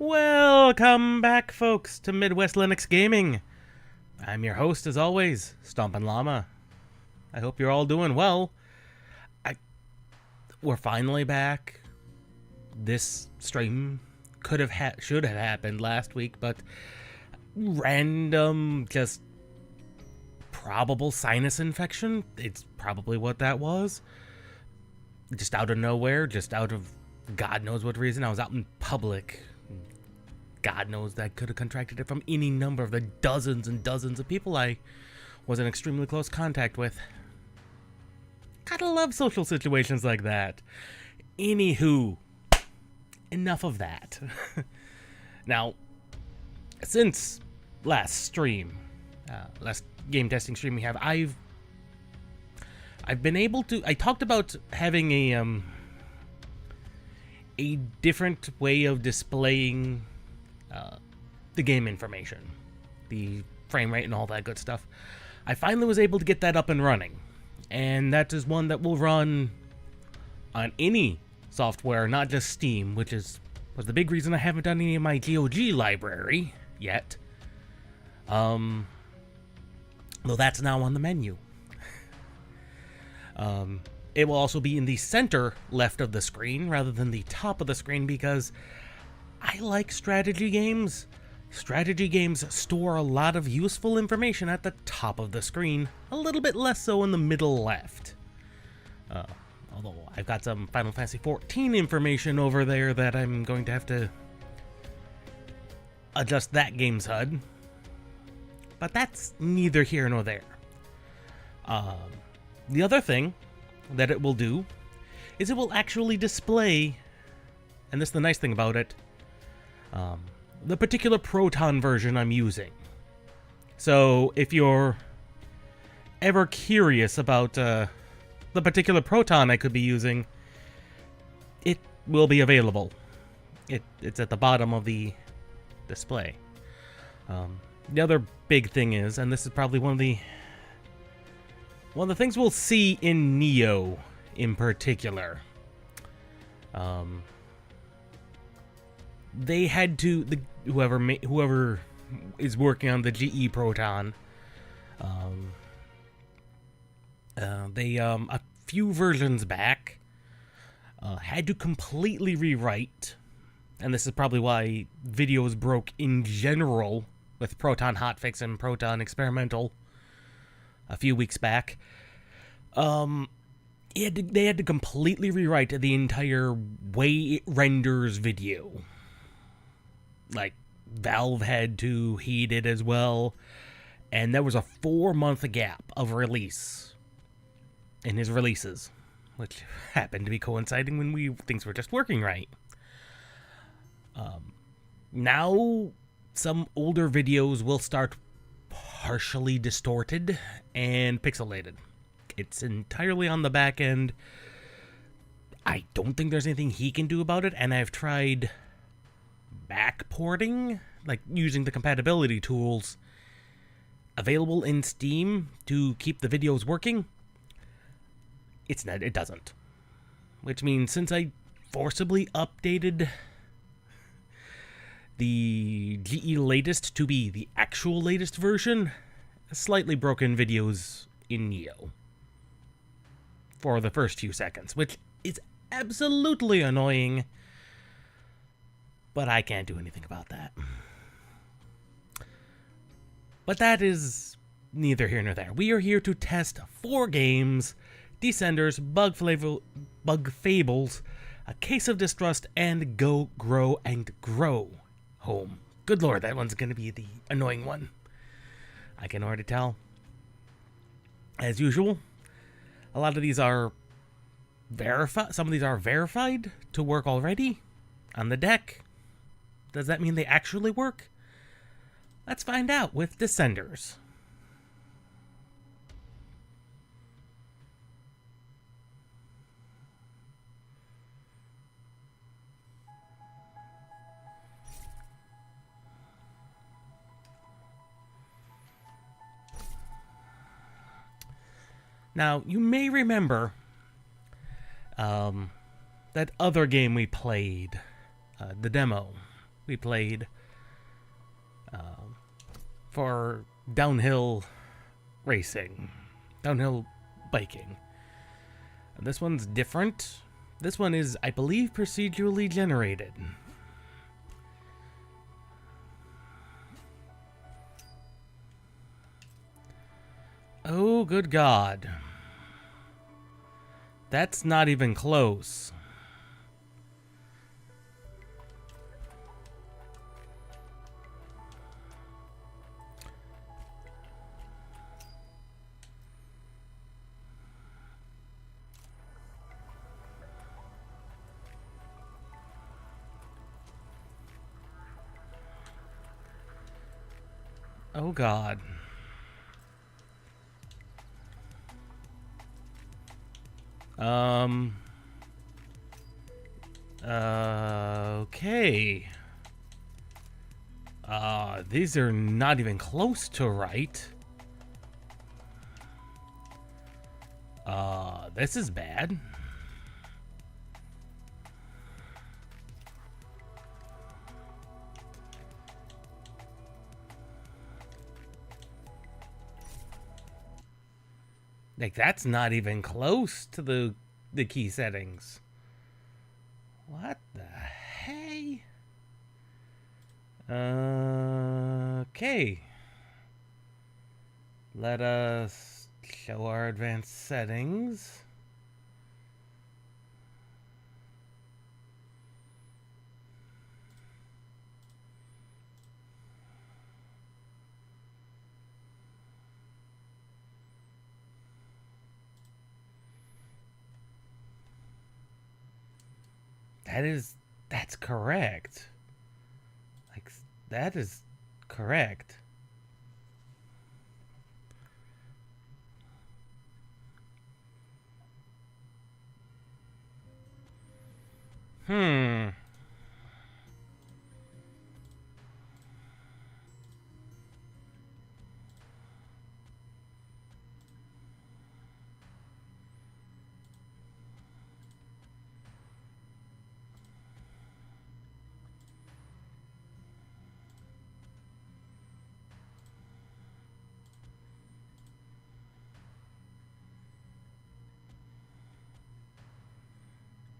Welcome back, folks, to Midwest Linux Gaming. I'm your host, as always, Stompin' Llama. I hope you're all doing well. We're finally back. This stream should have happened last week, but random, just probable sinus infection. It's probably what that was. Just out of nowhere, just out of God knows what reason. I was out in public. God knows that I could have contracted it from any number of the dozens and dozens of people I was in extremely close contact with. Gotta love social situations like that. Anywho, enough of that. Now, since last stream, last game testing stream we have, I've been able to. I talked about having a different way of displaying the game information, the frame rate and all that good stuff. I finally was able to get that up and running, and that is one that will run on any software, not just Steam, which was the big reason I haven't done any of my GOG library yet. Though that's now on the menu. It will also be in the center left of the screen rather than the top of the screen because I like strategy games. Strategy games store a lot of useful information at the top of the screen, a little bit less so in the middle left. Although I've got some Final Fantasy XIV information over there that I'm going to have to adjust that game's HUD. But that's neither here nor there. The other thing that it will do is it will actually display, and this is the nice thing about it, the particular Proton version I'm using. So if you're ever curious about the particular Proton I could be using, it will be available. It's at the bottom of the display. The other big thing is, and this is probably one of the things we'll see in Neo in particular. They had to, whoever is working on the GE Proton, they a few versions back had to completely rewrite, and this is probably why videos broke in general with Proton Hotfix and Proton Experimental a few weeks back. They had to completely rewrite the entire way it renders video. Like, Valve had to heed it as well, and there was a 4-month gap of release in his releases, which happened to be coinciding when things were just working right. Now, some older videos will start partially distorted and pixelated. It's entirely on the back end. I don't think there's anything he can do about it, and I've tried backporting, like using the compatibility tools available in Steam to keep the videos working. It doesn't. Which means since I forcibly updated the GE latest to be the actual latest version, slightly broken videos in Neo for the first few seconds, which is absolutely annoying, but I can't do anything about that. But that is neither here nor there. We are here to test 4 games: Descenders, Bug Fables, A Case of Distrust, and Go, Grow, and Grow Home. Good lord, that one's going to be the annoying one. I can already tell. As usual, a lot of these are verified. Some of these are verified to work already on the deck. Does that mean they actually work? Let's find out with Descenders. Now, you may remember that other game we played, the demo. we played for downhill racing, downhill biking. And this one's different. This one is, I believe, procedurally generated. Oh, good God. That's not even close. Oh, God. Okay. These are not even close to right. This is bad. Like, that's not even close to the key settings. What the hey? Okay. Let us show our advanced settings. That's correct. Like, that is correct.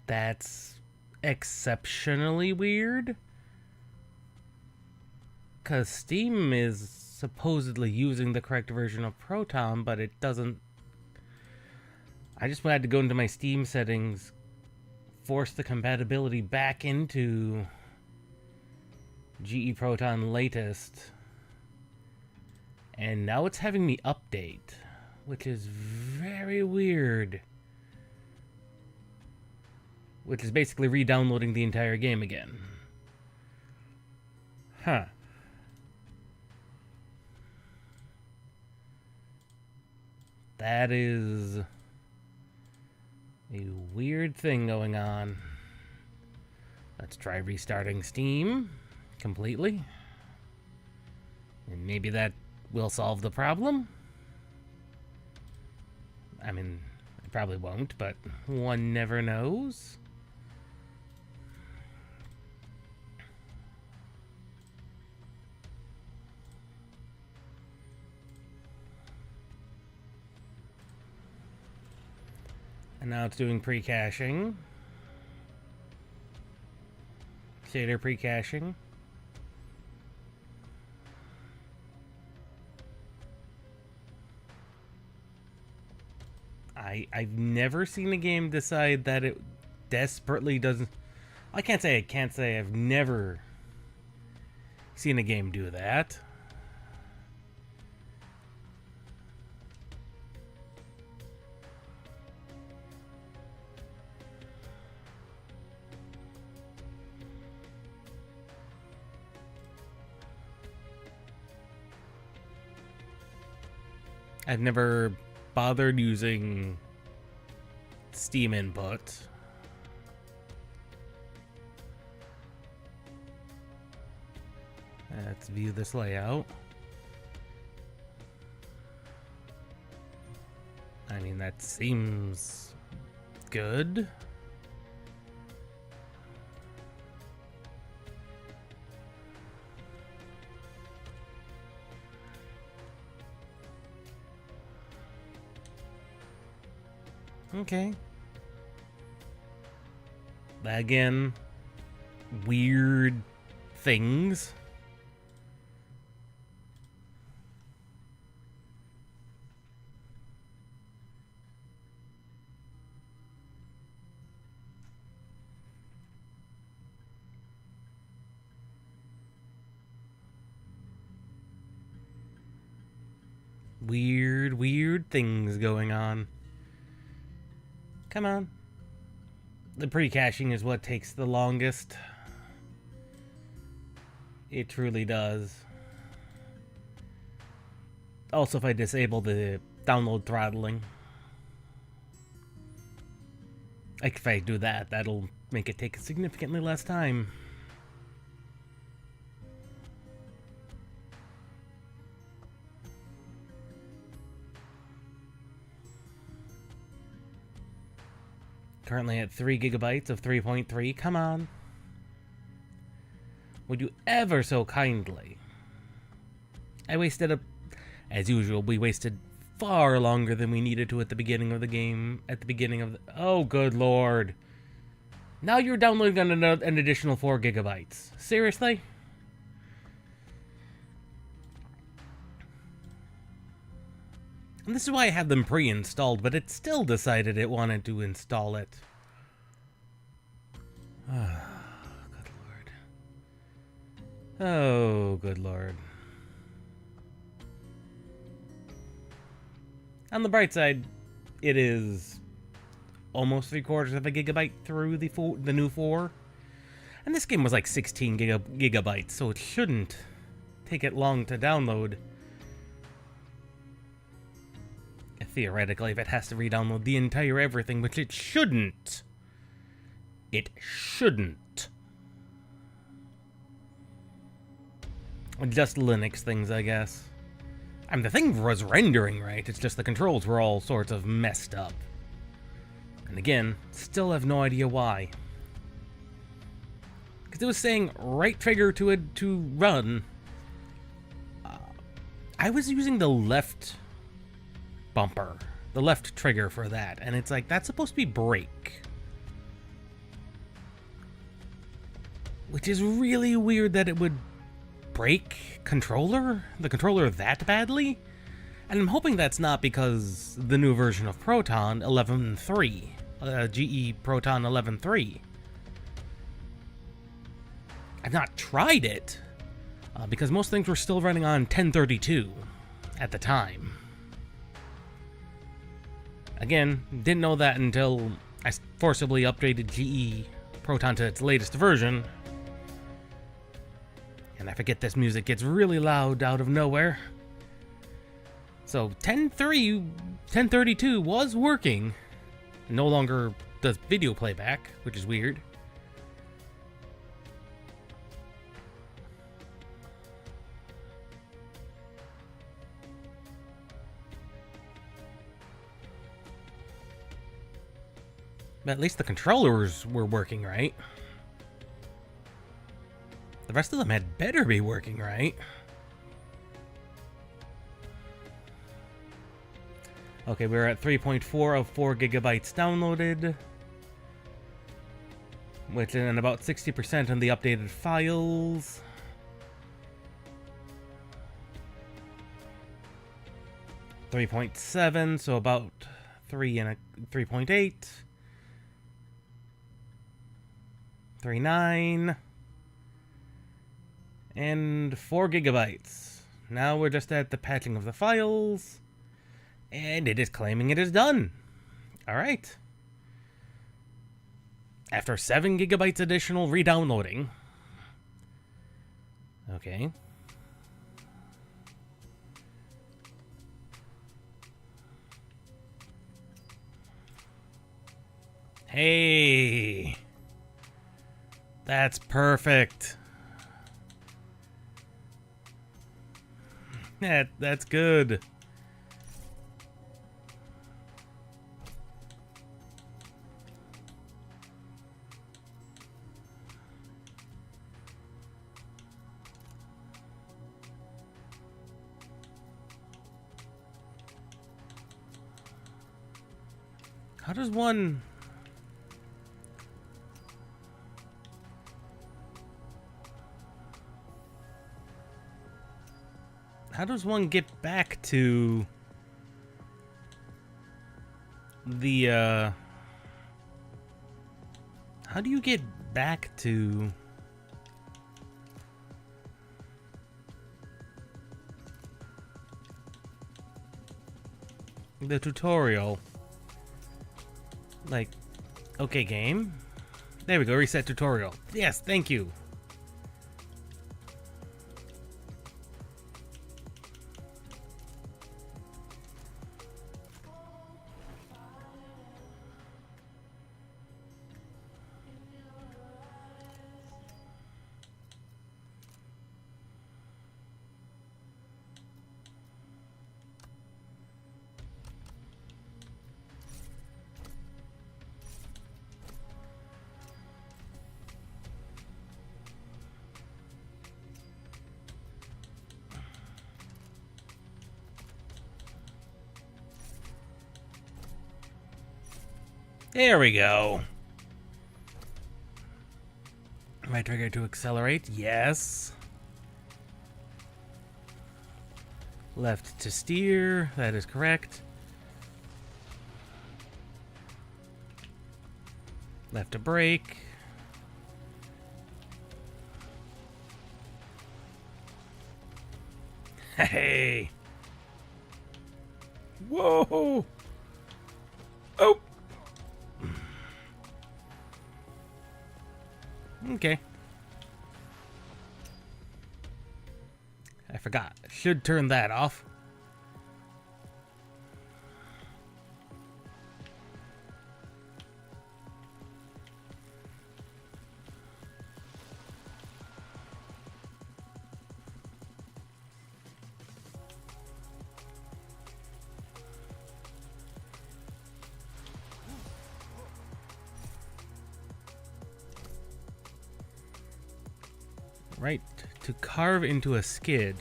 That's exceptionally weird. Because Steam is supposedly using the correct version of Proton, but it doesn't. I just had to go into my Steam settings, force the compatibility back into GE Proton latest, and now it's having me update, which is very weird. Which is basically re-downloading the entire game again. Huh. That is a weird thing going on. Let's try restarting Steam completely. And maybe that will solve the problem. I mean, it probably won't, but one never knows. And now it's doing pre-caching. Shader pre-caching. I've never seen a game decide that it desperately doesn't. I can't say I've never seen a game do that. I've never bothered using Steam input. Let's view this layout. I mean, that seems good. Okay. Again, weird things. Weird things going on. Come on. The pre-caching is what takes the longest. It truly does. Also, if I disable the download throttling. Like if I do that, that'll make it take significantly less time. Currently at 3 gigabytes of 3.3. Come on. Would you ever so kindly? I wasted as usual, we wasted far longer than we needed to at the beginning of the game. Oh, good lord. Now you're downloading an additional 4 gigabytes. Seriously? And this is why I have them pre-installed, but it still decided it wanted to install it. Oh, good lord. Oh, good lord. On the bright side, it is almost 3/4 of a gigabyte through the new 4. And this game was like 16 gigabytes, so it shouldn't take it long to download. Theoretically, if it has to re-download the entire everything, which it shouldn't. It shouldn't. Just Linux things, I guess. I mean, the thing was rendering right, it's just the controls were all sorts of messed up. And again, still have no idea why. Because it was saying right trigger to run. I was using the left bumper, the left trigger for that, and it's like, that's supposed to be brake. Which is really weird that it would break the controller that badly. And I'm hoping that's not because the new version of Proton 11.3, GE Proton 11.3. I've not tried it, because most things were still running on 1032 at the time. Again, didn't know that until I forcibly upgraded GE Proton to its latest version. And I forget this music gets really loud out of nowhere. So 1032 was working. No longer does video playback, which is weird. But at least the controllers were working right. The rest of them had better be working right. Okay, we're at 3.4 of 4 gigabytes downloaded. Which is about 60% on the updated files. .7, so about 3.8. 3.9. And 4 gigabytes. Now we're just at the patching of the files. And it is claiming it is done. Alright. After 7 gigabytes additional re-downloading. Okay. Hey. That's perfect. That's good. How does one... How does one get back to the, how do you get back to the tutorial? Like, okay, game. There we go, reset tutorial. Yes, thank you. There we go. Right trigger to accelerate. Yes. Left to steer. That is correct. Left to brake. Hey. Whoa. Oh. Okay. I forgot. I should turn that off. Right, to carve into a skid.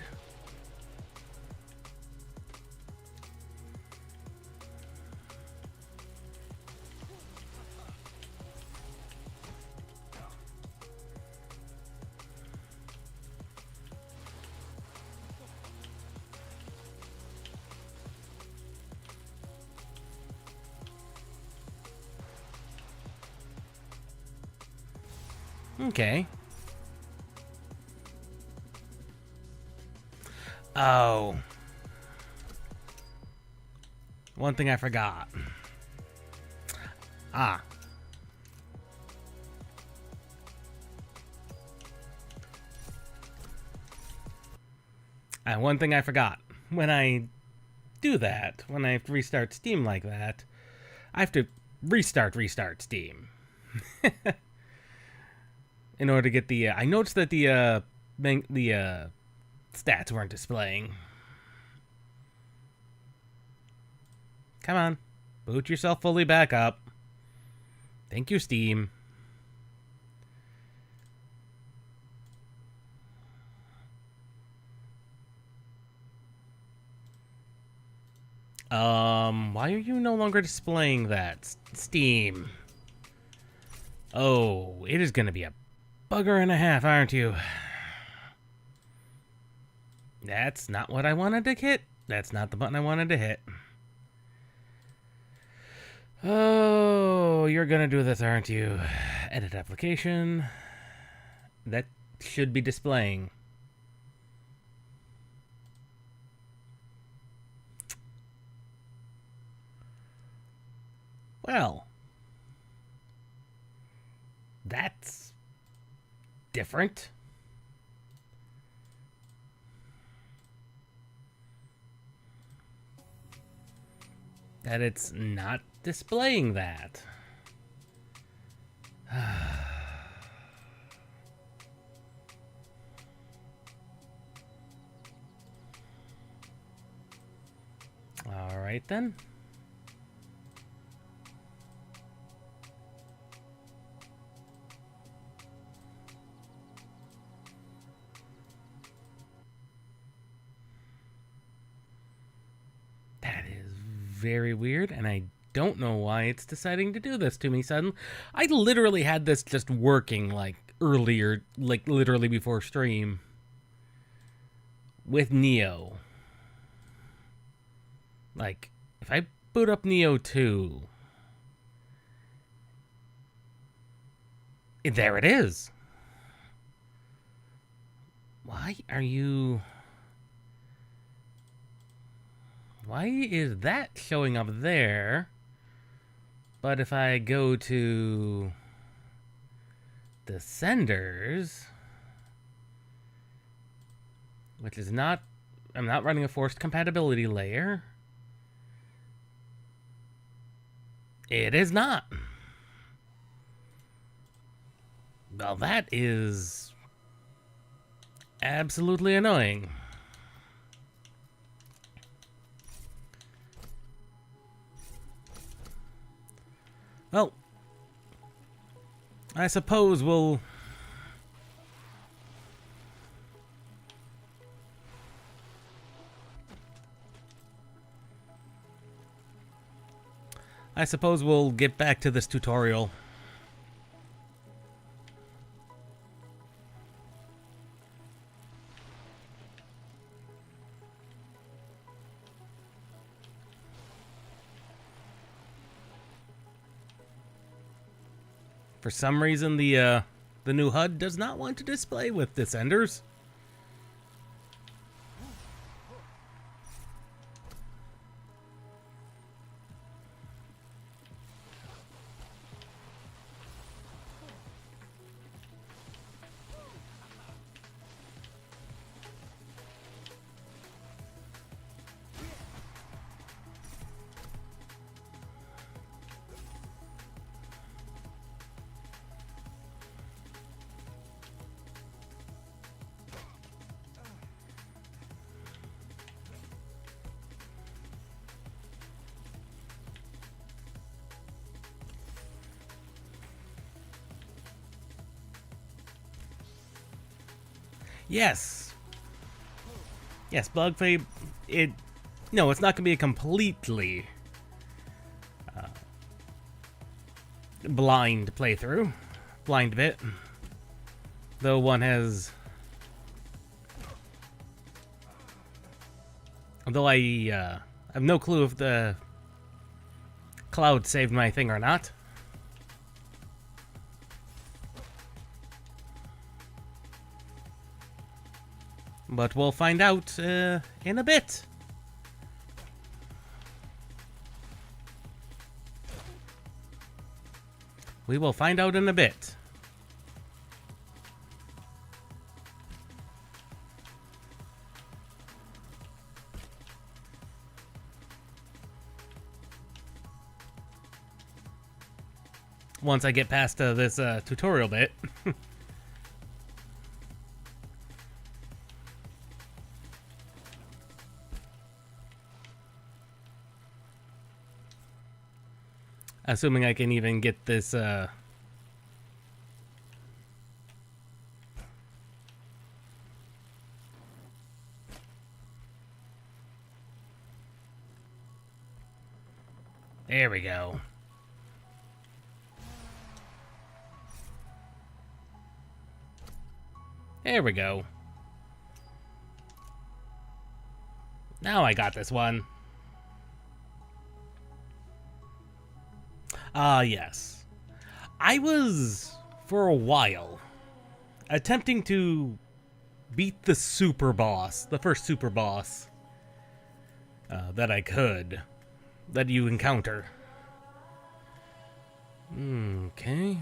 Okay. Oh. One thing I forgot. Ah. And one thing I forgot. When I do that, when I restart Steam like that, I have to restart Steam. In order to get the... I noticed that the stats weren't displaying. Come on. Boot yourself fully back up. Thank you, Steam. Why are you no longer displaying that, Steam? Oh, it is gonna be a bugger and a half, aren't you? That's not what I wanted to hit. That's not the button I wanted to hit. Oh, you're gonna do this, aren't you? Edit application. That should be displaying. Well, that's different. That it's not displaying that. All right then. That is very weird, and I don't know why it's deciding to do this to me suddenly. I literally had this just working, like, earlier, like, literally before stream. With Neo. Like, if I boot up Neo 2... there it is. Why are you... why is that showing up there? But if I go to the senders, which is not... I'm not running a forced compatibility layer. It is not. Well, that is absolutely annoying. Well, I suppose we'll... get back to this tutorial. For some reason, the new HUD does not want to display with descenders. Yes. Yes, Bug Fable, no, it's not going to be a completely blind playthrough. Blind bit. Though one has... although I have no clue if the cloud saved my thing or not. But we'll find out in a bit. We will find out in a bit. Once I get past this tutorial bit. Assuming I can even get this, There we go. There we go. Now I got this one. Yes. I was, for a while, attempting to beat the super boss, the first super boss that I could, that you encounter. Okay.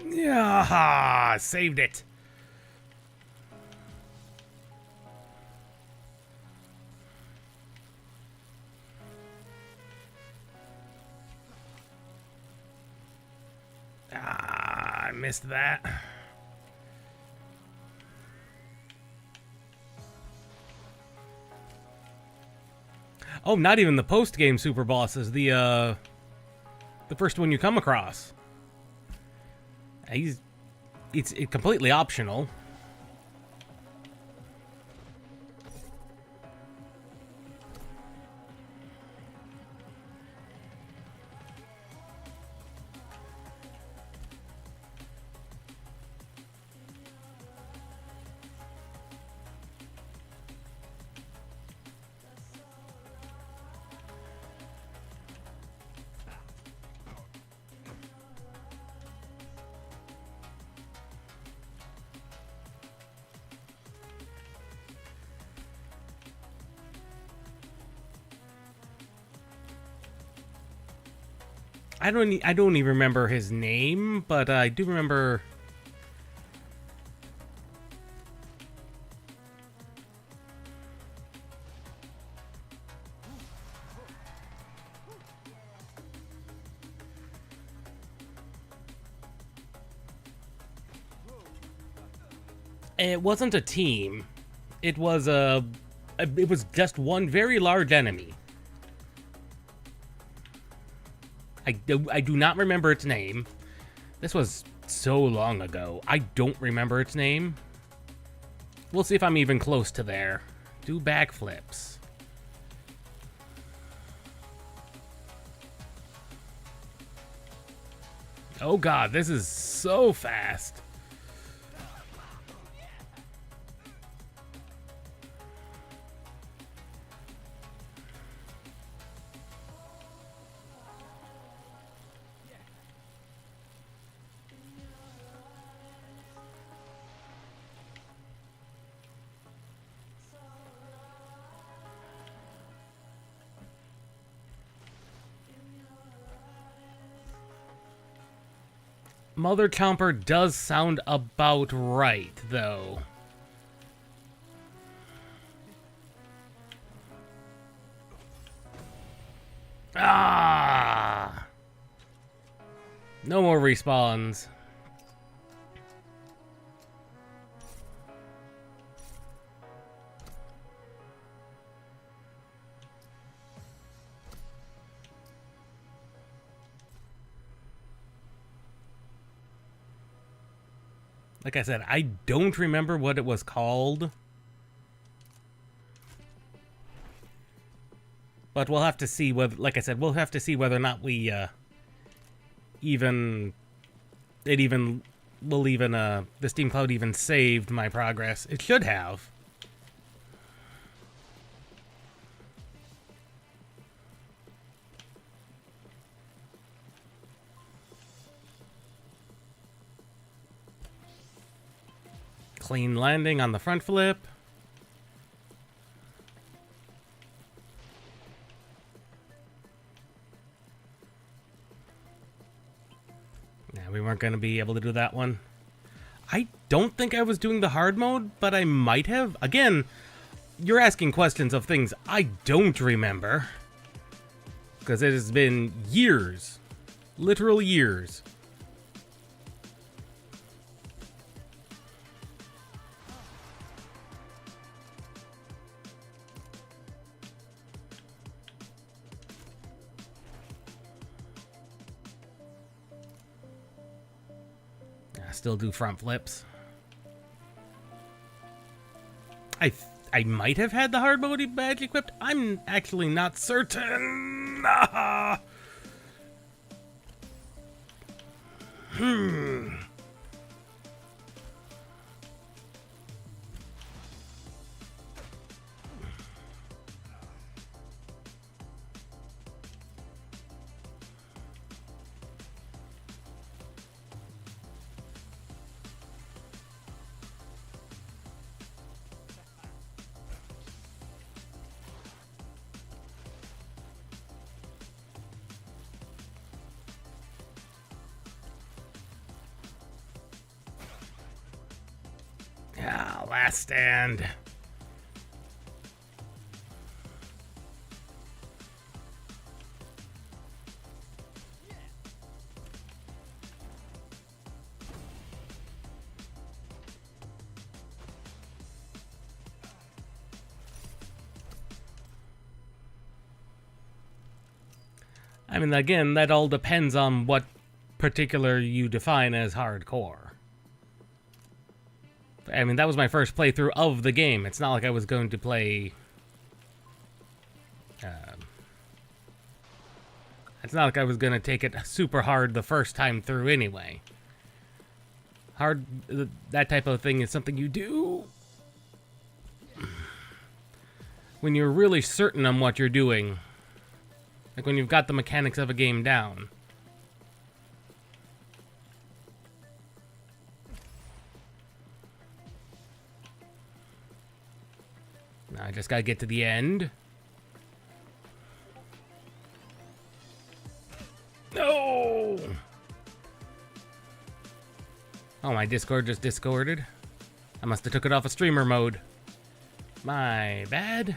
Yeah, saved it. I missed that. Oh, not even the post-game super bosses. The first one you come across. He's it's completely optional. I don't even remember his name, but I do remember. It wasn't a team. It was it was just one very large enemy. I do not remember its name. This was so long ago. I don't remember its name. We'll see if I'm even close to there. Do backflips. Oh god, this is so fast. Mother Chomper does sound about right, though. Ah! No more respawns. Like I said, I don't remember what it was called. But we'll have to see whether, like I said, we'll have to see whether or not we, the Steam Cloud even saved my progress. It should have. Clean landing on the front flip. Yeah, we weren't going to be able to do that one. I don't think I was doing the hard mode, but I might have. Again, you're asking questions of things I don't remember. Because it has been years. Literal years. Still do front flips. I might have had the hard mode badge equipped. I'm actually not certain. Yeah, last stand. I mean, again, that all depends on what particular you define as hardcore. I mean, that was my first playthrough of the game. It's not like I was going to play... it's not like I was going to take it super hard the first time through anyway. Hard, that type of thing is something you do when you're really certain on what you're doing. Like when you've got the mechanics of a game down. Now I just gotta get to the end. No! Oh, my Discord just discorded. I must have took it off of streamer mode. My bad.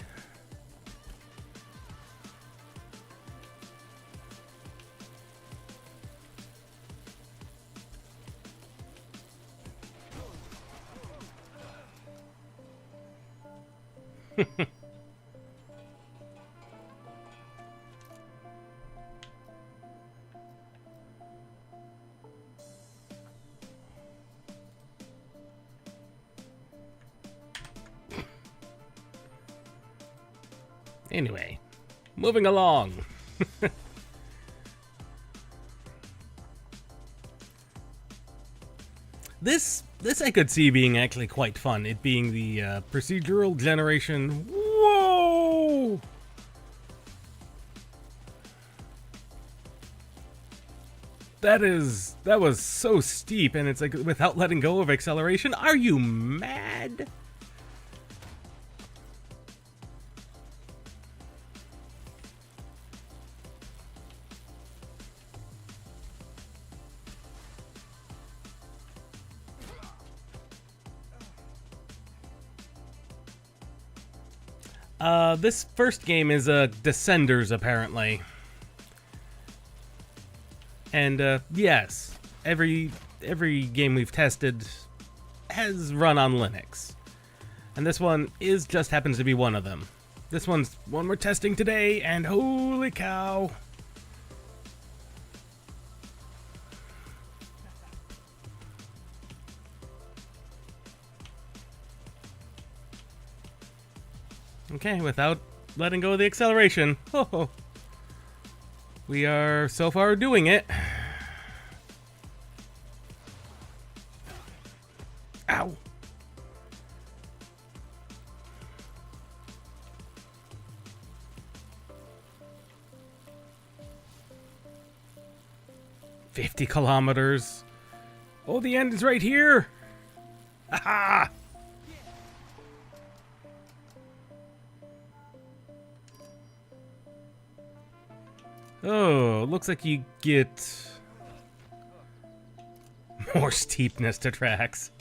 Anyway, moving along. This I could see being actually quite fun. It being the procedural generation. Whoa! That was so steep, and it's like without letting go of acceleration. Are you mad? This first game is Descenders, apparently. And, yes, every game we've tested has run on Linux. And this one just happens to be one of them. This one's one we're testing today, and holy cow. Okay, without letting go of the acceleration. Oh, we are so far doing it. Ow. "50 kilometers. Oh, the end is right here. Aha! Oh, looks like you get more steepness to tracks.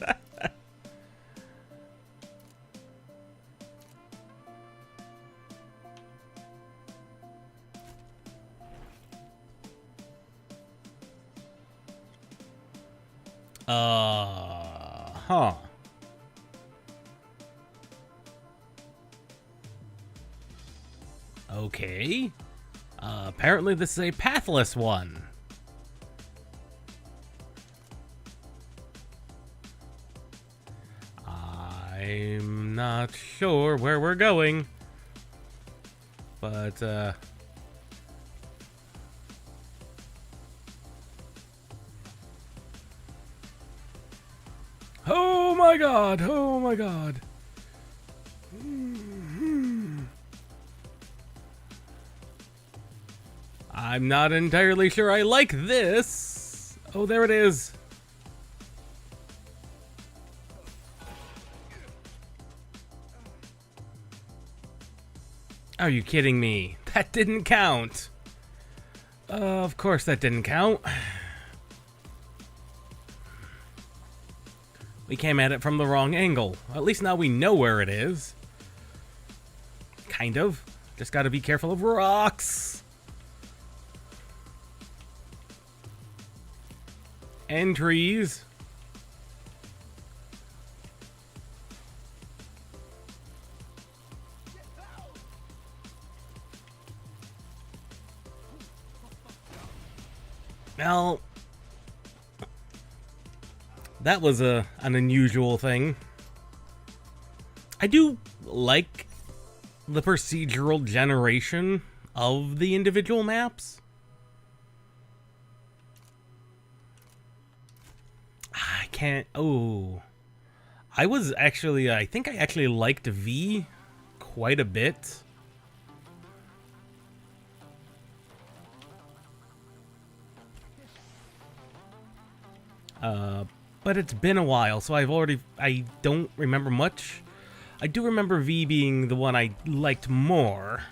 Huh. Okay. Apparently this is a pathless one. I'm not sure where we're going, but oh my god, oh my god. I'm not entirely sure I like this. Oh, there it is. Are you kidding me? That didn't count. Of course that didn't count. We came at it from the wrong angle. At least now we know where it is. Kind of. Just gotta be careful of rocks. And trees. Well, that was an unusual thing. I do like the procedural generation of the individual maps. I can't... Oh. I think I actually liked V quite a bit. But it's been a while, so I don't remember much. I do remember V being the one I liked more.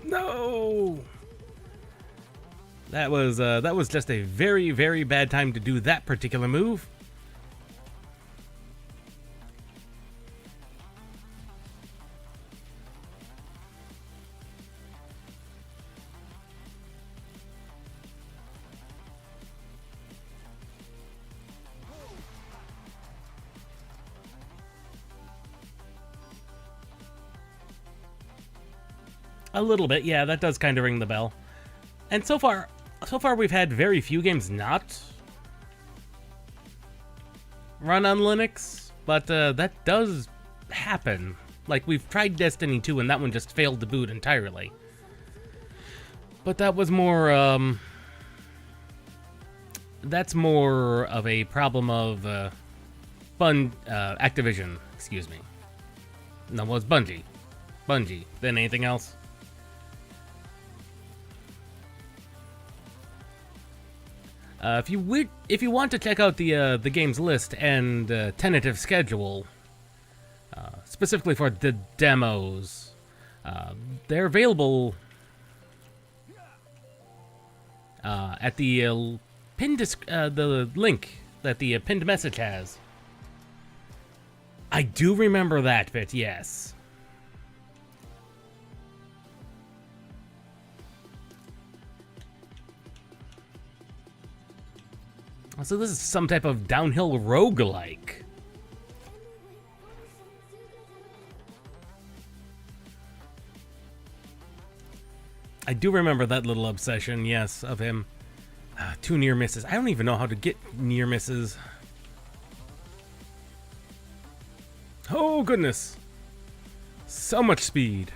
No! That was just a very, very bad time to do that particular move. A little bit, yeah, that does kind of ring the bell. And so far we've had very few games not run on Linux, but that does happen. Like, we've tried Destiny 2 and that one just failed to boot entirely. But that was more, that's more of a problem of, Activision, excuse me. No, it was Bungie than anything else. If you want to check out the game's list and tentative schedule, specifically for the demos, they're available at the the link that the pinned message has. I do remember that bit, yes. So this is some type of downhill roguelike. I do remember that little obsession, yes, of him. 2 near misses. I don't even know how to get near misses. Oh, goodness. So much speed.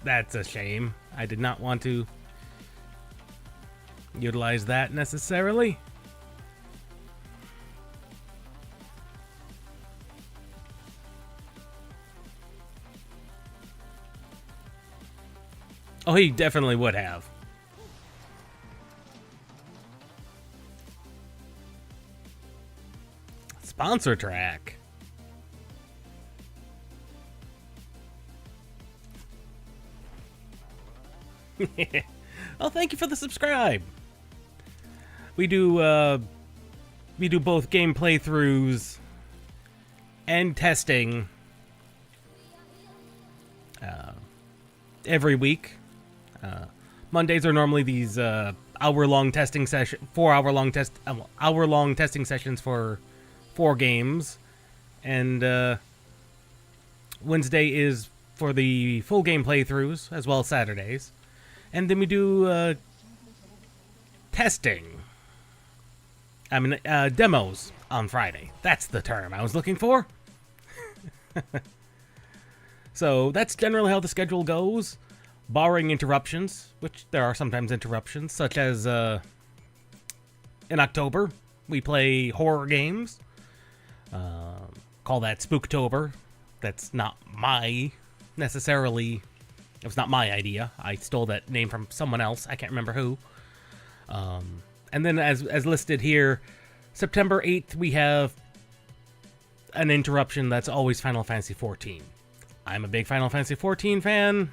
That's a shame. I did not want to utilize that necessarily. Oh, he definitely would have. Sponsor track. Oh, thank you for the subscribe. We do both game playthroughs and testing every week. Mondays are normally these hour-long testing session, 4-hour-long hour-long testing sessions for 4 games, and Wednesday is for the full game playthroughs, as well as Saturdays. And then we do testing. Demos on Friday. That's the term I was looking for. So that's generally how the schedule goes, barring interruptions, which there are sometimes interruptions, such as in October, we play horror games. Call that Spooktober. That's not necessarily... It was not my idea. I stole that name from someone else. I can't remember who. And then as listed here, September 8th, we have an interruption that's always Final Fantasy XIV. I'm a big Final Fantasy XIV fan.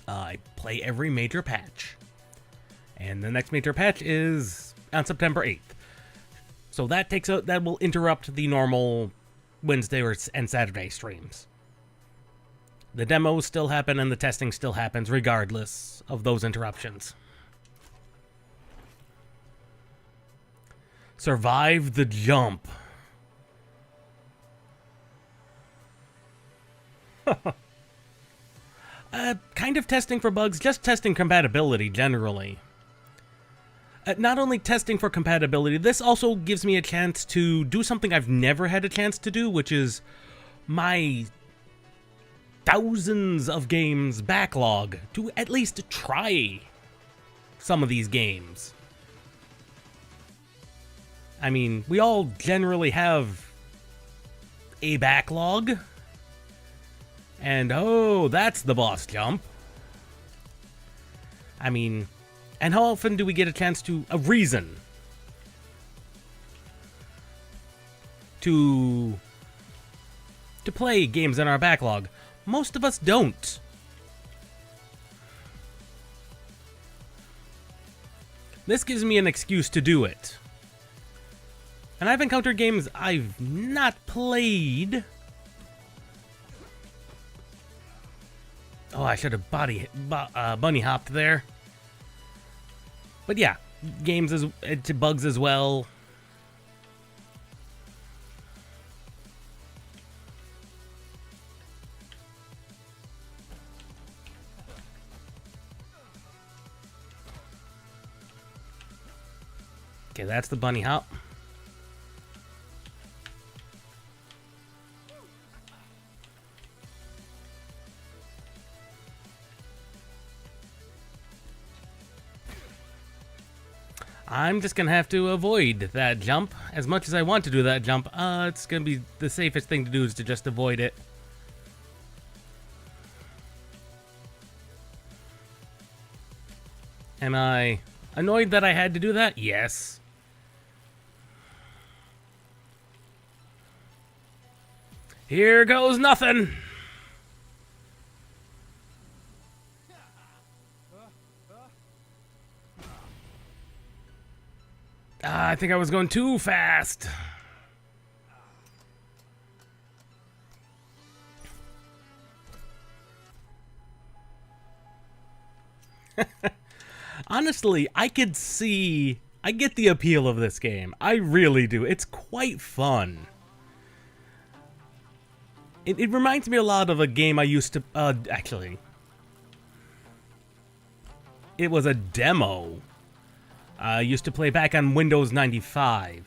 I play every major patch. And the next major patch is on September 8th. So that will interrupt the normal Wednesday and Saturday streams. The demos still happen and the testing still happens regardless of those interruptions. Survive the jump. Kind of testing for bugs, just testing compatibility generally. Not only testing for compatibility, this also gives me a chance to do something I've never had a chance to do, which is my thousands of games backlog, to at least try some of these games. I mean, we all generally have a backlog. And oh, that's the boss jump. I mean, and how often do we get a chance to, a reason to play games in our backlog? Most of us don't. This gives me an excuse to do it. And I've encountered games I've not played. Oh, I should have bunny hopped there. But yeah, games to bugs as well. Okay, that's the bunny hop. I'm just gonna have to avoid that jump. As much as I want to do that jump, it's gonna be the safest thing to do is to just avoid it. Am I annoyed that I had to do that? Yes. Here goes nothing. I think I was going too fast. Honestly, I get the appeal of this game. I really do. It's quite fun. It reminds me a lot of a game I used to, actually. It was a demo I used to play back on Windows 95.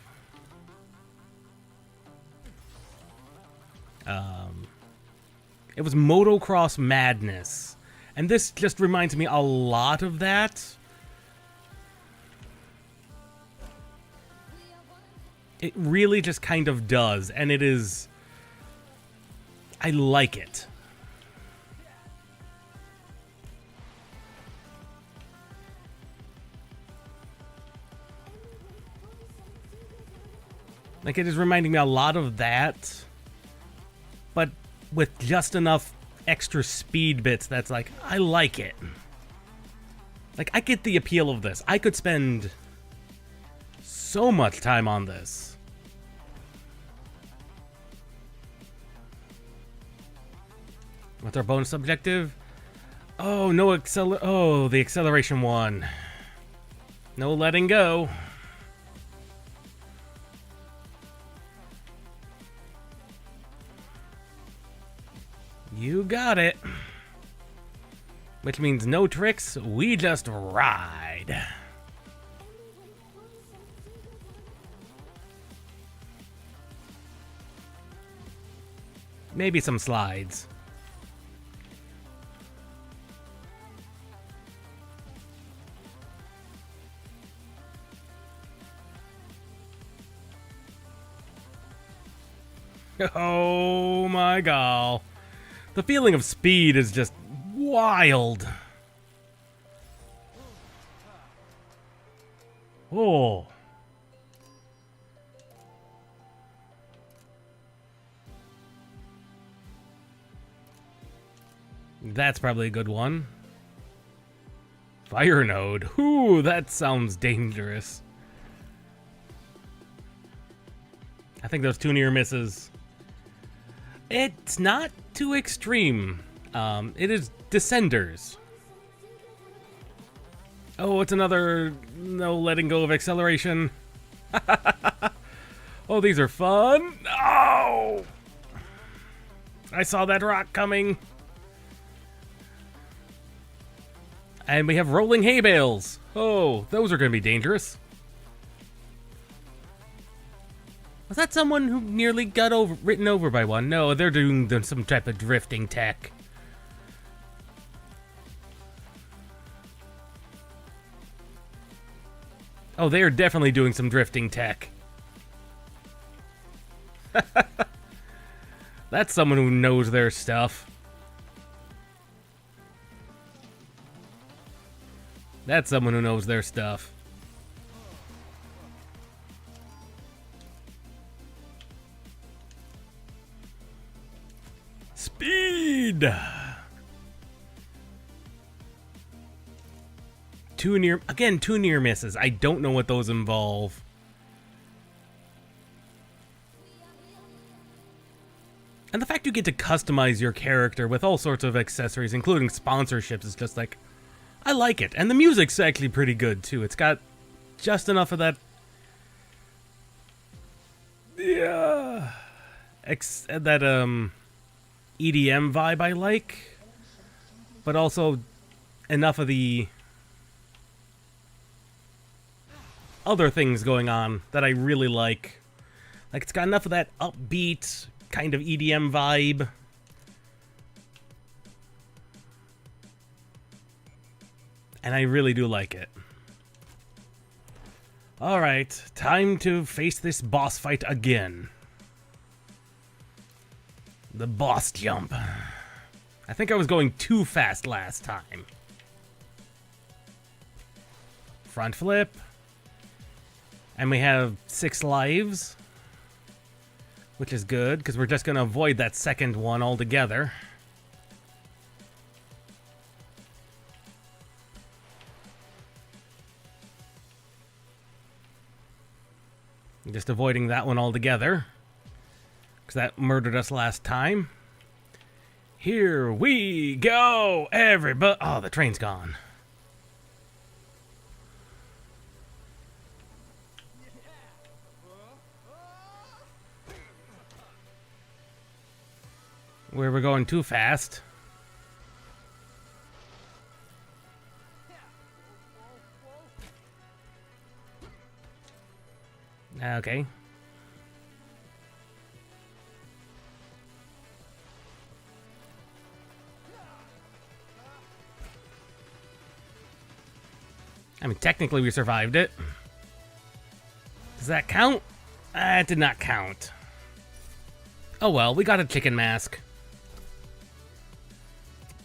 It was Motocross Madness. And this just reminds me a lot of that. It really just kind of does, and it is... I like it. Like, it is reminding me a lot of that, but with just enough extra speed bits that's like, I like it. Like, I get the appeal of this. I could spend so much time on this. What's our bonus objective? Oh, no the acceleration one. No letting go. You got it. Which means no tricks, we just ride. Maybe some slides. Oh my god. The feeling of speed is just wild. Oh. That's probably a good one. Fire node. Ooh, that sounds dangerous. I think those two near misses. It's not too extreme. It is Descenders. Oh, it's another no letting go of acceleration. Oh, these are fun. Oh! I saw that rock coming. And we have rolling hay bales. Oh, those are going to be dangerous. Was that someone who nearly got written over by one? No, they're doing some type of drifting tech. Oh, they are definitely doing some drifting tech. That's someone who knows their stuff. That's someone who knows their stuff. Speed! Two near misses. I don't know what those involve. And the fact you get to customize your character with all sorts of accessories, including sponsorships, is just like, I like it. And the music's actually pretty good, too. It's got just enough of that... Yeah... EDM vibe I like. But also enough of the other things going on that I really like. Like, it's got enough of that upbeat kind of EDM vibe. And I really do like it. Alright, time to face this boss fight again. The boss jump. I think I was going too fast last time. Front flip. And we have 6 lives. Which is good, because we're just going to avoid that second one altogether. Just avoiding that one altogether. Because that murdered us last time. Here we go, everybody. Oh, the train's gone. We were going too fast. Okay. I mean, technically we survived it. Does that count? It did not count. Oh well, we got a chicken mask.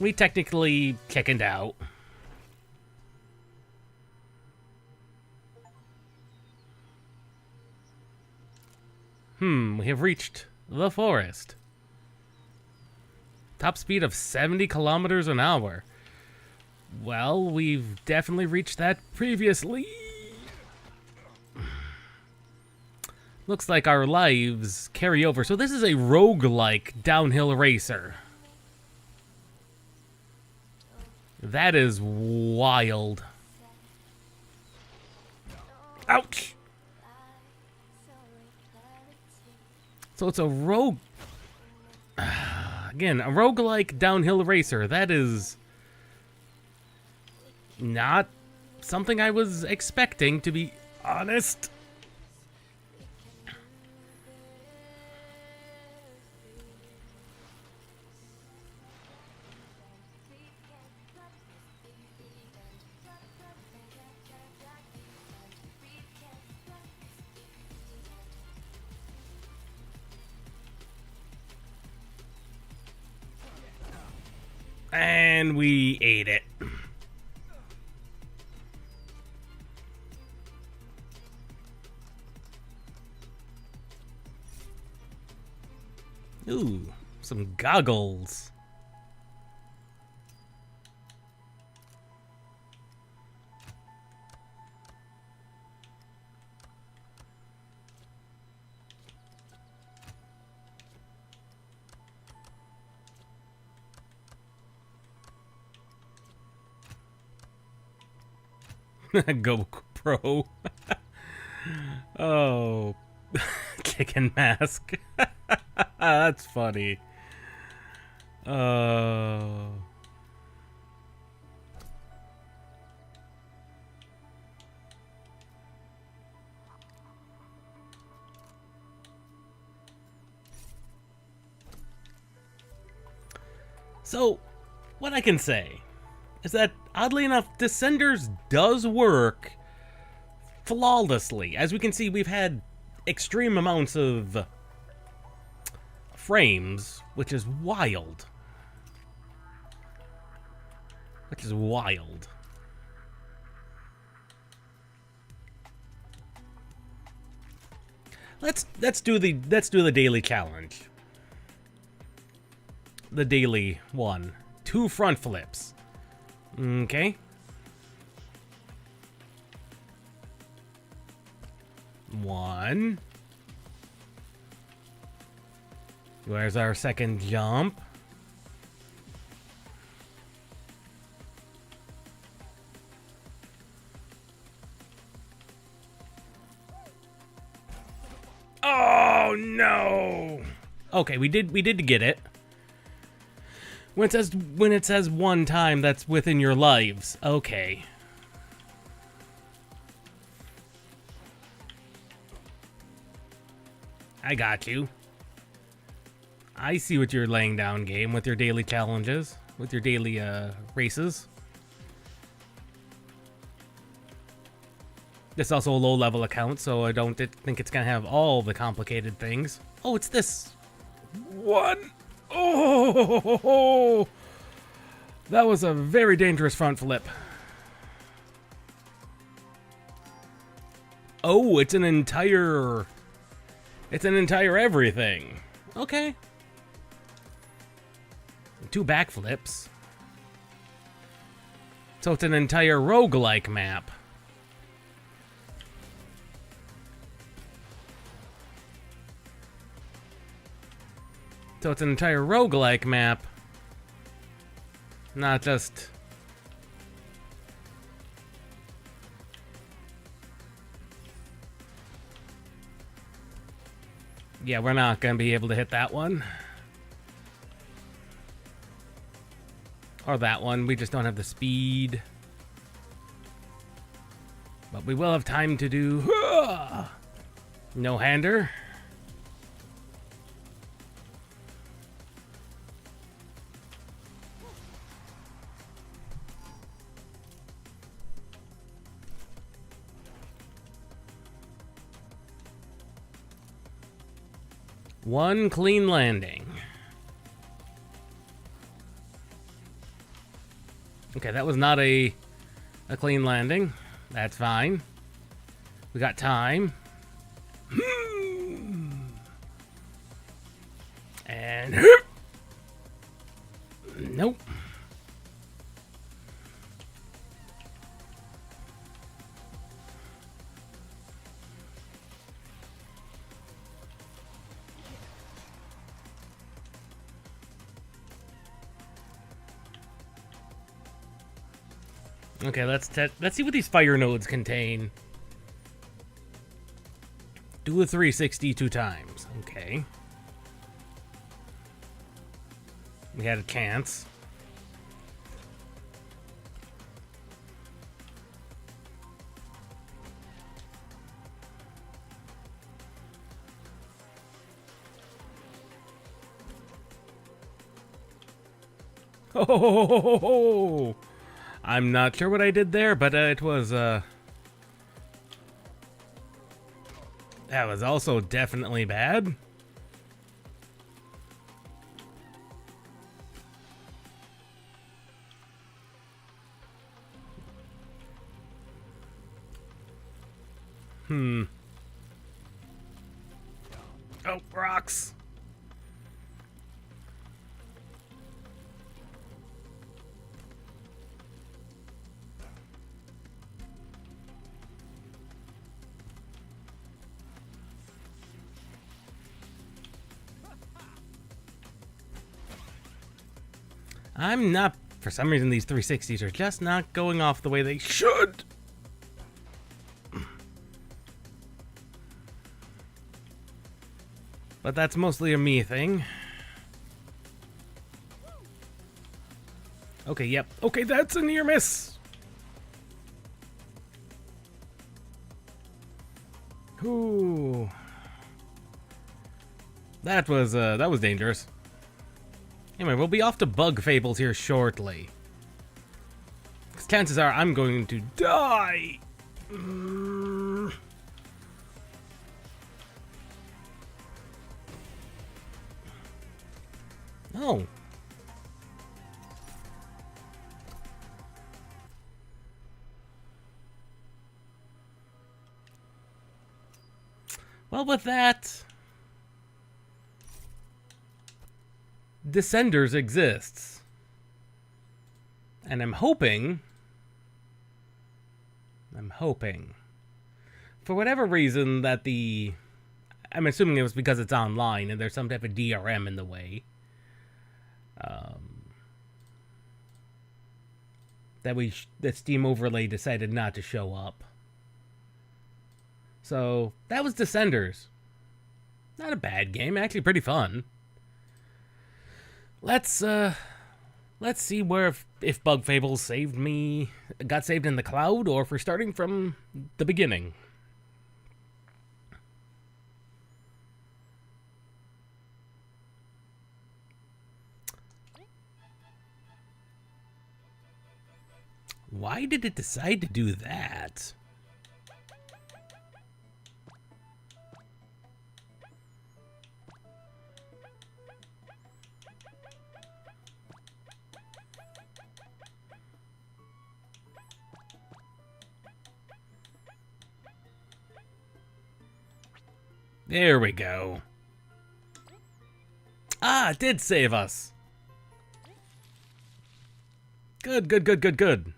We technically chickened out. We have reached the forest. Top speed of 70 kilometers an hour. Well, we've definitely reached that previously. Looks like our lives carry over. So this is a roguelike downhill racer. That is wild. Ouch! So it's a rogue... Again, a roguelike downhill racer. That is... not something I was expecting, to be honest. And we ate it. Ooh, some goggles. GoPro. Oh, chicken mask. That's funny. So, what I can say is that, oddly enough, Descenders does work flawlessly. As we can see, we've had extreme amounts of frames, which is wild. Which is wild. Let's do the daily challenge. The daily one. 2 front flips. Okay. 1. Where's our second jump? Oh no. Okay, we did get it. When it says 1 time, that's within your lives. Okay. I got you. I see what you're laying down, game, with your daily challenges, with your daily races. This is also a low-level account, so I don't think it's gonna have all the complicated things. Oh, it's this one. Oh, that was a very dangerous front flip. Oh, it's an entire everything. Okay. 2 backflips. So it's an entire roguelike map. So it's an entire roguelike map. Not just... Yeah, we're not going to be able to hit that one. Or that one. We just don't have the speed. But we will have time to do... No-hander. One clean landing. Okay, that was not a clean landing. That's fine. We got time. And... Nope. Okay, let's see what these fire nodes contain. Do a 360 2 times. Okay. We had a chance. Oh! I'm not sure what I did there, but it was, that was also definitely bad. Oh, rocks. I'm not, for some reason these 360s are just not going off the way they should. But that's mostly a me thing. Okay, yep. Okay, that's a near miss. Ooh. That was dangerous. Anyway, we'll be off to Bug Fables here shortly. Because chances are I'm going to die. Oh. Well, with that, Descenders exists. And I'm hoping, for whatever reason, that I'm assuming it was because it's online and there's some type of DRM in the way. That Steam Overlay decided not to show up. So, that was Descenders. Not a bad game, actually pretty fun. Let's see where if Bug Fables got saved in the cloud, or if we're starting from the beginning. Why did it decide to do that? There we go. Ah, it did save us. Good, good, good, good, good.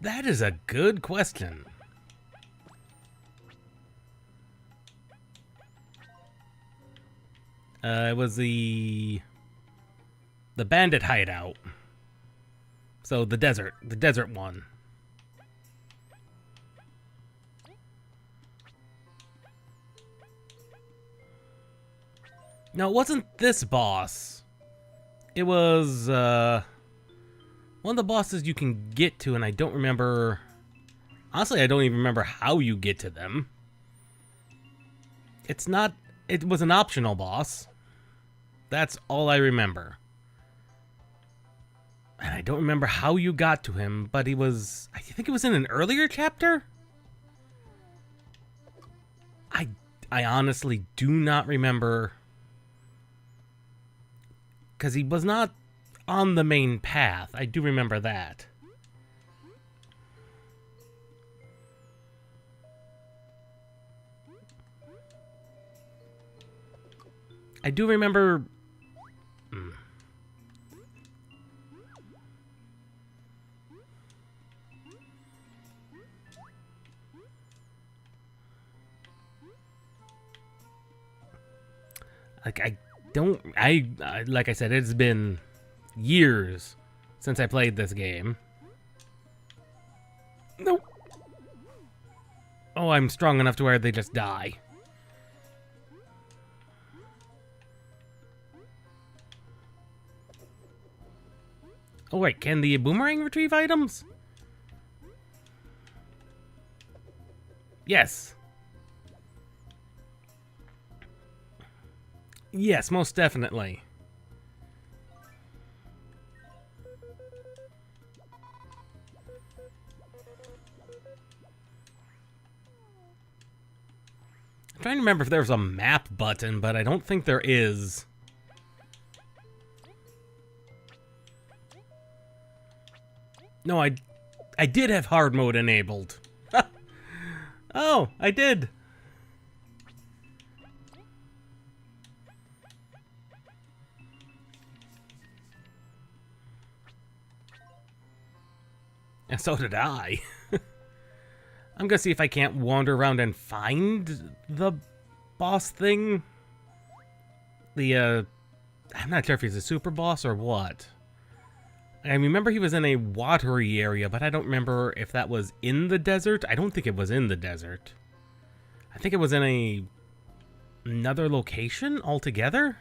That is a good question. It was the bandit hideout. So the desert one. No, it wasn't this boss. It was, one of the bosses you can get to, and I don't remember... Honestly, I don't even remember how you get to them. It was an optional boss. That's all I remember. And I don't remember how you got to him, but I think it was in an earlier chapter? I honestly do not remember. Because he was not on the main path. I do remember that. I do remember... like I said, it's been years since I played this game. Nope. Oh, I'm strong enough to where they just die. Oh wait, can the boomerang retrieve items? Yes. Yes, most definitely. I'm trying to remember if there was a map button, but I don't think there is. No, I did have hard mode enabled. Oh, I did. And so did I. I'm gonna see if I can't wander around and find the boss thing. I'm not sure if he's a super boss or what. I remember he was in a watery area, but I don't remember if that was in the desert. I don't think it was in the desert. I think it was in another location altogether.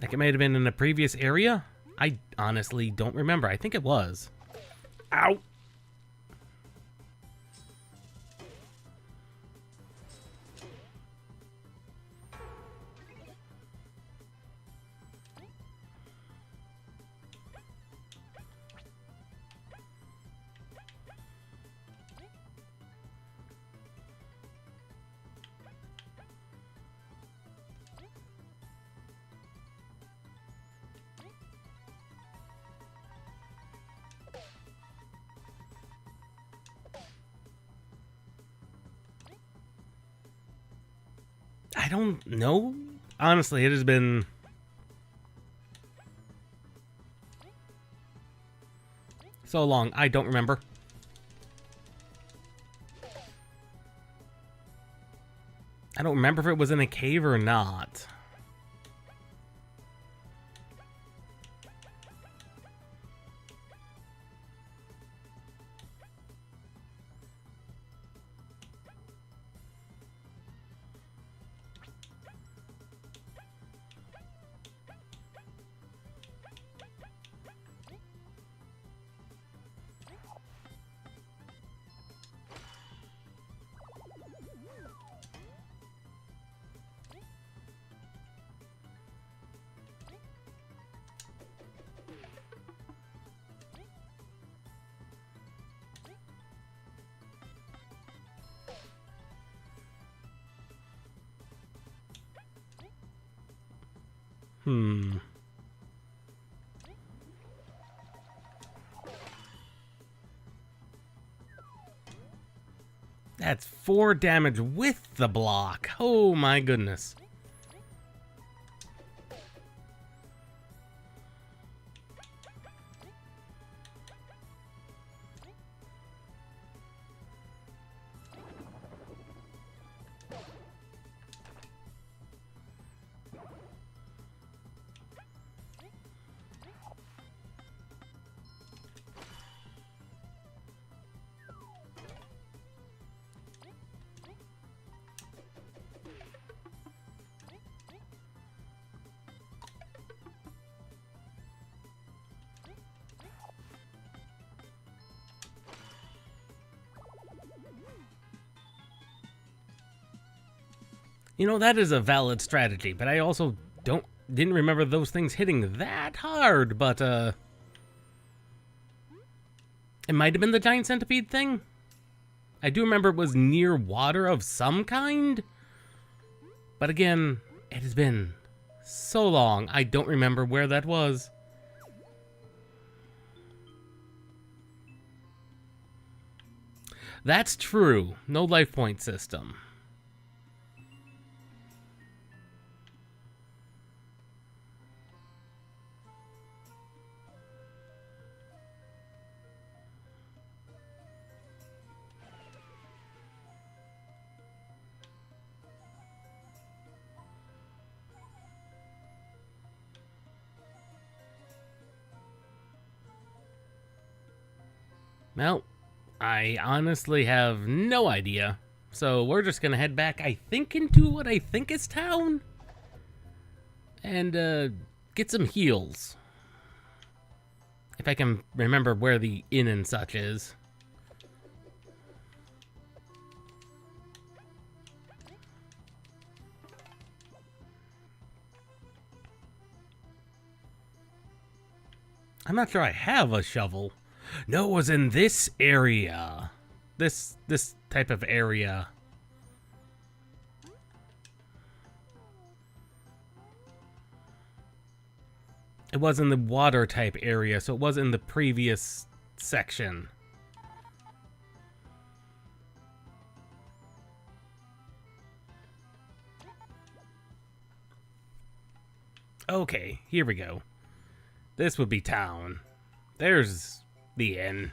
Like it might have been in a previous area. I honestly don't remember. I think it was. Ow! I don't know. Honestly, it has been so long. I don't remember. I don't remember if it was in a cave or not. That's 4 damage with the block. Oh my goodness. You know, that is a valid strategy, but I also didn't remember those things hitting that hard, but it might have been the giant centipede thing. I do remember it was near water of some kind. But again, it has been so long, I don't remember where that was. That's true. No life point system. Well, I honestly have no idea. So we're just gonna head back, I think, into what I think is town. And, get some heals. If I can remember where the inn and such is. I'm not sure I have a shovel. No, it was in this area. This type of area. It was in the water type area, so it was in the previous section. Okay, here we go. This would be town. There's the inn.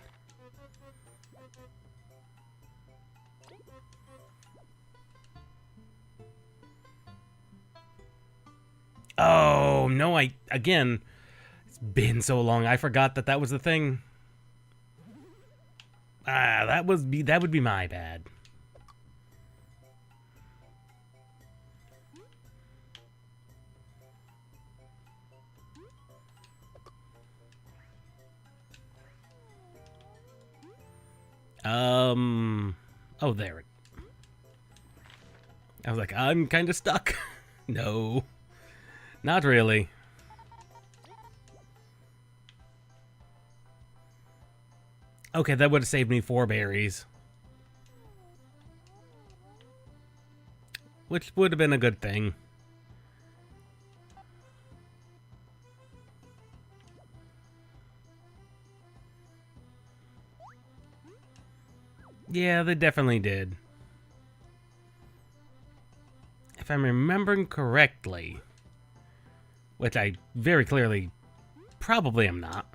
Oh, no, again, it's been so long, I forgot that was the thing. That would be my bad. Oh, there. I was like, I'm kind of stuck. No, not really. Okay, that would have saved me 4 berries. Which would have been a good thing. Yeah, they definitely did. If I'm remembering correctly, which I very clearly probably am not.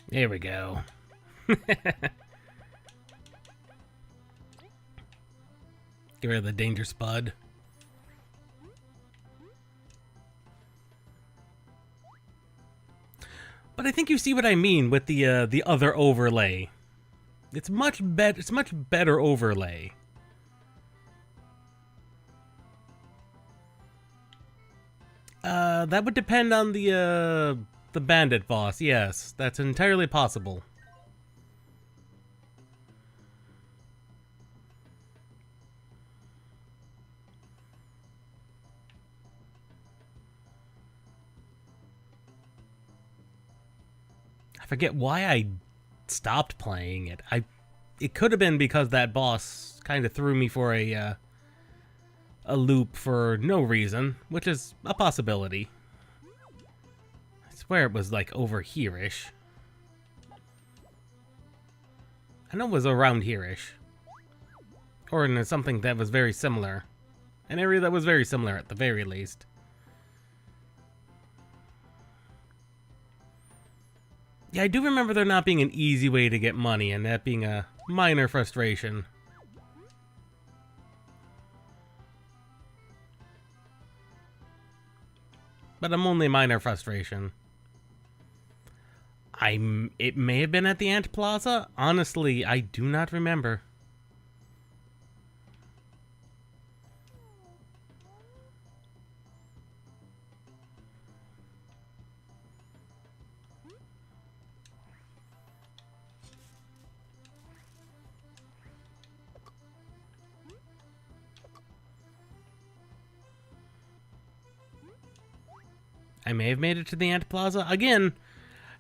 There we go. Get rid of the danger spud. But I think you see what I mean with the other overlay. It's much better overlay. That would depend on the bandit boss. Yes, that's entirely possible. I forget why I stopped playing it. It could have been because that boss kind of threw me for a loop for no reason, which is a possibility. I swear it was like over here-ish. I know it was around here-ish. Or in something that was very similar. An area that was very similar at the very least. Yeah, I do remember there not being an easy way to get money, and that being a minor frustration. But I'm only minor frustration. It may have been at the Ant Plaza. Honestly, I do not remember. I may have made it to the Ant Plaza. Again,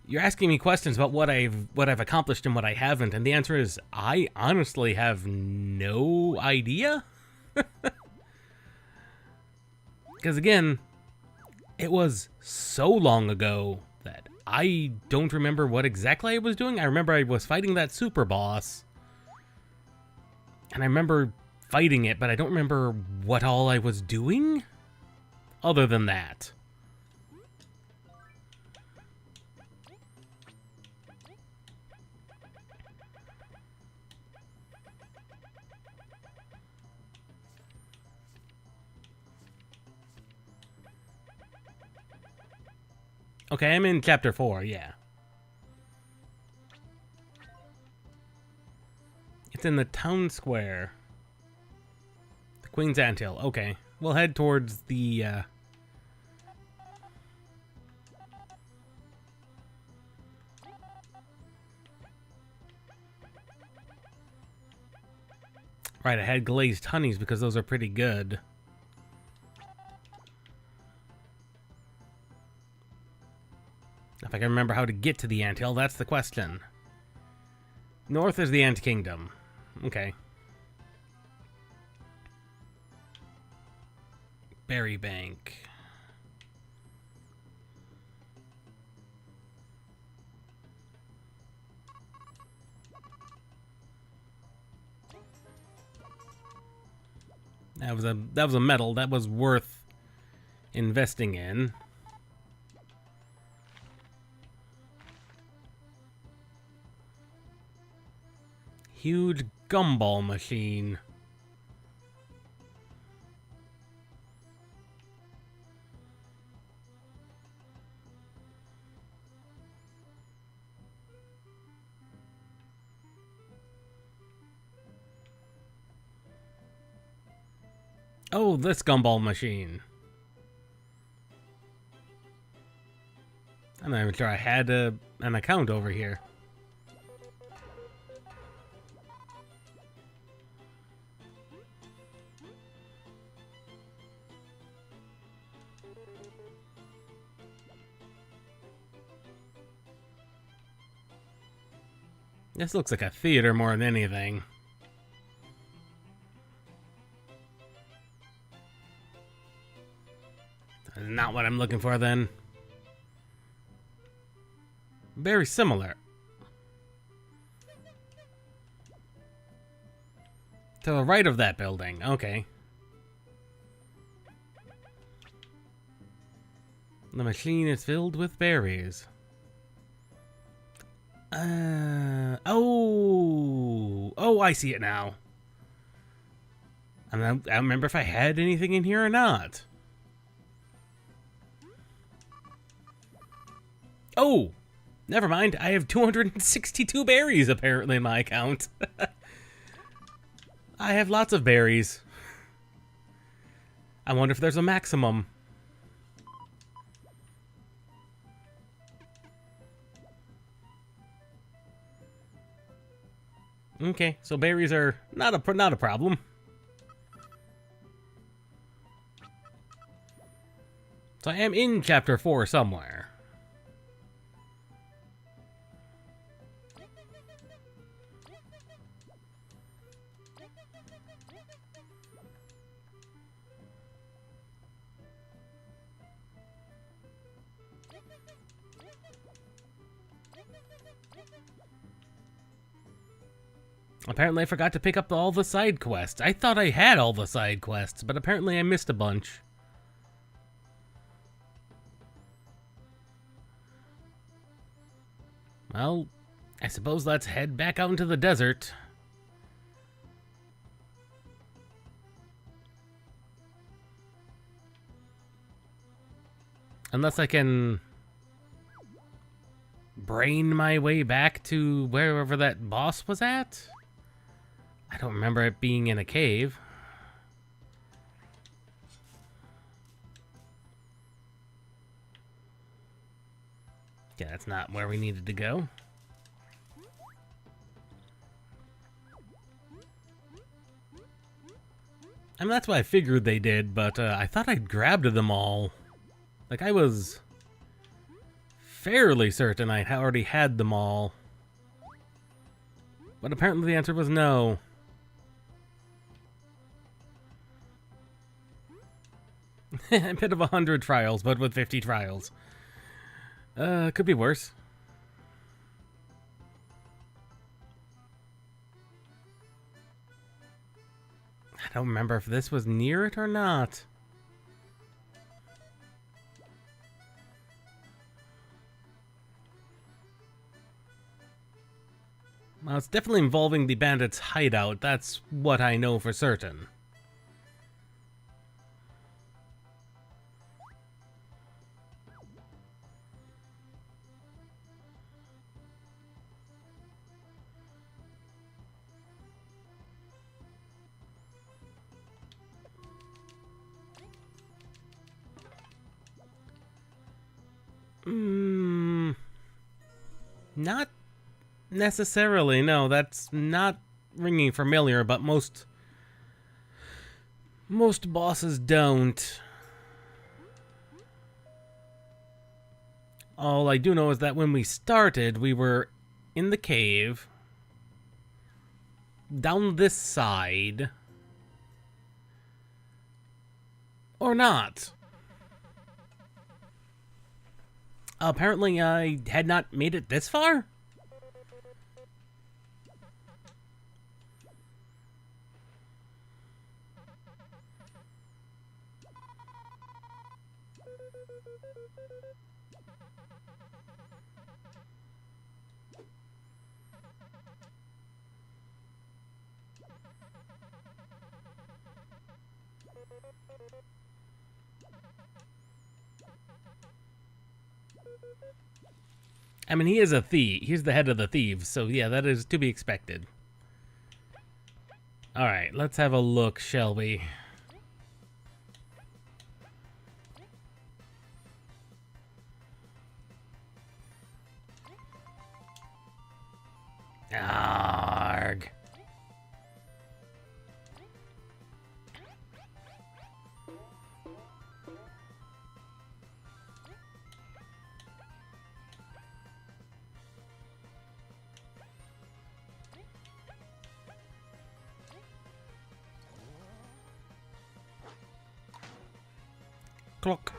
you're asking me questions about what I've accomplished and what I haven't, and the answer is I honestly have no idea. Because again, it was so long ago that I don't remember what exactly I was doing. I remember I was fighting that super boss, and I remember fighting it, but I don't remember what all I was doing other than that. Okay, I'm in chapter 4, yeah. It's in the town square. The Queen's Anthill, okay. We'll head towards the, Right, I had glazed honeys because those are pretty good. If I can remember how to get to the anthill, that's the question. North is the Ant Kingdom. Okay. Berry Bank. That was a medal that was worth investing in. Huge gumball machine. Oh, this gumball machine. I'm not even sure I had an account over here. This looks like a theater more than anything. That's not what I'm looking for then. Very similar. To the right of that building, okay. The machine is filled with berries. Oh, I see it now. I don't remember if I had anything in here or not. Oh, never mind. I have 262 berries apparently in my account. I have lots of berries. I wonder if there's a maximum. Okay, so berries are not a problem. So I am in chapter 4 somewhere. Apparently I forgot to pick up all the side quests. I thought I had all the side quests, but apparently I missed a bunch. Well, I suppose let's head back out into the desert. Unless I can brain my way back to wherever that boss was at. I don't remember it being in a cave. Yeah, that's not where we needed to go. I mean, that's what I figured they did, but I thought I'd grabbed them all. Like, I was fairly certain I already had them all. But apparently the answer was no. A bit of 100 trials, but with 50 trials. Could be worse. I don't remember if this was near it or not. Well, it's definitely involving the bandits' hideout. That's what I know for certain. Not necessarily, no. That's not ringing familiar, but most bosses don't. All I do know is that when we started, we were in the cave, down this side, or not. Apparently, I had not made it this far? I mean, he is a thief. He's the head of the thieves, so yeah, that is to be expected. Alright, let's have a look, shall we? Arg. Clock.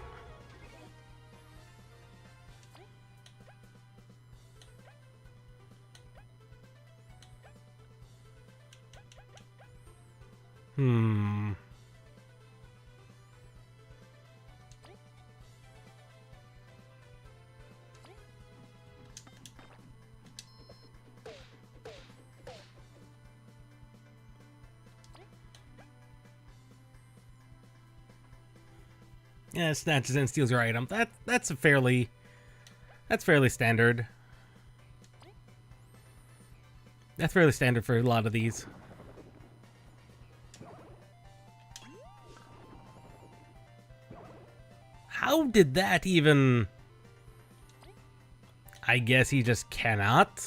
Yeah, snatches and steals your item. That's fairly standard. That's fairly standard for a lot of these. How did that even... I guess he just cannot?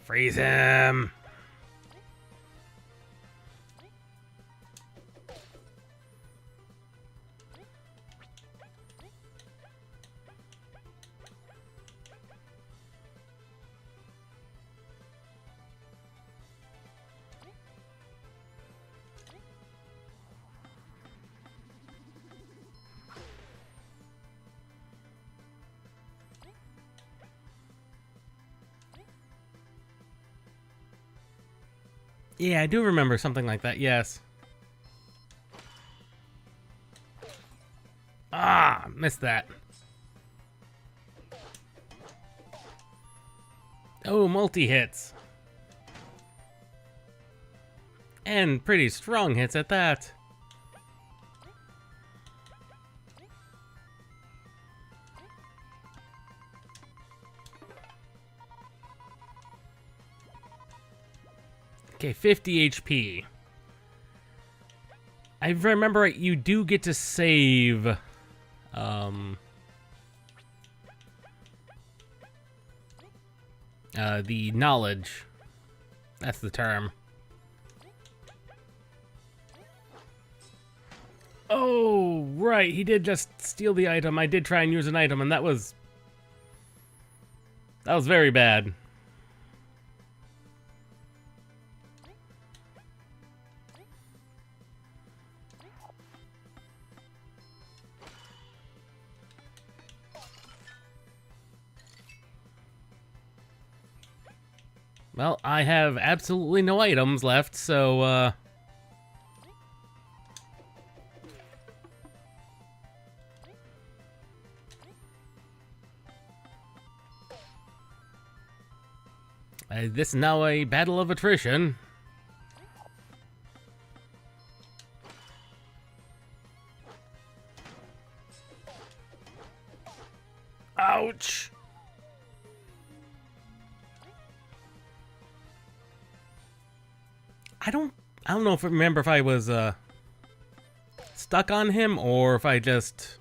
Freeze him! Yeah, I do remember something like that, yes. Ah, missed that. Oh, multi-hits. And pretty strong hits at that. Okay, 50 HP. I remember you do get to save, the knowledge. That's the term. Oh, right, he did just steal the item. I did try and use an item, and that was very bad. Well, I have absolutely no items left, so, this is now a battle of attrition. Ouch! I don't know if I remember if I was stuck on him or if I just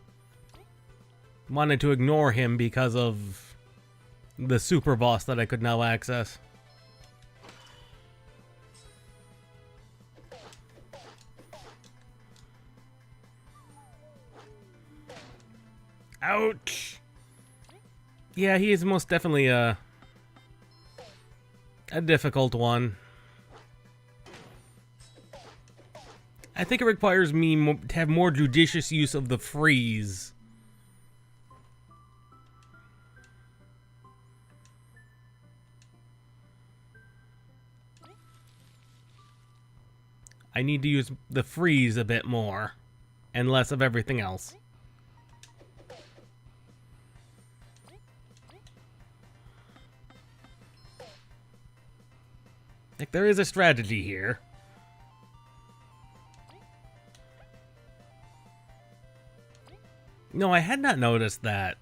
wanted to ignore him because of the super boss that I could now access. Ouch! Yeah, he is most definitely a difficult one. I think it requires me to have more judicious use of the freeze. I need to use the freeze a bit more, and less of everything else. Like, there is a strategy here. No, I had not noticed that.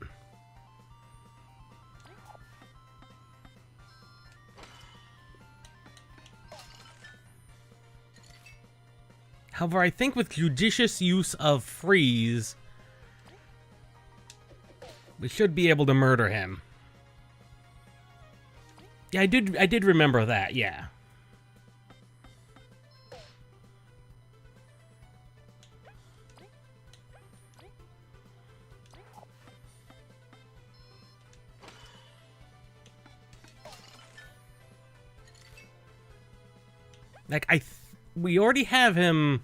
However, I think with judicious use of freeze, we should be able to murder him. Yeah, I did remember that, yeah. Like, we already have him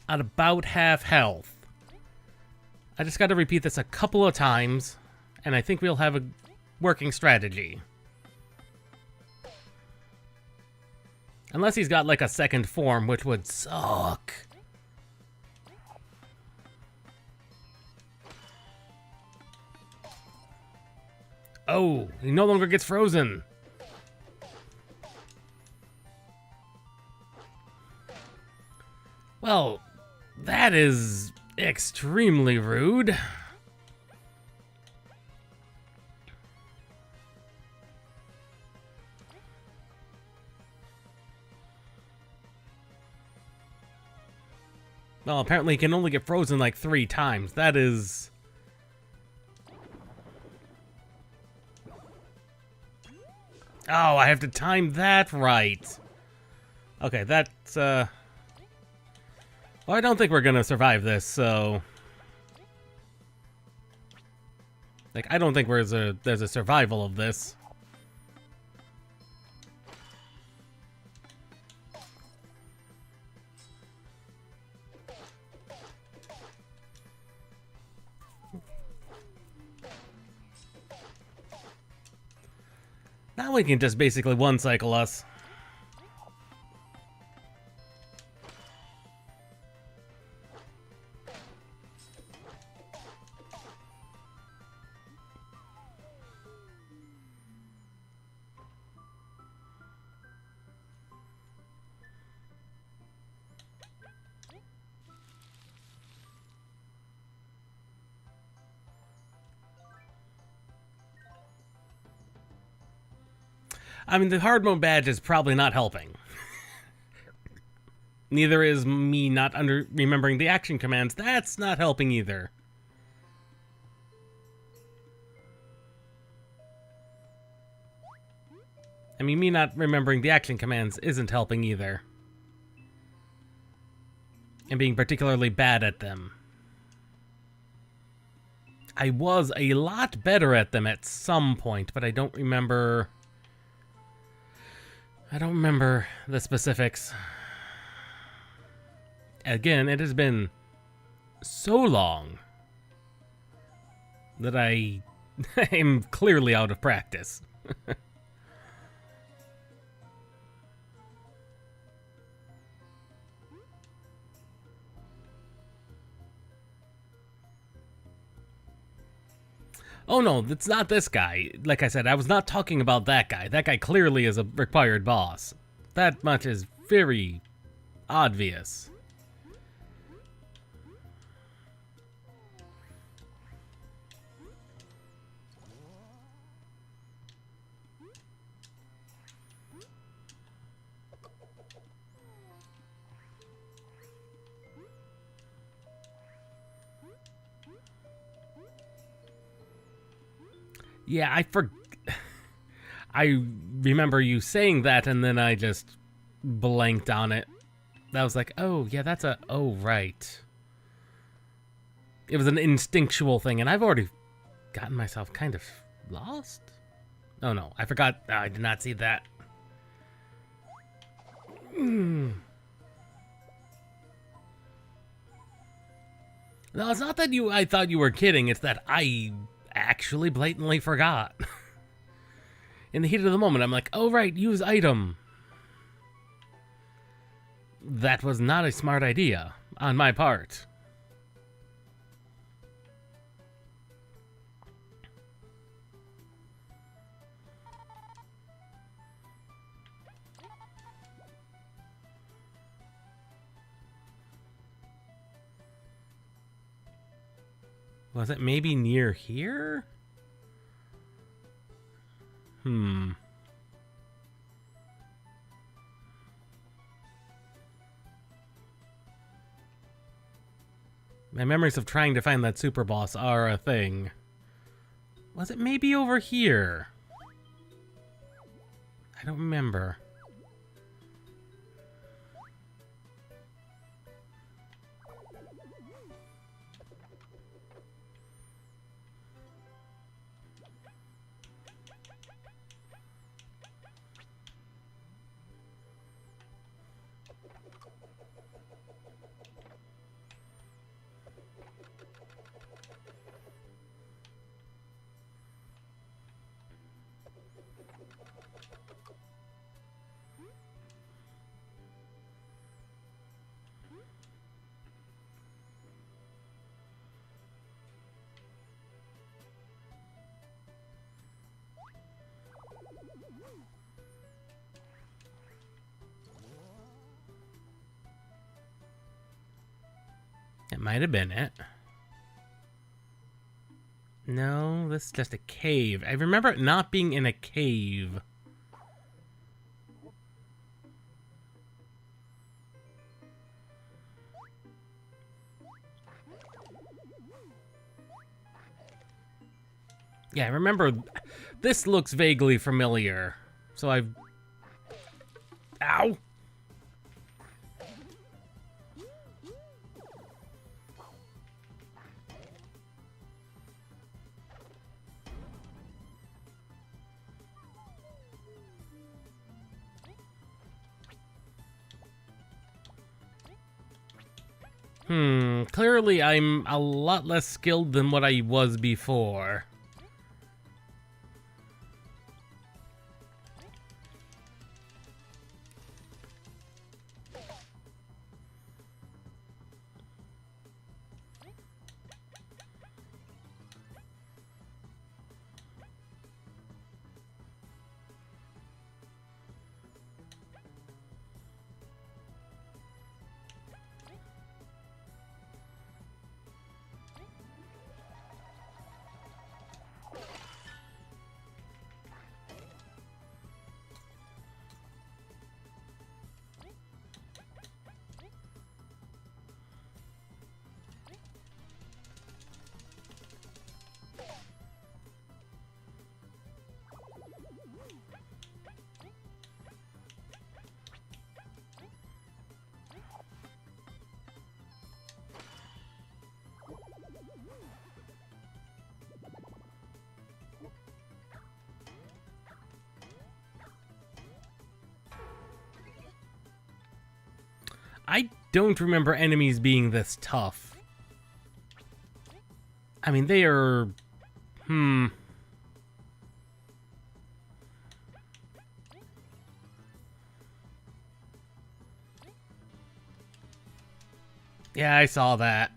at about half health. I just got to repeat this a couple of times, and I think we'll have a working strategy. Unless he's got, like, a second form, which would suck. Oh, he no longer gets frozen. Well, that is extremely rude. Well, apparently he can only get frozen like 3 times. That is... Oh, I have to time that right. Okay, that's, Well, I don't think we're gonna survive this, so... Like, I don't think there's a survival of this. Now we can just basically one-cycle us. I mean, the hard mode badge is probably not helping. Neither is me not remembering the action commands. That's not helping either. I mean, me not remembering the action commands isn't helping either. And being particularly bad at them. I was a lot better at them at some point, but I don't remember... I don't remember the specifics. Again, it has been so long that I am clearly out of practice. Oh no, it's not this guy. Like I said, I was not talking about that guy. That guy clearly is a required boss. That much is very obvious. Yeah, I remember you saying that, and then I just blanked on it. I was like, oh, yeah, that's a... Oh, right. It was an instinctual thing, and I've already gotten myself kind of lost? Oh, no, I forgot. I did not see that. No, it's not that I thought you were kidding. It's that I actually blatantly forgot. In the heat of the moment, I'm like, oh, right, use item. That was not a smart idea on my part. Was it maybe near here? My memories of trying to find that super boss are a thing. Was it maybe over here? I don't remember. It might have been it. No, this is just a cave. I remember it not being in a cave. Yeah, I remember this looks vaguely familiar. So I've... Ow! Clearly I'm a lot less skilled than what I was before. I don't remember enemies being this tough. I mean, they are... Yeah, I saw that.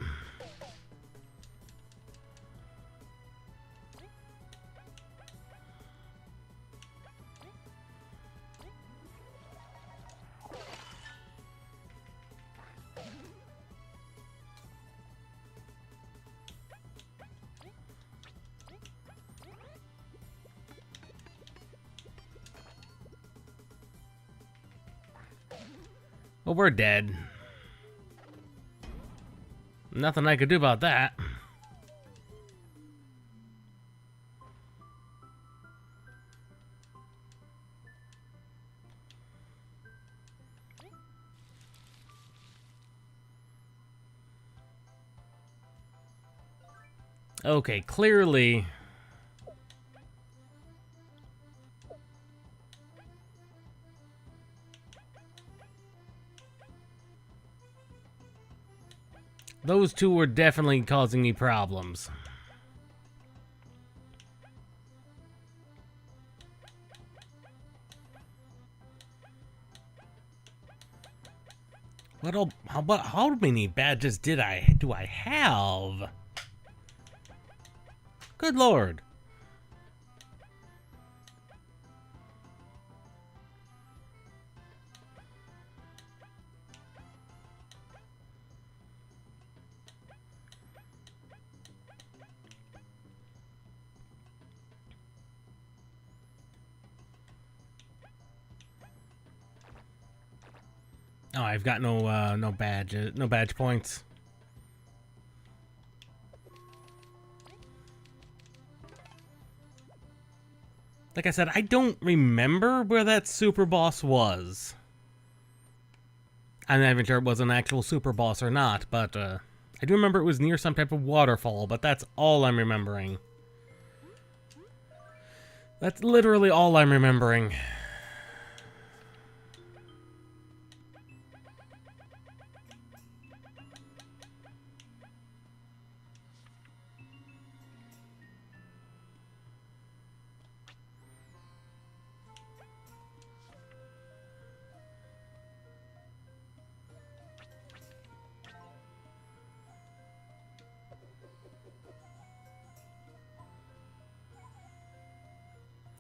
Well, we're dead. Nothing I could do about that. Okay, clearly... those two were definitely causing me problems. How many badges do I have? Good lord. Oh, I've got no badge points. Like I said, I don't remember where that super boss was. I'm not even sure it was an actual super boss or not, but I do remember it was near some type of waterfall, but that's all I'm remembering. That's literally all I'm remembering.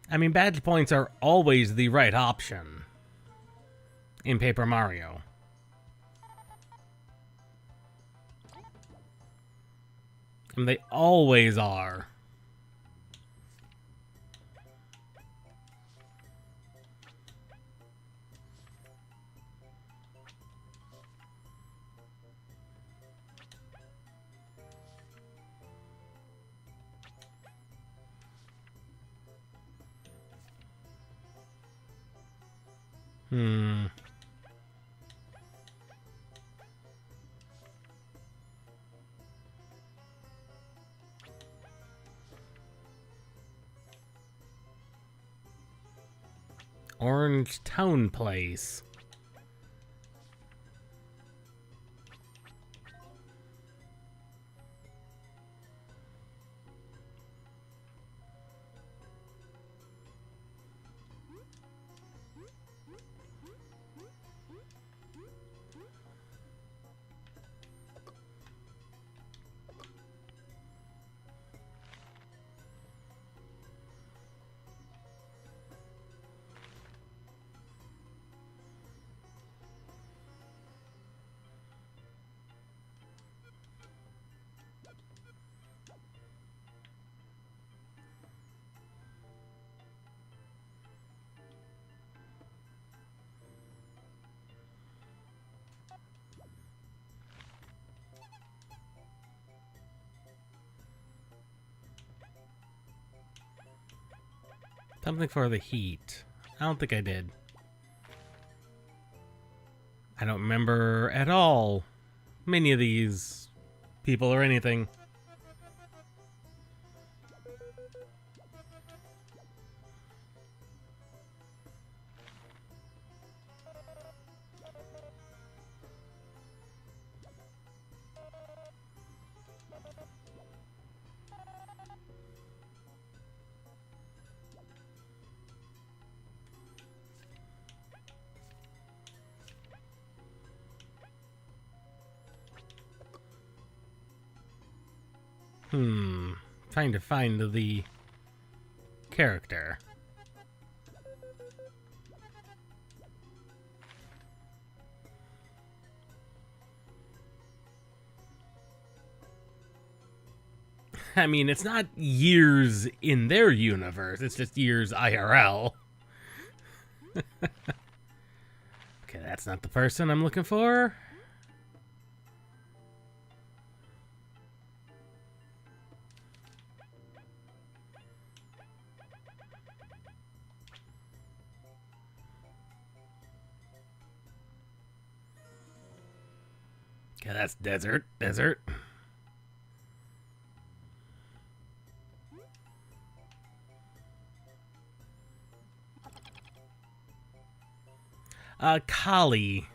I mean, badge points are always the right option in Paper Mario. And they always are. Orange Town Place. Something for the heat. I don't think I did. I don't remember at all many of these people or anything. Trying to find the character. I mean, it's not years in their universe, it's just years IRL. Okay, that's not the person I'm looking for. Okay, that's desert. Kali.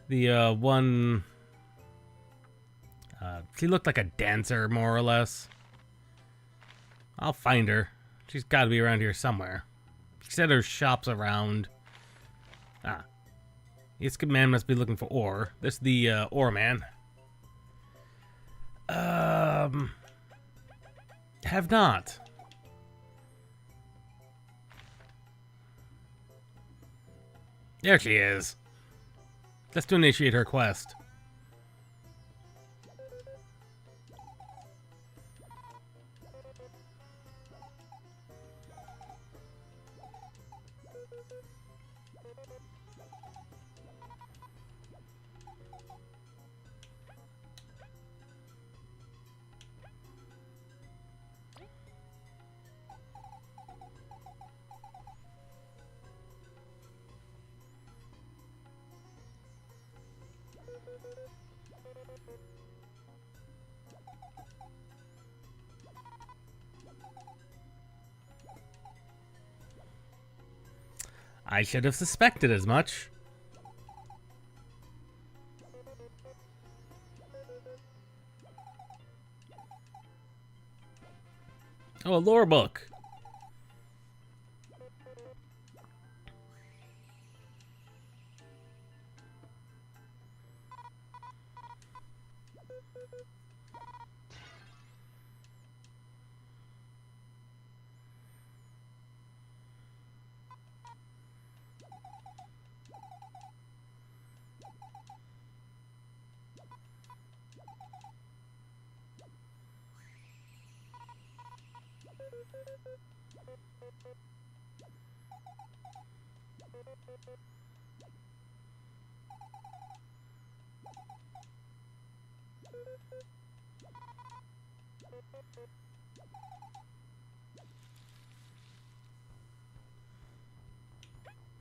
The one... she looked like a dancer, more or less. I'll find her. She's got to be around here somewhere. She said her shop's around. Ah. This man must be looking for ore. This is the ore man. Have not. There she is. Let's to initiate her quest. I should have suspected as much. Oh, a lore book.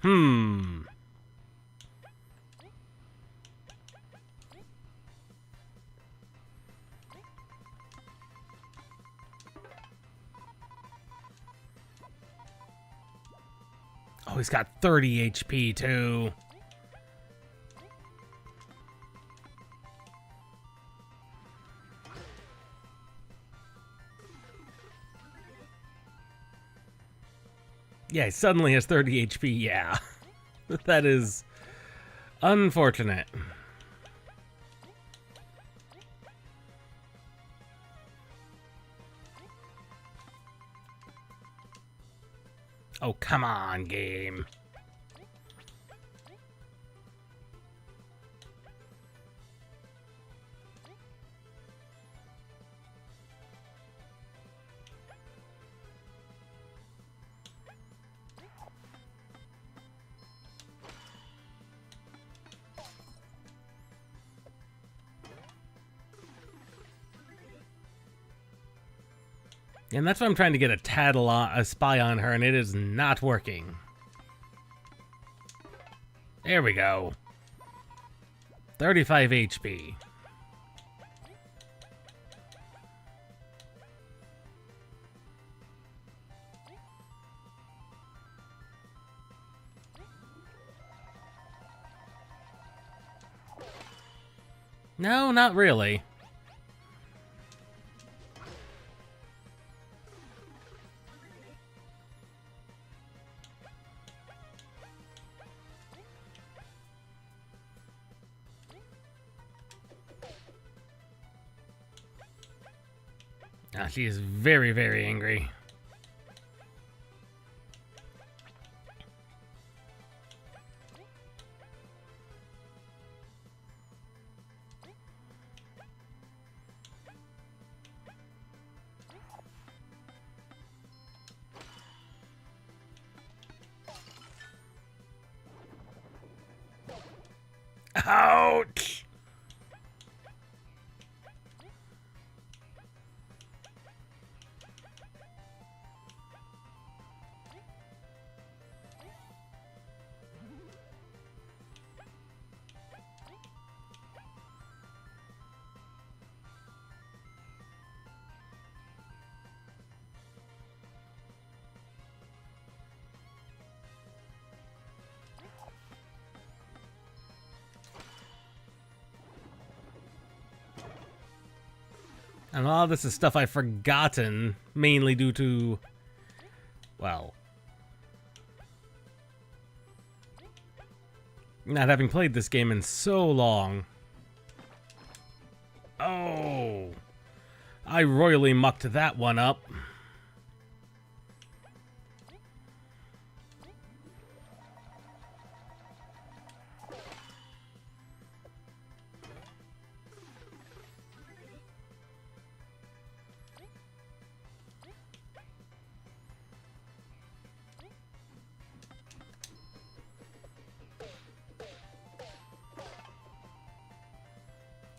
Hmm. Oh, he's got 30 HP too. Yeah, he suddenly has 30 HP, yeah. That is unfortunate. Oh, come on, game. And that's why I'm trying to get a spy on her, and it is not working. There we go. 35 HP. No, not really. Ah, she is very, very angry. Ouch! And a lot of this is stuff I've forgotten, mainly due to, well, not having played this game in so long. Oh, I royally mucked that one up.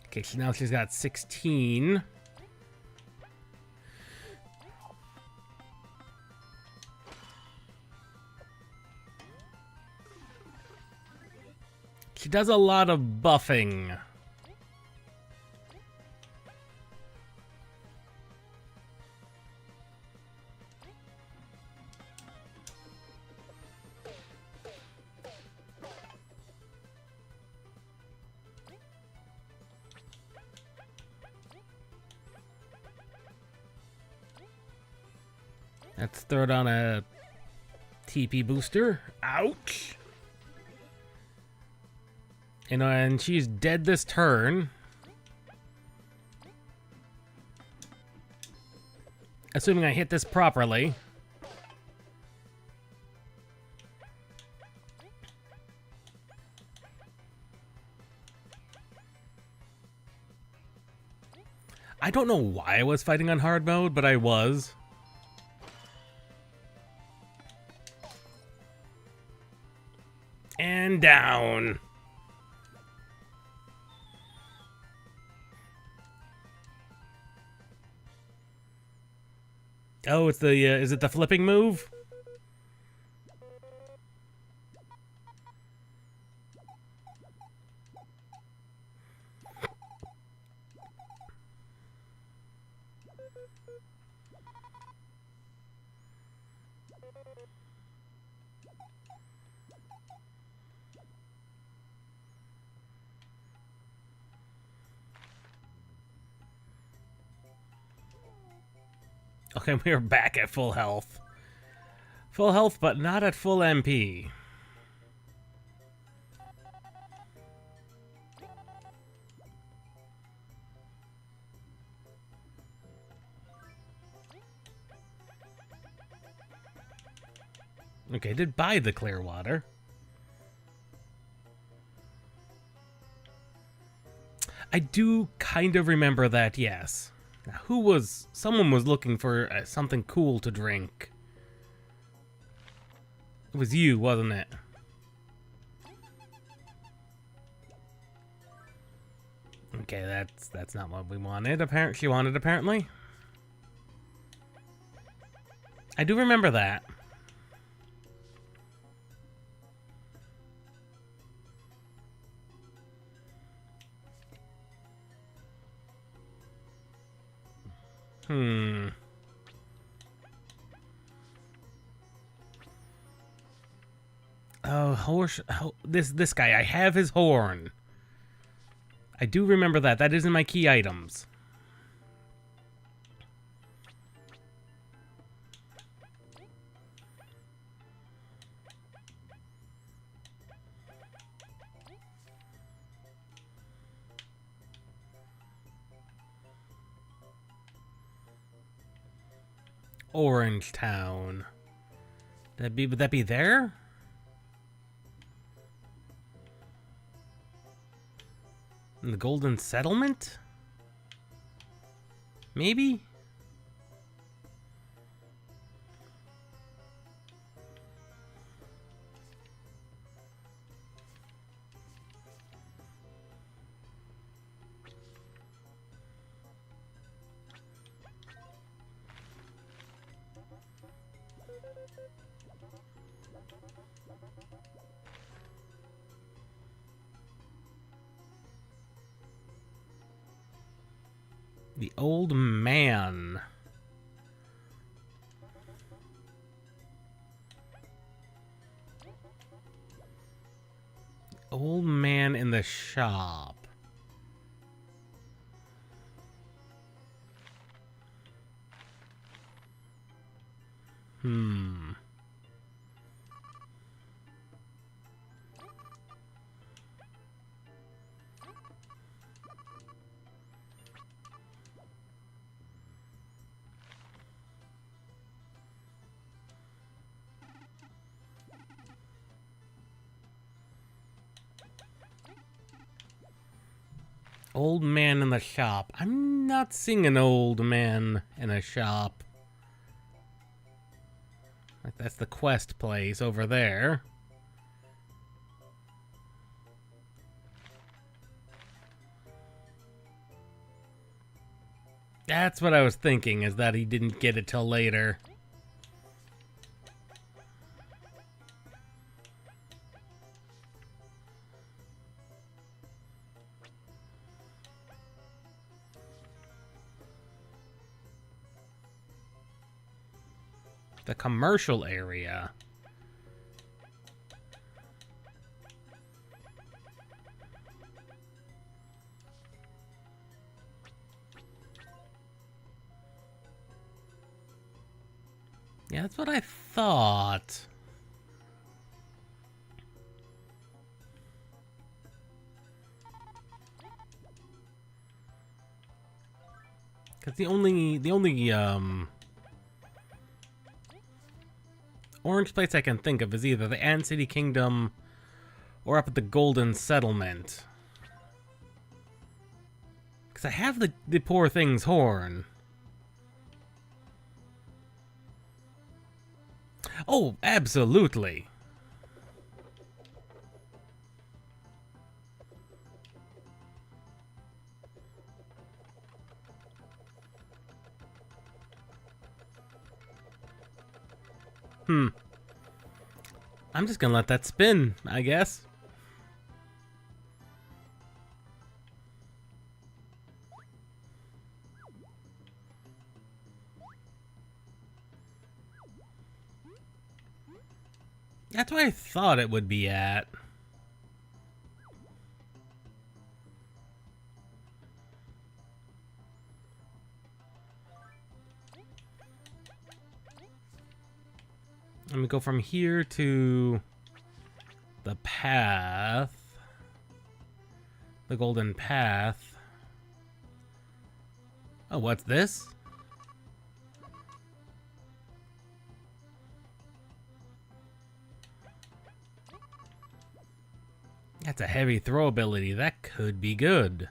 Okay, so now she's got 16. She does a lot of buffing. Let's throw down a TP booster. Ouch! You know, and she's dead this turn. Assuming I hit this properly. I don't know why I was fighting on hard mode, but I was. And down. Oh, it's the, is it the flipping move? Okay, we're back at full health. Full health, but not at full MP. Okay, did buy the clear water. I do kind of remember that, yes. Now, someone was looking for something cool to drink. It was you, wasn't it? Okay, that's not what we wanted. She wanted, apparently. I do remember that. Oh, horse. Oh, this guy. I have his horn. I do remember that. That is in my key items. Orange Town. Would that be there? In the Golden Settlement? Maybe? The old man. Old man in the shop. Old man in the shop. I'm not seeing an old man in a shop. Like, that's the quest place over there. That's what I was thinking, is that he didn't get it till later. The commercial area. Yeah, that's what I thought. Because the only orange place I can think of is either the Ant City Kingdom or up at the Golden Settlement. Because I have the poor thing's horn. Oh, absolutely. I'm just gonna let that spin, I guess. That's where I thought it would be at. Let me go from here to the path. The golden path. Oh, what's this? That's a heavy throw ability. That could be good.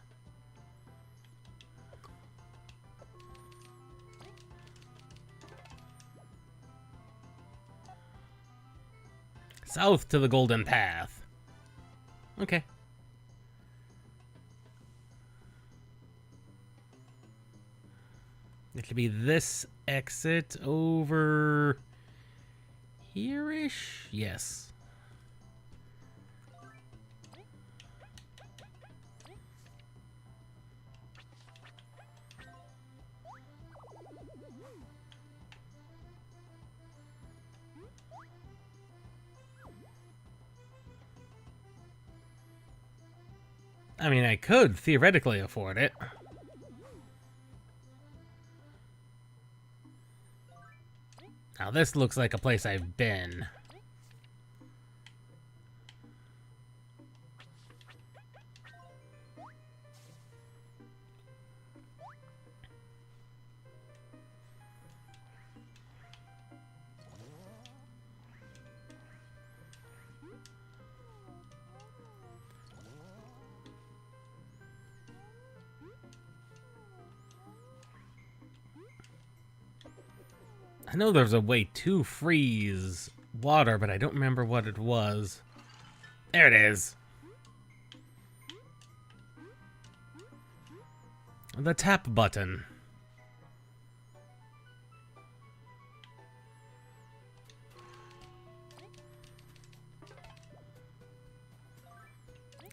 South to the golden path. Okay. It should be this exit over here-ish? Yes. I mean, I could theoretically afford it. Now this looks like a place I've been. I know there's a way to freeze water, but I don't remember what it was. There it is. The tap button.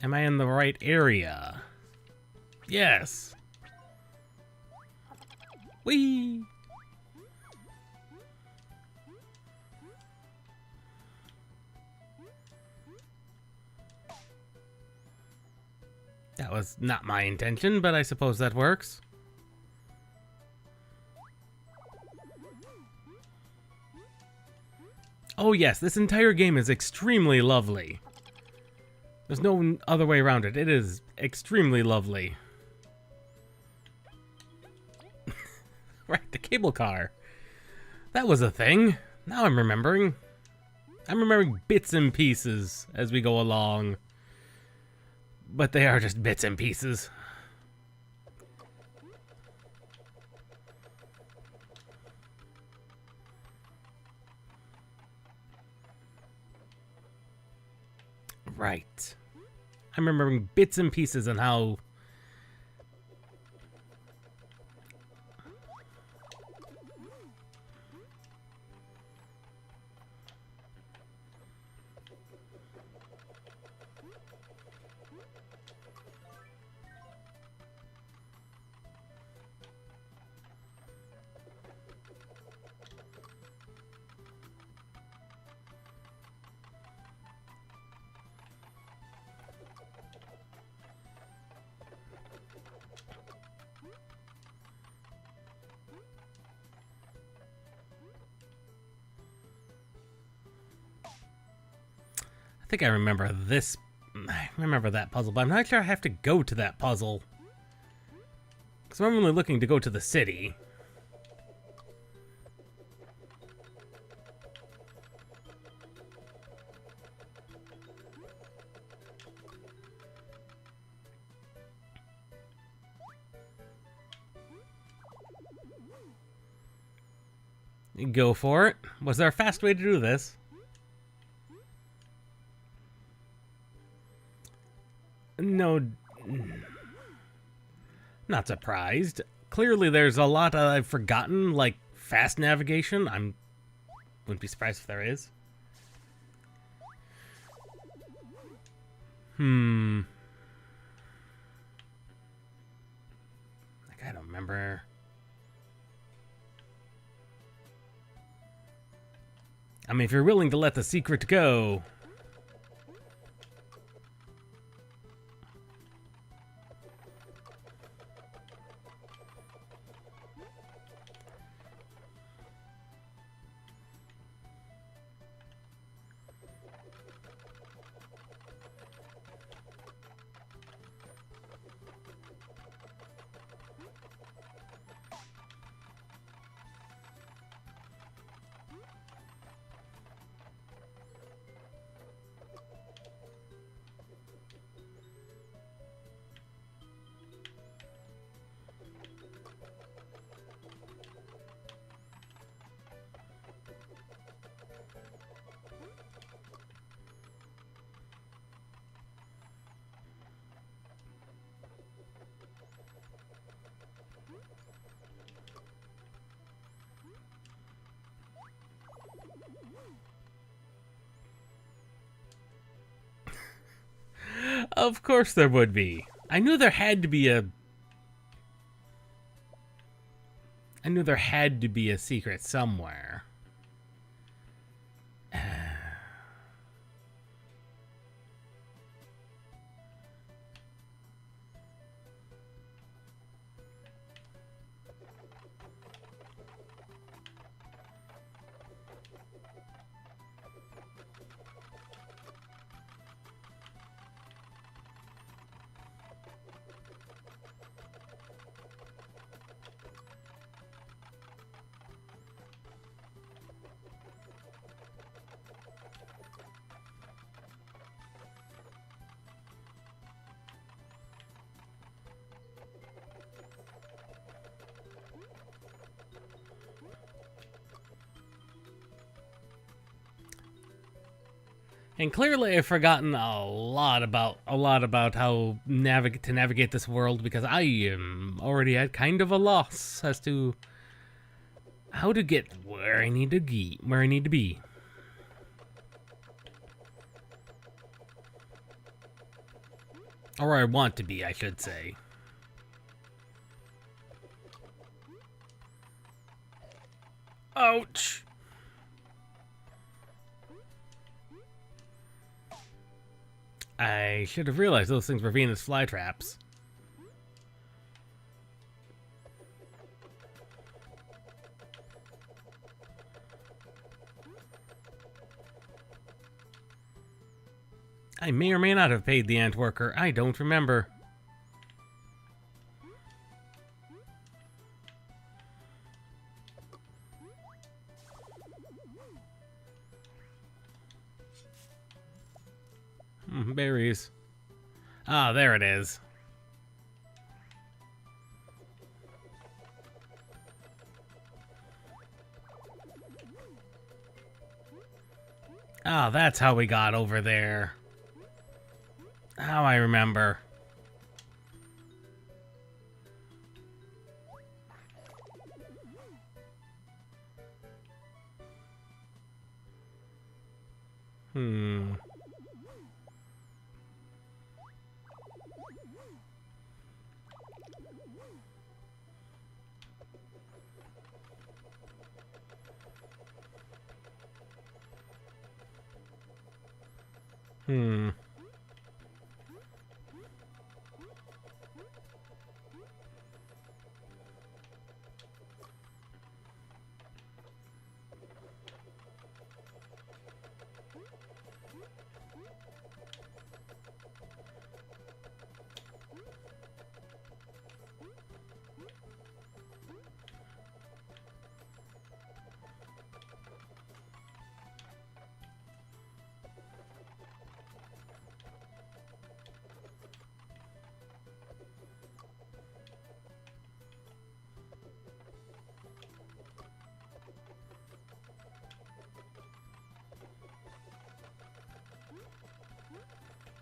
Am I in the right area? Yes. Whee! That was not my intention, but I suppose that works. Oh yes, this entire game is extremely lovely. There's no other way around it. It is extremely lovely. Right, the cable car. That was a thing. Now I'm remembering. I'm remembering bits and pieces as we go along. But they are just bits and pieces. Right. I'm remembering bits and pieces on how... I think I remember this. I remember that puzzle, but I'm not sure I have to go to that puzzle. Because I'm only looking to go to the city. Go for it. Was there a fast way to do this? No, not surprised. Clearly there's a lot I've forgotten, like fast navigation. Wouldn't be surprised if there is. Like, I don't remember. I mean, if you're willing to let the secret go... Of course there would be. I knew there had to be a secret somewhere. And clearly I've forgotten a lot about how to navigate this world, because I am already at kind of a loss as to how to get where I need to be. Or where I want to be, I should say. Ouch! I should have realized those things were Venus flytraps. I may or may not have paid the ant worker. I don't remember. Berries. Ah, there it is. Ah, that's how we got over there. How I remember. Hmm. Hmm.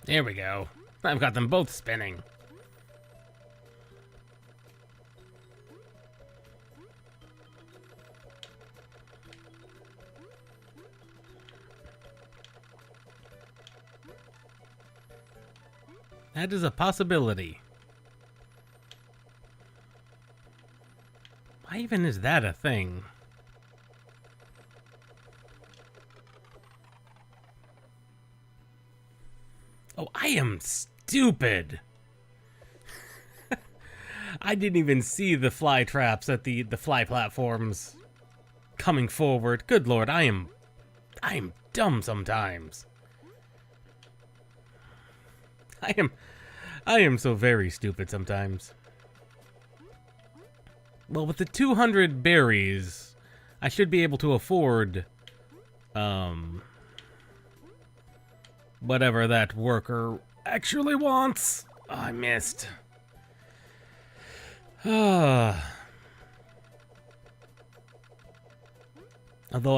There we go. I've got them both spinning. That is a possibility. Why even is that a thing? Oh, I am stupid. I didn't even see the fly traps at the fly platforms coming forward. Good lord, I am dumb sometimes. I am so very stupid sometimes. Well, with the 200 berries, I should be able to afford whatever that worker actually wants. Oh, I missed. Although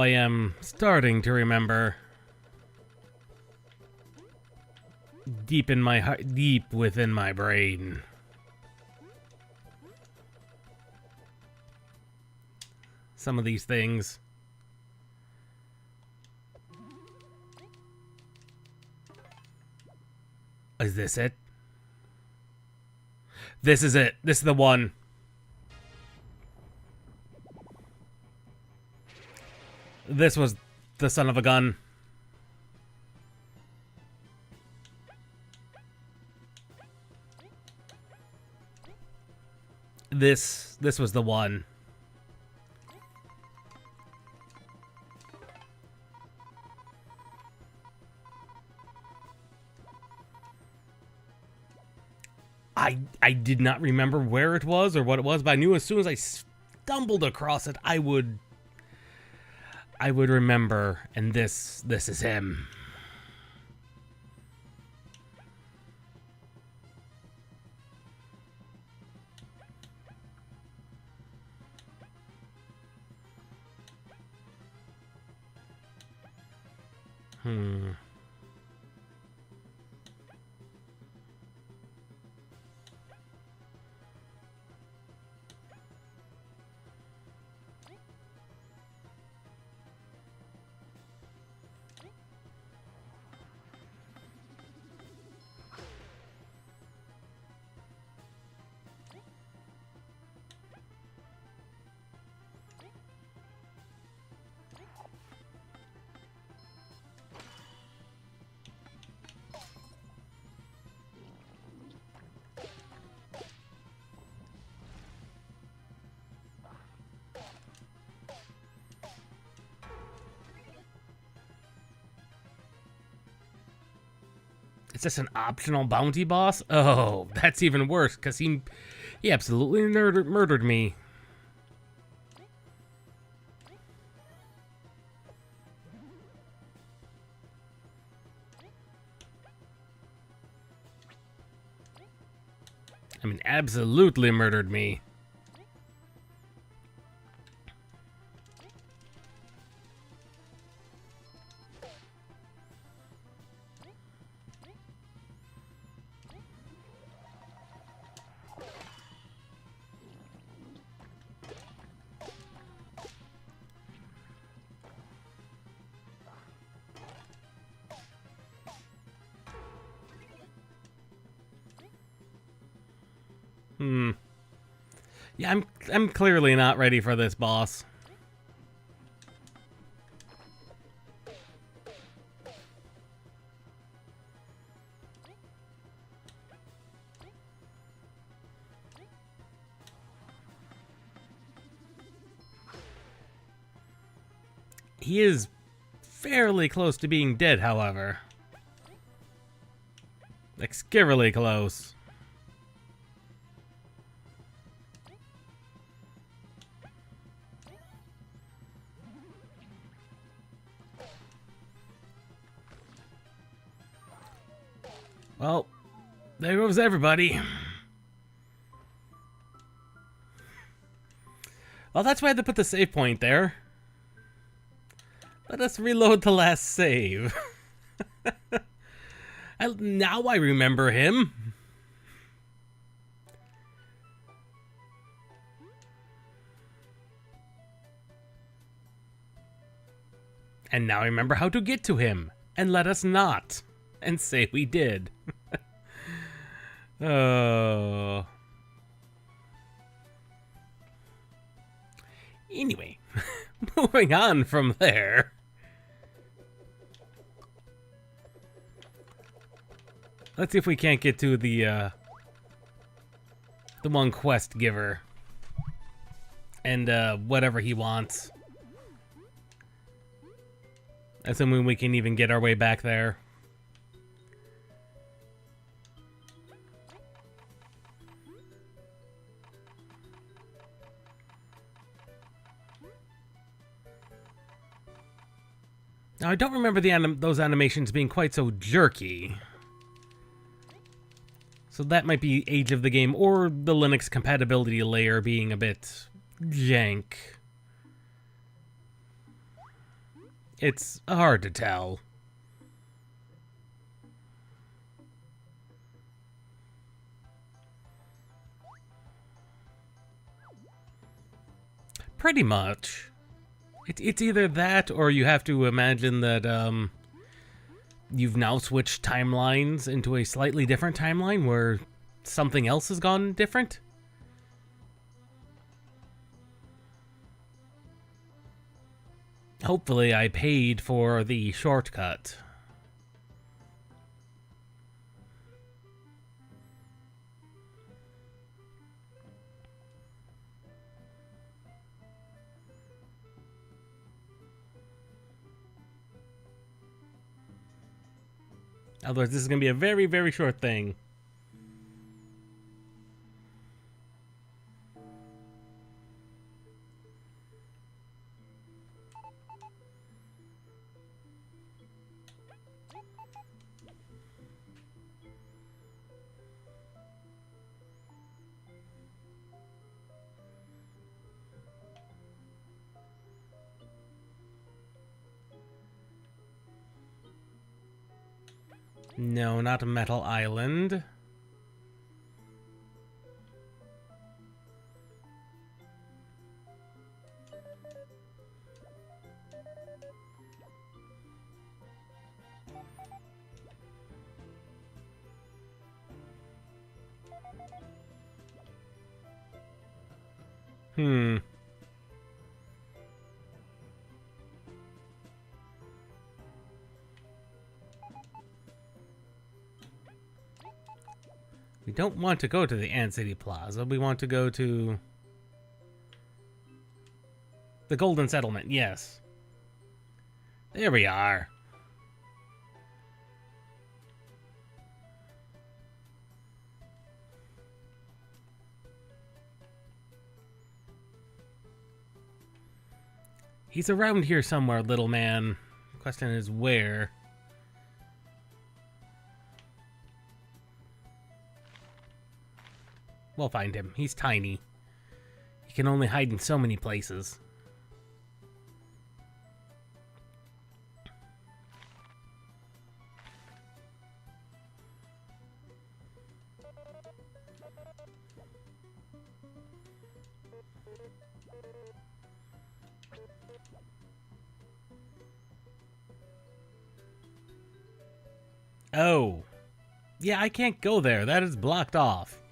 I am starting to remember deep in my heart, deep within my brain. Some of these things. Is this it? This is it. This is the one. This was the son of a gun. This was the one. I did not remember where it was or what it was, but I knew as soon as I stumbled across it, I would remember, and this is him. Is this an optional bounty boss? Oh, that's even worse, because he absolutely murdered me. I mean, absolutely murdered me. Yeah, I'm clearly not ready for this boss. He is fairly close to being dead, however. Like, scarily close. Well, there goes everybody. Well, that's why I had to put the save point there. Let us reload the last save. Now I remember him. And now I remember how to get to him. And let us not. And say we did. Oh. Anyway, moving on from there. Let's see if we can't get to the one quest giver. And whatever he wants. Assuming we can even get our way back there. Now, I don't remember those animations being quite so jerky. So that might be age of the game, or the Linux compatibility layer being a bit jank. It's hard to tell. Pretty much. It's either that, or you have to imagine that you've now switched timelines into a slightly different timeline where something else has gone different. Hopefully I paid for the shortcut. Otherwise, this is going to be a very, very short thing. No, not Metal Island. We don't want to go to the Ant City Plaza. We want to go to the Golden Settlement, yes. There we are. He's around here somewhere, little man. Question is where? We'll find him. He's tiny. He can only hide in so many places. Oh. Yeah, I can't go there. That is blocked off.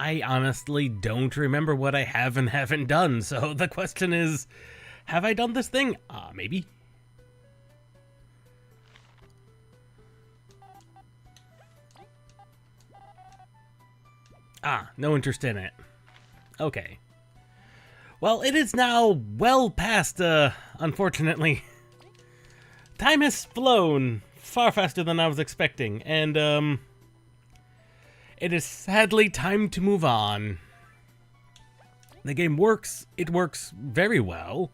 I honestly don't remember what I have and haven't done, so the question is, have I done this thing? Maybe. No interest in it. Okay. Well, it is now well past, unfortunately. Time has flown far faster than I was expecting, and, it is sadly time to move on. The game works. It works very well.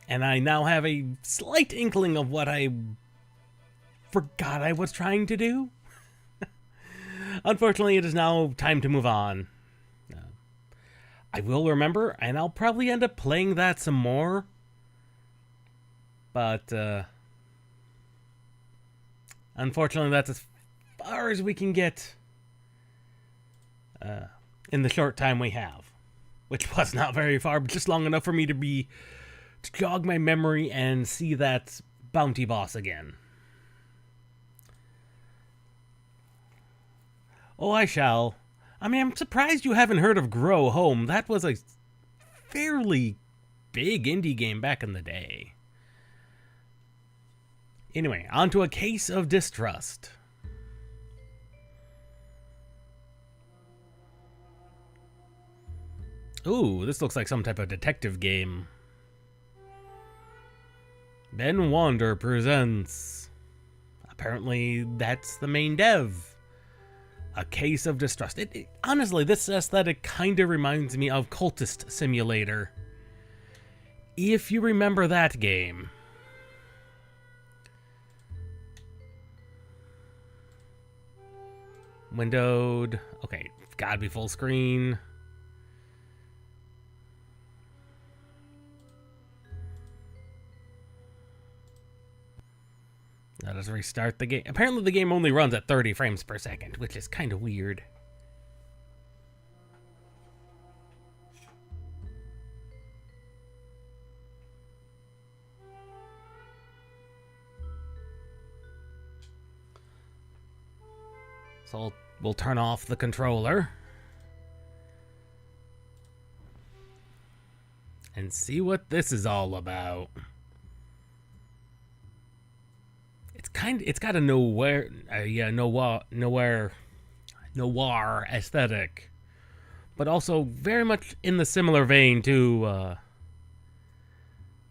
And I now have a slight inkling of what I forgot I was trying to do. Unfortunately, it is now time to move on. I will remember, and I'll probably end up playing that some more. But, unfortunately, that's as far as we can get in the short time we have. Which was not very far, but just long enough for me to jog my memory and see that bounty boss again. Oh, I shall. I mean, I'm surprised you haven't heard of Grow Home. That was a fairly big indie game back in the day. Anyway, on to A Case of Distrust. Ooh, this looks like some type of detective game. Ben Wander presents. Apparently, that's the main dev. A Case of Distrust. Honestly, this aesthetic kind of reminds me of Cultist Simulator. If you remember that game. Windowed. Okay, gotta be full screen. Let us restart the game. Apparently the game only runs at 30 frames per second, which is kind of weird. So we'll turn off the controller. And see what this is all about. It's got a noir aesthetic, but also very much in the similar vein to,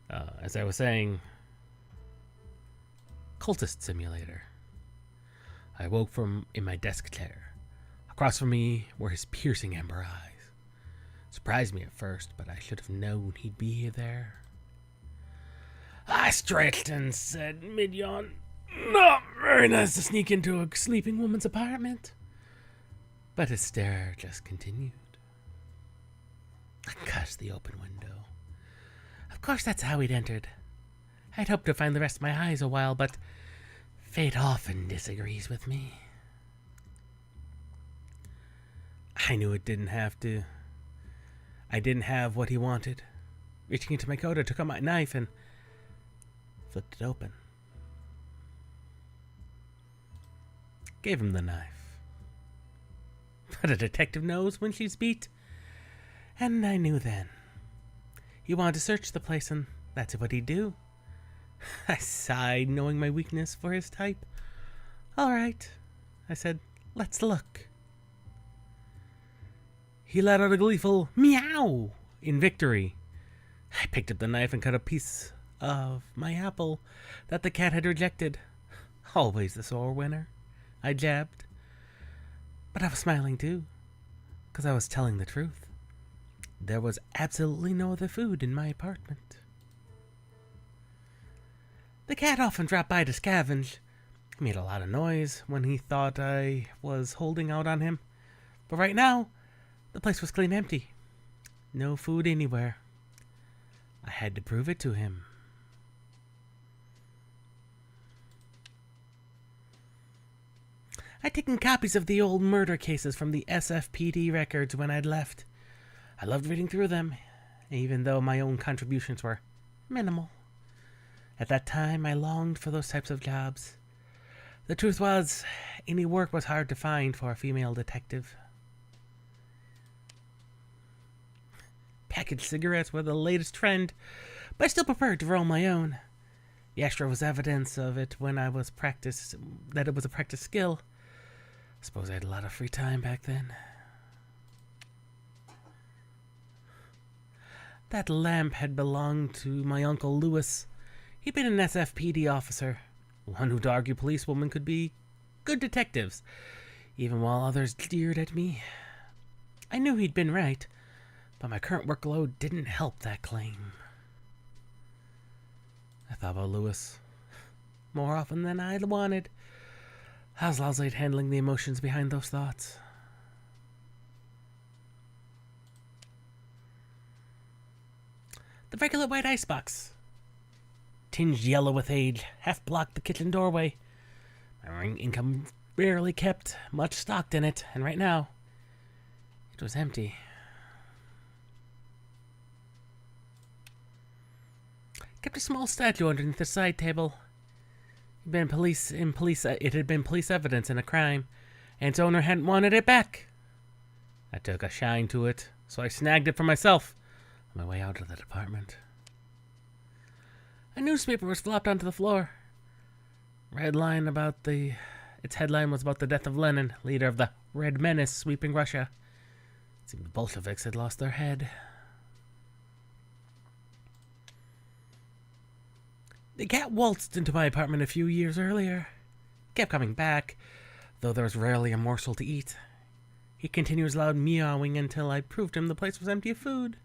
as I was saying, Cultist Simulator. I woke in my desk chair. Across from me were his piercing amber eyes. Surprised me at first, but I should have known he'd be there. I stretched and said, mid-yawn, "Not very nice to sneak into a sleeping woman's apartment." But his stare just continued. I cursed the open window. Of course that's how he'd entered. I'd hoped to find the rest of my eyes a while, but fate often disagrees with me. I knew it didn't have to. I didn't have what he wanted. Reaching into my coat, I took out my knife and flipped it open. Gave him the knife. But a detective knows when she's beat. And I knew then. He wanted to search the place, and That's what he'd do. I sighed, knowing my weakness for his type. All right, I said, let's look. He let out a gleeful meow in victory. I picked up the knife and cut a piece of my apple that the cat had rejected. Always the sore winner, I jabbed. But I was smiling too, because I was telling the truth. There was absolutely no other food in my apartment. The cat often dropped by to scavenge. He made a lot of noise when he thought I was holding out on him. But right now, the place was clean empty. No food anywhere. I had to prove it to him. I'd taken copies of the old murder cases from the SFPD records when I'd left. I loved reading through them, even though my own contributions were minimal. At that time, I longed for those types of jobs. The truth was, any work was hard to find for a female detective. Packaged cigarettes were the latest trend, but I still preferred to roll my own. The ashtray was evidence of it when I was that it was a practiced skill. I suppose I had a lot of free time back then. That lamp had belonged to my Uncle Lewis. He'd been an SFPD officer, one who'd argue policewomen could be good detectives, even while others jeered at me. I knew he'd been right, but my current workload didn't help that claim. I thought about Lewis more often than I'd wanted. I was lousy at handling the emotions behind those thoughts. The regular white icebox, tinged yellow with age, half blocked the kitchen doorway. My income rarely kept much stocked in it, and right now, it was empty. Kept a small statue underneath the side table. It had been police evidence in a crime, and its owner hadn't wanted it back. I took a shine to it, so I snagged it for myself on my way out of the department. A newspaper was flopped onto the floor. Its headline was about the death of Lenin, leader of the Red Menace sweeping Russia. It seemed the Bolsheviks had lost their head. The cat waltzed into my apartment a few years earlier. Kept coming back, though there was rarely a morsel to eat. He continued his loud meowing until I proved him the place was empty of food.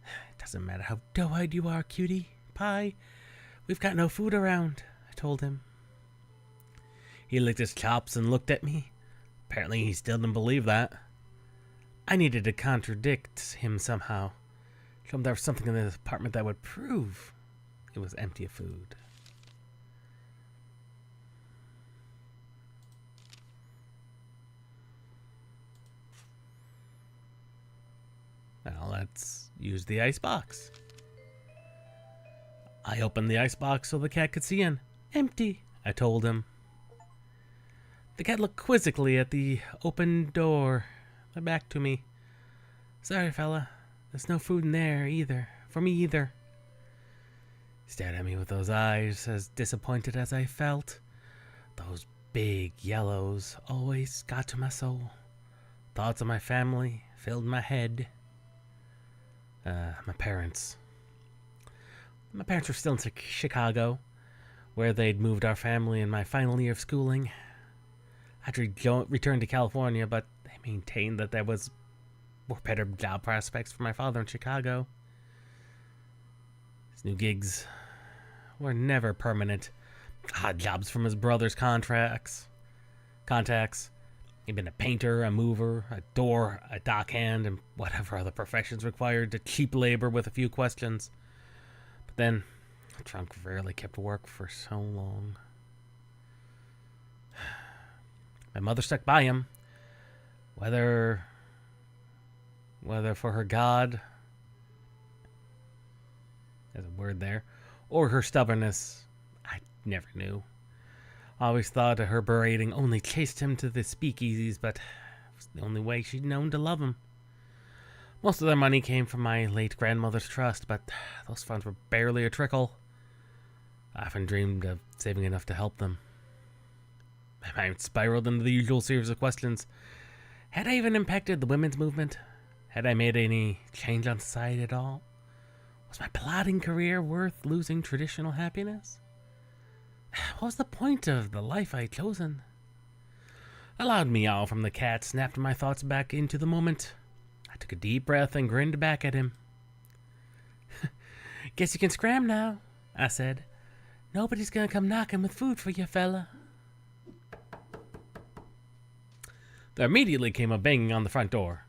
It doesn't matter how doe-eyed you are, cutie pie. We've got no food around, I told him. He licked his chops and looked at me. Apparently he still didn't believe that. I needed to contradict him somehow. Show him there was something in this apartment that would prove it was empty of food. Now let's use the icebox. I opened the icebox so the cat could see in. Empty, I told him. The cat looked quizzically at the open door, then back to me. Sorry, fella. There's no food in there either. For me either. He stared at me with those eyes, as disappointed as I felt. Those big yellows always got to my soul. Thoughts of my family filled my head. My parents. My parents were still in Chicago, where they'd moved our family in my final year of schooling. I'd returned to California, but they maintained that there was more better job prospects for my father in Chicago. His new gigs were never permanent. Odd jobs from his brother's contacts. He'd been a painter, a mover, a door, a dockhand, and whatever other professions required to cheap labor with a few questions. But then, the trunk rarely kept work for so long. My mother stuck by him, whether for her God, there's a word there, or her stubbornness, I never knew. I always thought her berating only chased him to the speakeasies, but it was the only way she'd known to love him. Most of their money came from my late grandmother's trust, but those funds were barely a trickle. I often dreamed of saving enough to help them. My mind spiraled into the usual series of questions. Had I even impacted the women's movement? Had I made any change on society at all? Was my plodding career worth losing traditional happiness? What was the point of the life I had chosen? A loud meow from the cat snapped my thoughts back into the moment. I took a deep breath and grinned back at him. Guess you can scram now, I said. Nobody's gonna come knocking with food for you, fella. There immediately came a banging on the front door.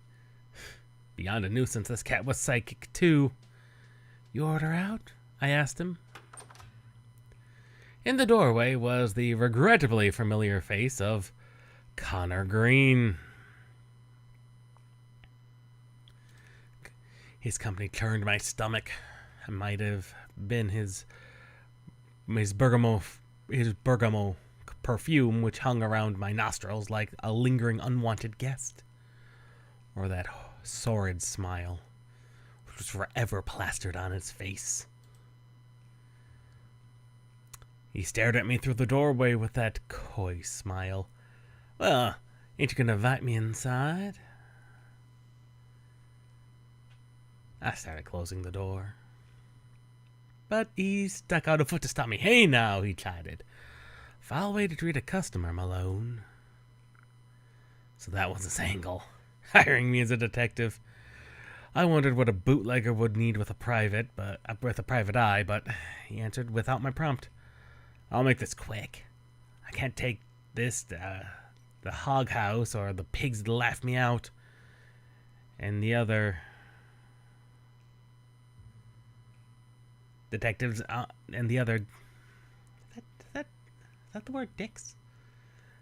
Beyond a nuisance, this cat was psychic too. You order out? I asked him. In the doorway was the regrettably familiar face of Connor Green. His company turned my stomach. It might have been his bergamot perfume which hung around my nostrils like a lingering unwanted guest, or that sordid smile which was forever plastered on his face. He stared at me through the doorway with that coy smile. Well, ain't you gonna invite me inside? I started closing the door, but he stuck out a foot to stop me. Hey now, he chided. Foul way to treat a customer, Malone. So that was his angle, hiring me as a detective. I wondered what a bootlegger would need with a private eye, but he answered without my prompt. I'll make this quick. I can't take this, the hog house, or the pigs that laugh me out. And the other detectives, and the other... Is that the word dicks?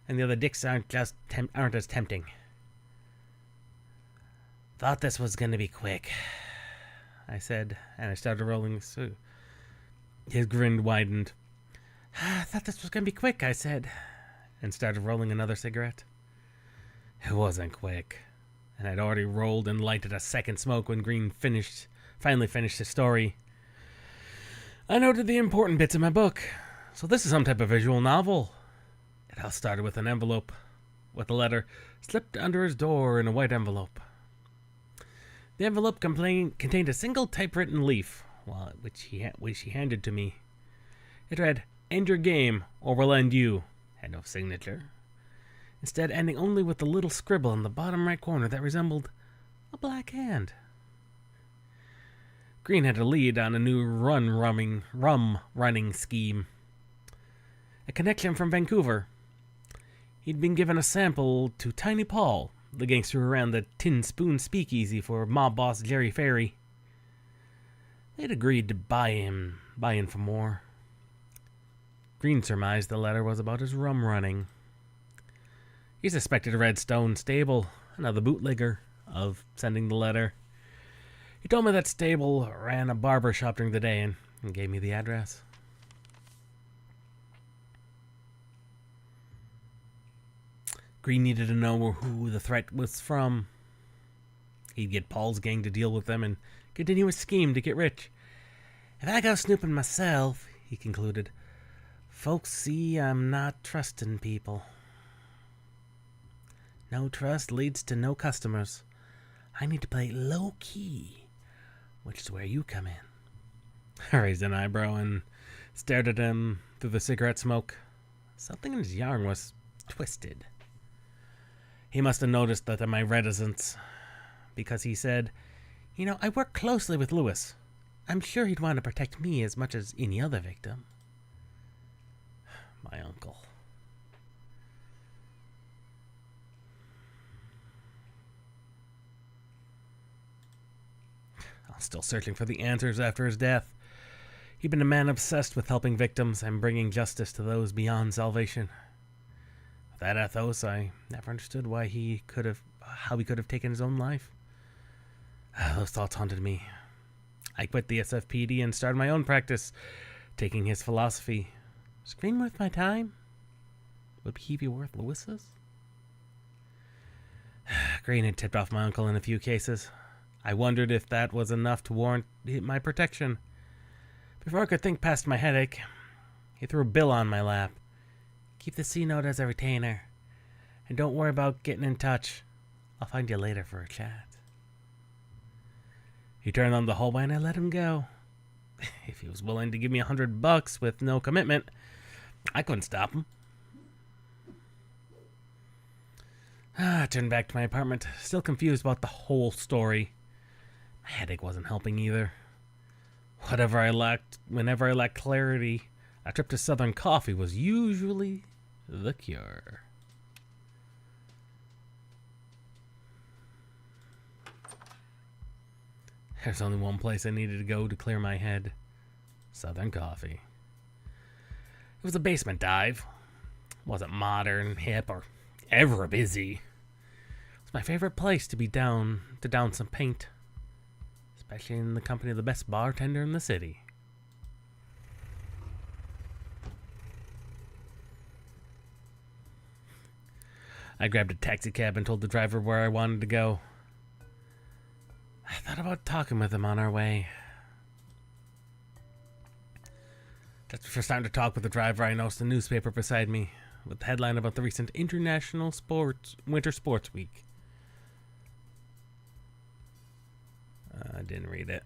And the other dicks aren't as tempting. Thought this was going to be quick, I said, and I started rolling. So his grin widened. I thought this was going to be quick, I said, and started rolling another cigarette. It wasn't quick, and I'd already rolled and lighted a second smoke when Green finally finished his story. I noted the important bits in my book. So this is some type of visual novel. It all started with an envelope, with a letter slipped under his door in a white envelope. The envelope contained a single typewritten leaf, which he handed to me. It read, "End your game, or we'll end you." Had no signature. Instead, ending only with the little scribble in the bottom right corner that resembled a black hand. Green had a lead on a new rum running scheme. A connection from Vancouver. He'd been given a sample to Tiny Paul, the gangster who ran the Tin Spoon Speakeasy for mob boss Jerry Ferry. They'd agreed to buy in for more. Green surmised the letter was about his rum running. He suspected Redstone Stable, another bootlegger, of sending the letter. He told me that Stable ran a barber shop during the day and gave me the address. Green needed to know who the threat was from. He'd get Paul's gang to deal with them and continue his scheme to get rich. If I go snooping myself, he concluded, folks see I'm not trusting people. No trust leads to no customers. I need to play low-key, which is where you come in. I raised an eyebrow and stared at him through the cigarette smoke. Something in his yarn was twisted. He must have noticed that my reticence, because he said, I work closely with Lewis. I'm sure he'd want to protect me as much as any other victim. My uncle. I'm still searching for the answers after his death. He'd been a man obsessed with helping victims and bringing justice to those beyond salvation. With that ethos, I never understood how he could have taken his own life. Those thoughts haunted me. I quit the SFPD and started my own practice, taking his philosophy. Is Green worth my time? Would he be worth Lewis's? Green had tipped off my uncle in a few cases. I wondered if that was enough to warrant my protection. Before I could think past my headache, he threw a bill on my lap. Keep the C-note as a retainer. And don't worry about getting in touch. I'll find you later for a chat. He turned on the hallway and I let him go. If he was willing to give me $100 with no commitment, I couldn't stop him. I turned back to my apartment, still confused about the whole story. My headache wasn't helping either. Whenever I lacked clarity, a trip to Southern Coffee was usually the cure. There's only one place I needed to go to clear my head. Southern Coffee. It was a basement dive. It wasn't modern, hip, or ever busy. It was my favorite place to down some paint. Especially in the company of the best bartender in the city. I grabbed a taxi cab and told the driver where I wanted to go. I thought about talking with him on our way. Just before starting to talk with the driver, I noticed a newspaper beside me with the headline about the recent International Winter Sports Week. I didn't read it.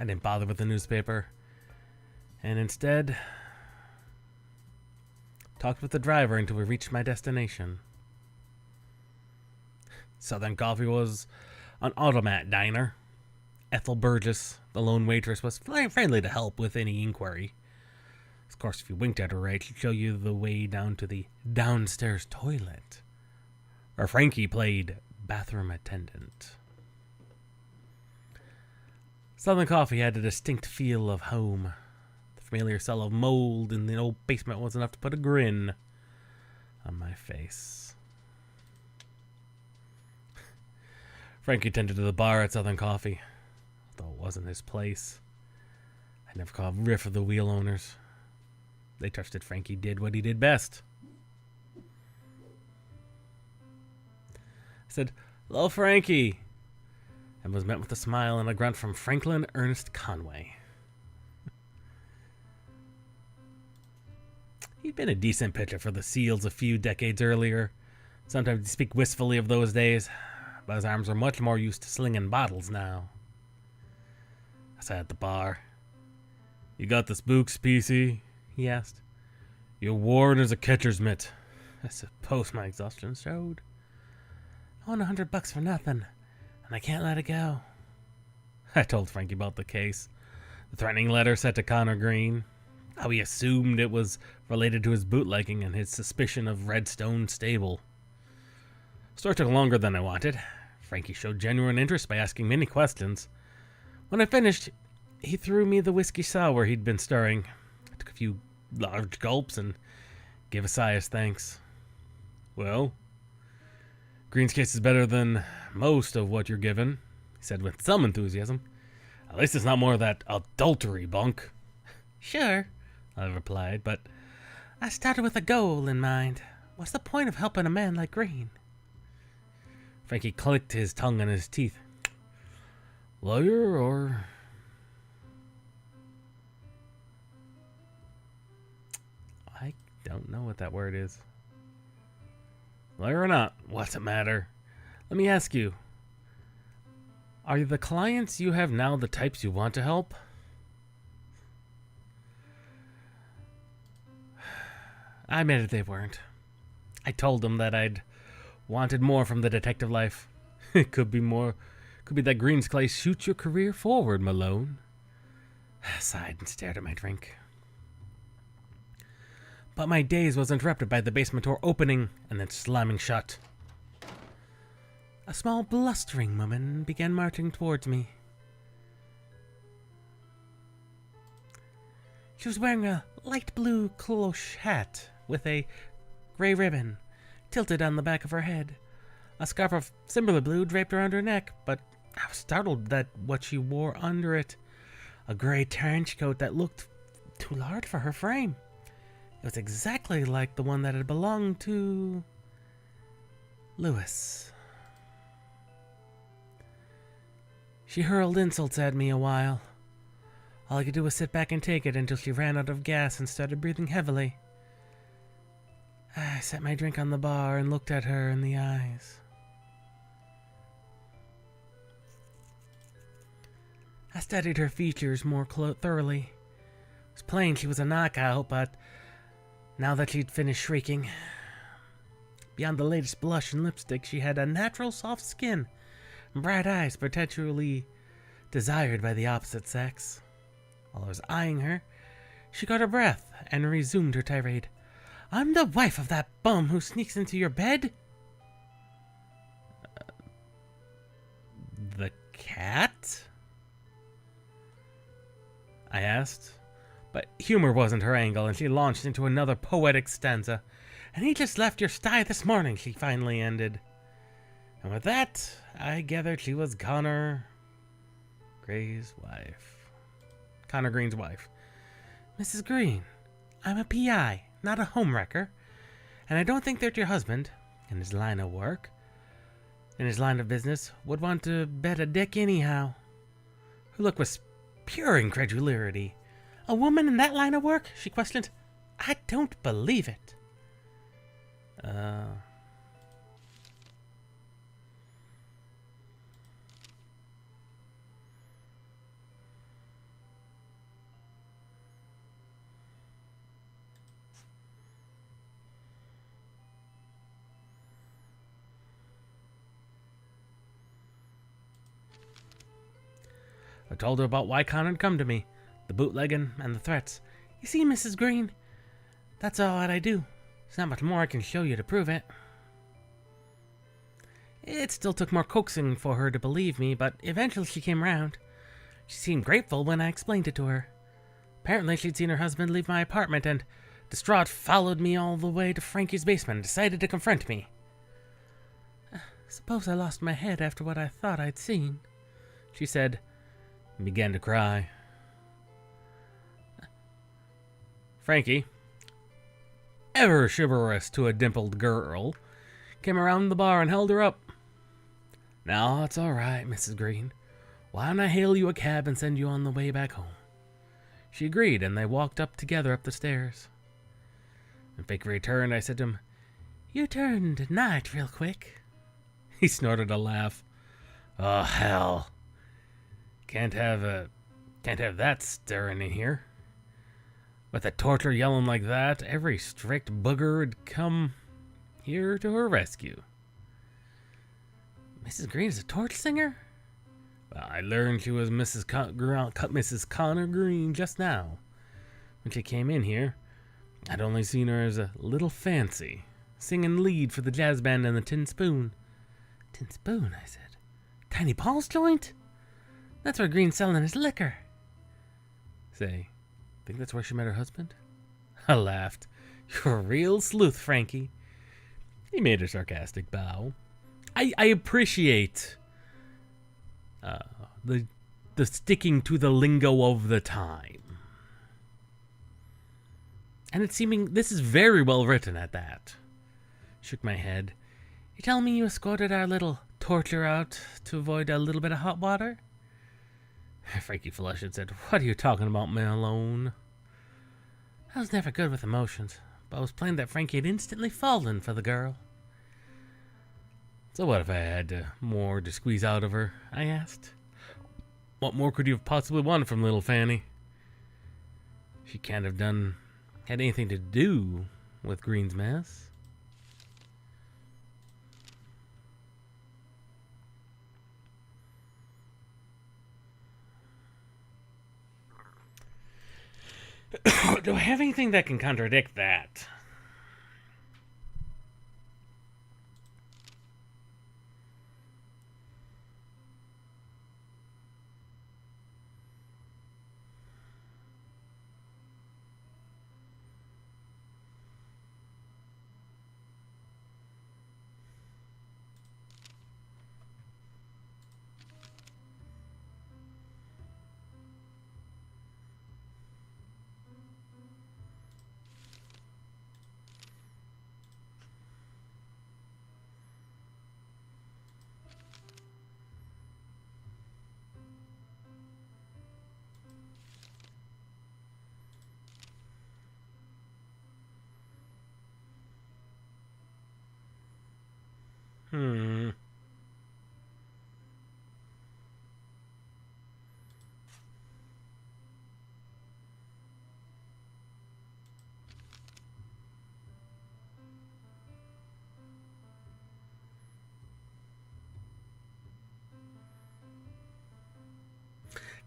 I didn't bother with the newspaper. And instead, talked with the driver until we reached my destination. Southern Coffee was an automat diner. Ethel Burgess, the lone waitress, was friendly to help with any inquiry. Of course, if you winked at her right, she'd show you the way down to the downstairs toilet, where Frankie played bathroom attendant. Southern Coffee had a distinct feel of home. The familiar smell of mold in the old basement was enough to put a grin on my face. Frankie tended to the bar at Southern Coffee, though it wasn't his place. I never caught a riff of the wheel owners. They trusted Frankie did what he did best. I said, "Hello, Frankie," and was met with a smile and a grunt from Franklin Ernest Conway. He'd been a decent pitcher for the Seals a few decades earlier. Sometimes he'd speak wistfully of those days, but his arms were much more used to slinging bottles now. I sat at the bar. "You got the spooks, PC?" he asked. "You're worn as a catcher's mitt." I suppose my exhaustion showed. "I want $100 for nothing, and I can't let it go." I told Frankie about the case. The threatening letter sent to Connor Green. How he assumed it was related to his bootlegging and his suspicion of Redstone Stable. The story took longer than I wanted. Frankie showed genuine interest by asking many questions. When I finished, he threw me the whiskey sour he'd been stirring. I took a few large gulps and gave a sigh as thanks. "Well, Green's case is better than most of what you're given," he said with some enthusiasm. "At least it's not more of that adultery bunk." "Sure," I replied, "but I started with a goal in mind. What's the point of helping a man like Green?" Frankie clicked his tongue on his teeth. "Lawyer or..." I don't know what that word is. "Lawyer or not, what's it matter? Let me ask you, are the clients you have now the types you want to help?" I admitted they weren't. I told them that I'd wanted more from the detective life. It could be that Green's case shoots your career forward, Malone. I sighed and stared at my drink. But my daze was interrupted by the basement door opening and then slamming shut. A small blustering woman began marching towards me. She was wearing a light blue cloche hat with a gray ribbon tilted on the back of her head. A scarf of similar blue draped around her neck, but I was startled at what she wore under it. A gray trench coat that looked too large for her frame. It was exactly like the one that had belonged to Lewis. She hurled insults at me a while. All I could do was sit back and take it until she ran out of gas and started breathing heavily. I set my drink on the bar and looked at her in the eyes. I studied her features more thoroughly. It was plain she was a knockout, but now that she'd finished shrieking, beyond the latest blush and lipstick, she had a natural soft skin and bright eyes potentially desired by the opposite sex. While I was eyeing her, she caught her breath and resumed her tirade. I'm the wife of that bum who sneaks into your bed? The cat? I asked. But humor wasn't her angle, and she launched into another poetic stanza. And he just left your sty this morning, she finally ended. And with that, I gathered she was Connor Green's wife. Mrs. Green, I'm a PI, not a homewrecker. And I don't think that your husband, in his line of work, in his line of business, would want to bet a dick anyhow. Her look was pure incredulity. A woman in that line of work? She questioned. I don't believe it. I told her about why Connor had come to me, the bootlegging, and the threats. You see, Mrs. Green, that's all that I do. There's not much more I can show you to prove it. It still took more coaxing for her to believe me, but eventually she came round. She seemed grateful when I explained it to her. Apparently she'd seen her husband leave my apartment and, distraught, followed me all the way to Frankie's basement and decided to confront me. Suppose I lost my head after what I thought I'd seen, she said, and began to cry. Frankie, ever chivalrous to a dimpled girl, came around the bar and held her up. Now, it's all right, Mrs. Green. Why don't I hail you a cab and send you on the way back home? She agreed, and they walked up together up the stairs. When Frankie returned, I said to him, You turned night real quick. He snorted a laugh. Oh, hell. Can't have that stirring in here. With a torture yelling like that, every strict booger would come here to her rescue. Mrs. Green is a torch singer? Well, I learned she was Mrs. Connor Green just now. When she came in here, I'd only seen her as a little fancy, singing lead for the jazz band and the Tin Spoon. Tin Spoon, I said. Tiny Paul's joint? That's where Green's selling his liquor. Say, think that's where she met her husband? I laughed. You're a real sleuth, Frankie. He made a sarcastic bow. I appreciate the sticking to the lingo of the time. And it's seeming this is very well written at that. Shook my head. You tell me you escorted our little torture out to avoid a little bit of hot water? Frankie flushed and said, What are you talking about, Malone? I was never good with emotions, but I was plain that Frankie had instantly fallen for the girl. So what if I had more to squeeze out of her? I asked. What more could you have possibly wanted from little Fanny? She can't have had anything to do with Green's mess. Do I have anything that can contradict that?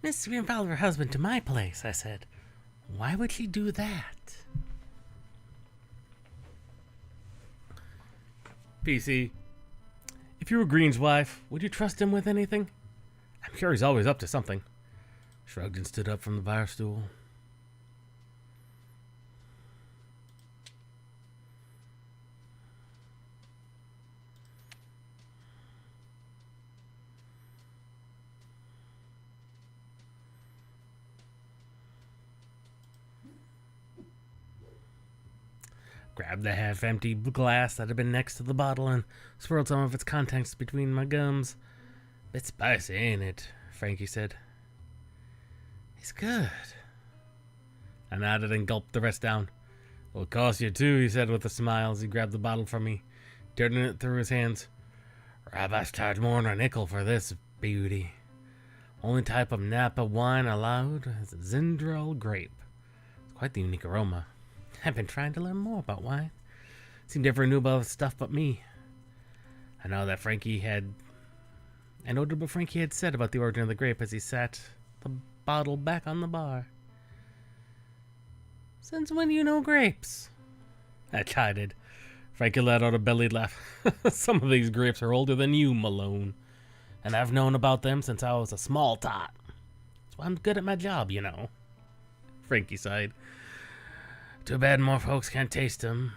Miss Green followed her husband to my place, I said. Why would she do that? PC, if you were Green's wife, would you trust him with anything? I'm sure he's always up to something. Shrugged and stood up from the bar stool. Grabbed the half-empty glass that had been next to the bottle and swirled some of its contents between my gums. Bit spicy, ain't it? Frankie said. It's good. I nodded and gulped the rest down. It'll cost you too, he said with a smile as he grabbed the bottle from me, turning it through his hands. Rabbis charge more than a nickel for this beauty. Only type of Napa wine allowed is Zindrall grape. It's quite the unique aroma. I've been trying to learn more about wine. Seemed everyone knew about stuff but me. I know that I noted what Frankie had said about the origin of the grape as he sat the bottle back on the bar. Since when do you know grapes? I chided. Frankie let out a belly laugh. Some of these grapes are older than you, Malone. And I've known about them since I was a small tot. That's why I'm good at my job, you know. Frankie sighed. Too bad more folks can't taste them.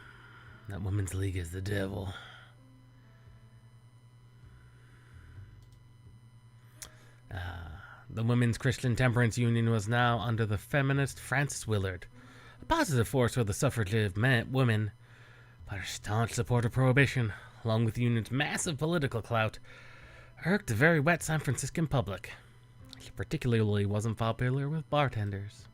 That women's league is the devil. The Women's Christian Temperance Union was now under the feminist Frances Willard, a positive force for the suffrative women, but her staunch support of prohibition, along with the union's massive political clout, irked the very wet San Franciscan public. She particularly wasn't popular with bartenders.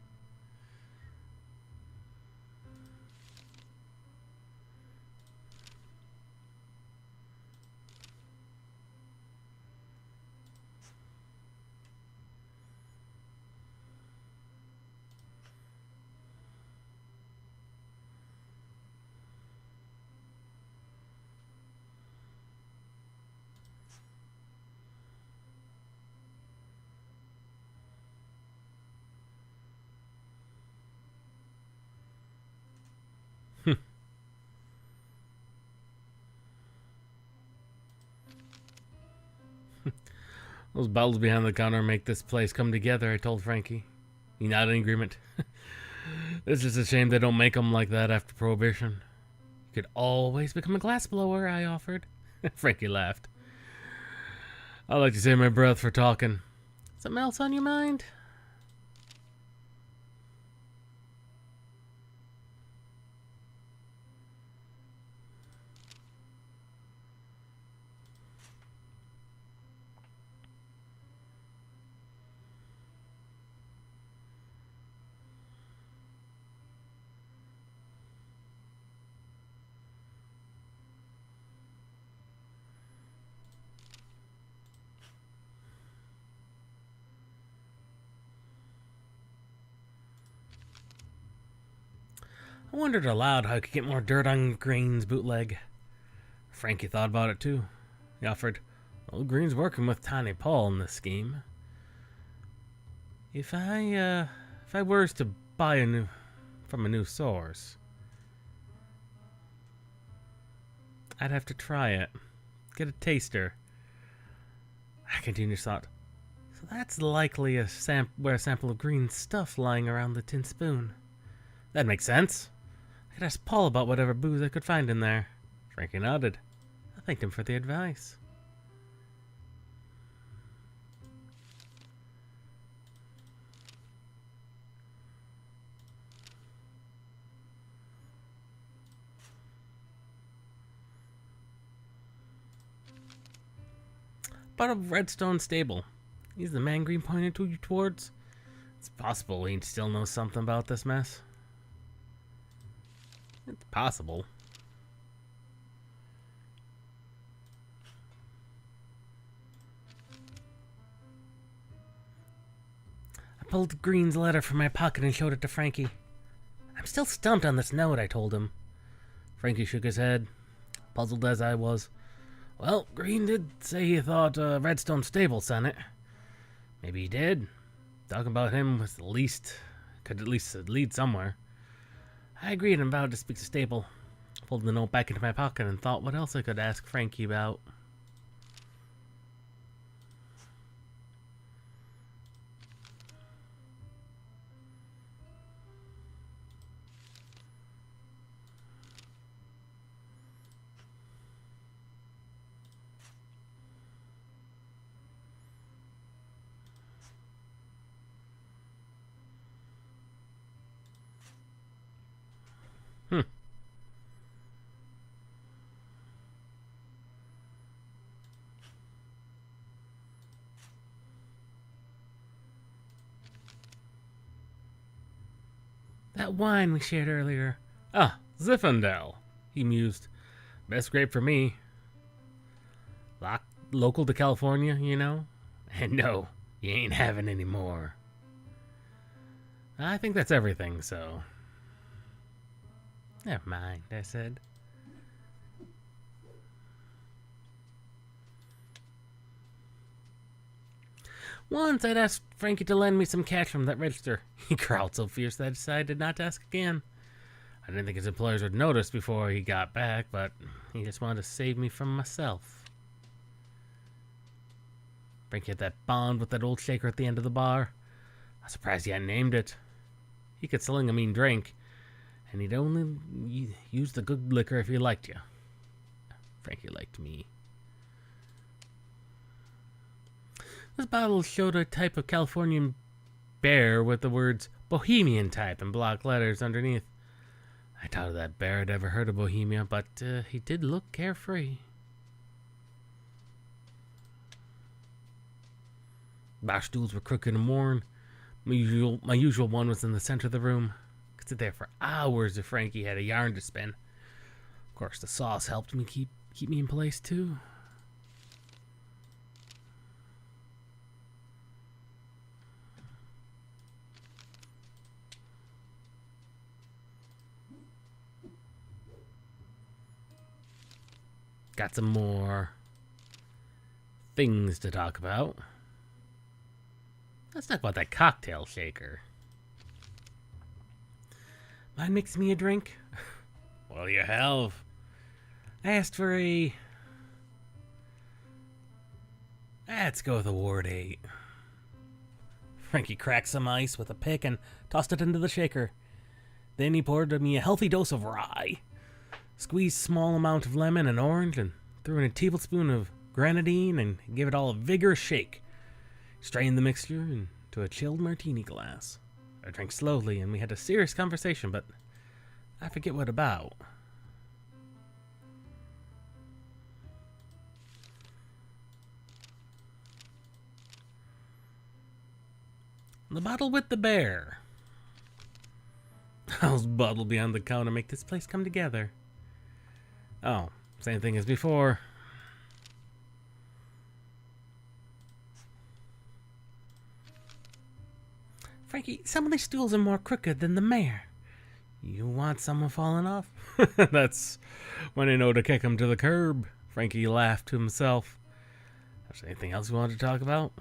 Those bottles behind the counter make this place come together, I told Frankie. He nodded in agreement. It's just a shame they don't make them like that after Prohibition. You could always become a glassblower, I offered. Frankie laughed. I like to save my breath for talking. Something else on your mind? I wondered aloud how I could get more dirt on Green's bootleg. Frankie thought about it too. He offered, well, Green's working with Tiny Paul in this scheme. If I were to buy from a new source, I'd have to try it. Get a taster. I continued thought. So that's likely a sample of Green's stuff lying around the tin spoon. That makes sense. I could ask Paul about whatever booze I could find in there. Frankie nodded. I thanked him for the advice. About a Redstone stable. He's the man Green pointed to you towards. It's possible he still knows something about this mess. It's possible. pulled Green's letter from my pocket and showed it to Frankie. I'm still stumped on this note, I told him. Frankie shook his head, puzzled as I was. Well, Green did say he thought Redstone Stable sent it. Maybe he did. Talking about him was could at least lead somewhere. I agreed and vowed to speak to Stable. Folded the note back into my pocket and thought what else I could ask Frankie about. That wine we shared earlier. Ah, Zinfandel, he mused. Best grape for me. Local to California, you know? And no, you ain't having any more. I think that's everything, so... Never mind, I said. Once I'd asked Frankie to lend me some cash from that register. He growled so fierce that I decided not to ask again. I didn't think his employers would notice before he got back, but he just wanted to save me from myself. Frankie had that bond with that old shaker at the end of the bar. I'm surprised he hadn't named it. He could sling a mean drink, and he'd only use the good liquor if he liked you. Frankie liked me. This bottle showed a type of Californian bear with the words Bohemian type in block letters underneath. I doubted that bear had ever heard of Bohemia, but he did look carefree. Bar stools were crooked and worn. My usual one was in the center of the room. I could sit there for hours if Frankie had a yarn to spin. Of course, the sauce helped me keep me in place too. Got some more things to talk about. Let's talk about that cocktail shaker. Mind mixing me a drink? Well, you have. I asked for a... Let's go with a Ward 8. Frankie cracked some ice with a pick and tossed it into the shaker. Then he poured me a healthy dose of rye. Squeezed a small amount of lemon and orange and threw in a tablespoon of grenadine and gave it all a vigorous shake. Strained the mixture into a chilled martini glass. I drank slowly and we had a serious conversation, but I forget what about. The bottle with the bear. Those bottles behind the counter make this place come together. Oh, same thing as before. Frankie, some of these stools are more crooked than the mayor. You want someone falling off? That's when I know to kick him to the curb. Frankie laughed to himself. Is there anything else you wanted to talk about?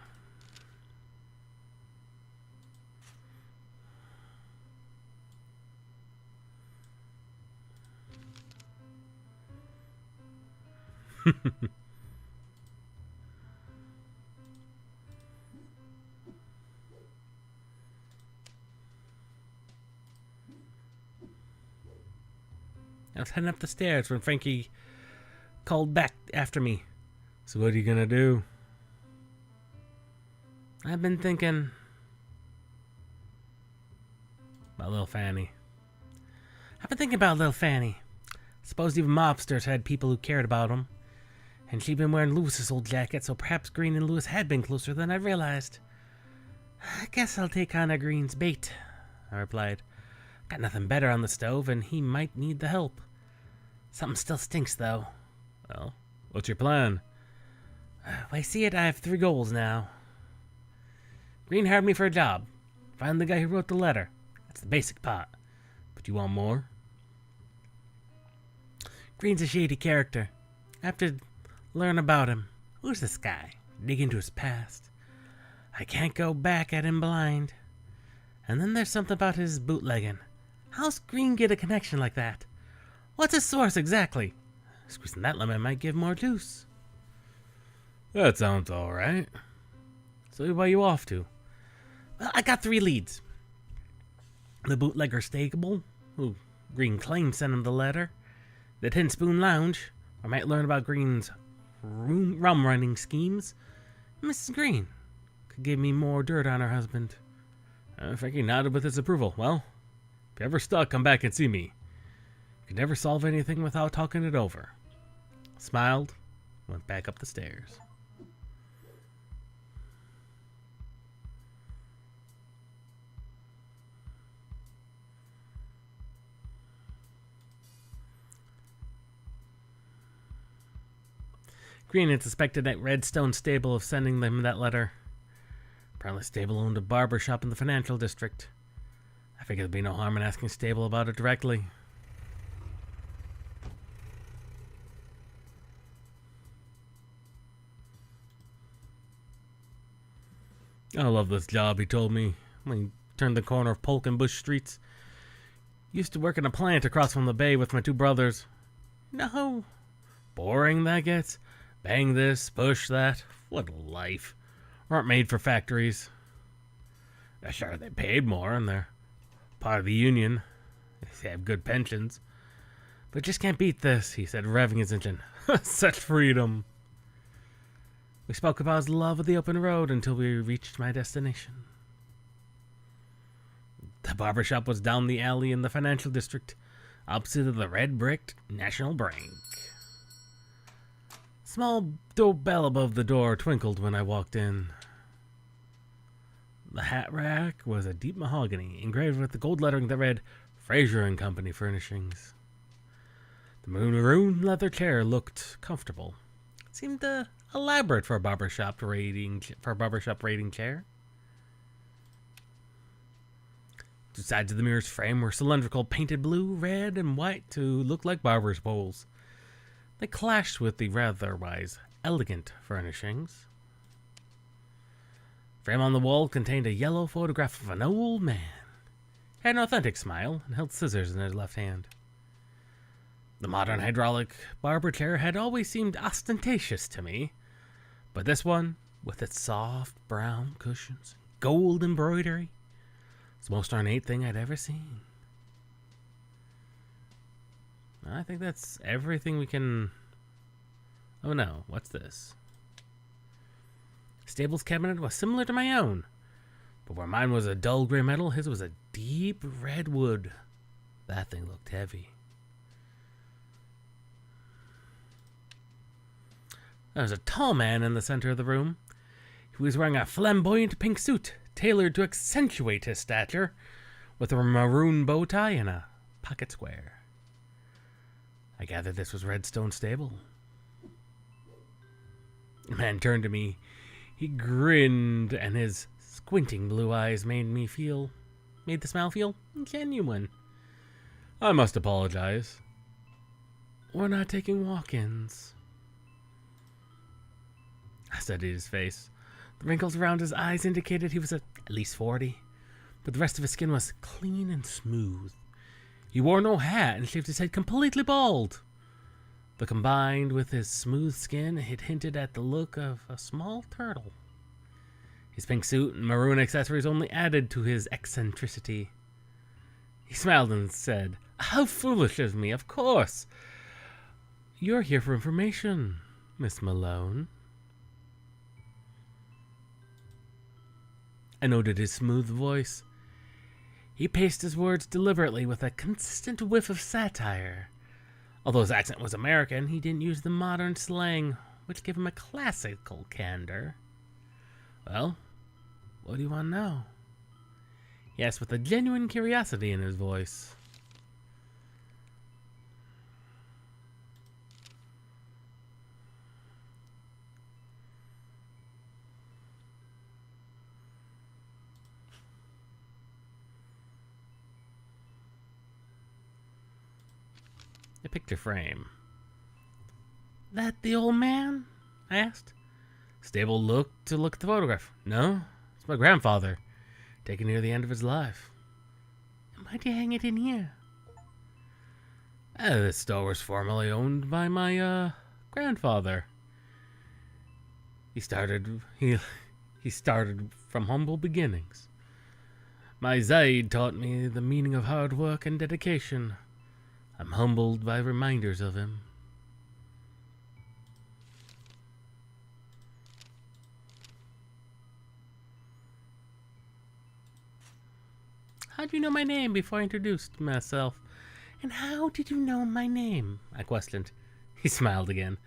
I was heading up the stairs when Frankie called back after me. So what are you gonna do? I've been thinking about little Fanny. Suppose even mobsters had people who cared about them. And she'd been wearing Lewis's old jacket, so perhaps Green and Lewis had been closer than I realized. I guess I'll take Honor Green's bait, I replied. Got nothing better on the stove, and he might need the help. Something still stinks, though. Well, what's your plan? I see it, I have 3 goals now. Green hired me for a job. Find the guy who wrote the letter. That's the basic part. But you want more? Green's a shady character. I have to learn about him. Who's this guy? Dig into his past. I can't go back at him blind. And then there's something about his bootlegging. How's Green get a connection like that? What's his source exactly? Squeezing that lemon might give more juice. That sounds alright. So where you off to? Well, I got 3 leads. The bootlegger stable, who Green claims sent him the letter. The Tin Spoon Lounge, where I might learn about Green's rum running schemes. Mrs. Green could give me more dirt on her husband. Frankie nodded with his approval. Well, if you're ever stuck, come back and see me. You can never solve anything without talking it over. Smiled, went back up the stairs. Green had suspected that Redstone Stable of sending them that letter. Apparently Stable owned a barber shop in the financial district. I figured there'd be no harm in asking Stable about it directly. I love this job, he told me when he turned the corner of Polk and Bush Streets. Used to work in a plant across from the bay with my 2 brothers. You know how boring that gets? Bang this, push that. What a life. Aren't made for factories. Sure, they paid more and they're part of the union. They have good pensions. But just can't beat this, he said, revving his engine. Such freedom. We spoke about his love of the open road until we reached my destination. The barbershop was down the alley in the financial district, opposite of the red-bricked National Bank. Small bell above the door twinkled when I walked in. The hat rack was a deep mahogany, engraved with the gold lettering that read, Fraser and Company Furnishings. The maroon leather chair looked comfortable. It seemed elaborate for a barbershop rating chair. 2 sides of the mirror's frame were cylindrical, painted blue, red, and white to look like barber's poles. They clashed with the rather-wise elegant furnishings. Frame on the wall contained a yellow photograph of an old man. He had an authentic smile and held scissors in his left hand. The modern hydraulic barber chair had always seemed ostentatious to me, but this one, with its soft brown cushions, gold embroidery, was the most ornate thing I'd ever seen. I think that's everything we can... Oh no, what's this? Stable's cabinet was similar to my own, but where mine was a dull gray metal, his was a deep red wood. That thing looked heavy. There was a tall man in the center of the room. He was wearing a flamboyant pink suit, tailored to accentuate his stature, with a maroon bow tie and a pocket square. I gathered this was Redstone Stable. The man turned to me. He grinned, and his squinting blue eyes made the smile feel genuine. I must apologize. We're not taking walk-ins. I studied his face. The wrinkles around his eyes indicated he was at least 40, but the rest of his skin was clean and smooth. He wore no hat and shaved his head completely bald. But combined with his smooth skin, it hinted at the look of a small turtle. His pink suit and maroon accessories only added to his eccentricity. He smiled and said, How foolish of me, of course. You're here for information, Miss Malone. I noted his smooth voice. He paced his words deliberately with a consistent whiff of satire. Although his accent was American, he didn't use the modern slang, which gave him a classical candor. Well, what do you want to know? He asked with a genuine curiosity in his voice. a picture frame. That the old man? I asked. Stable looked at the photograph. No, it's my grandfather, taken near the end of his life. And why'd you hang it in here? This store was formerly owned by my grandfather. He started from humble beginnings. My Zaid taught me the meaning of hard work and dedication. I'm humbled by reminders of him. How'd you know my name before I introduced myself? And how did you know my name? I questioned. He smiled again.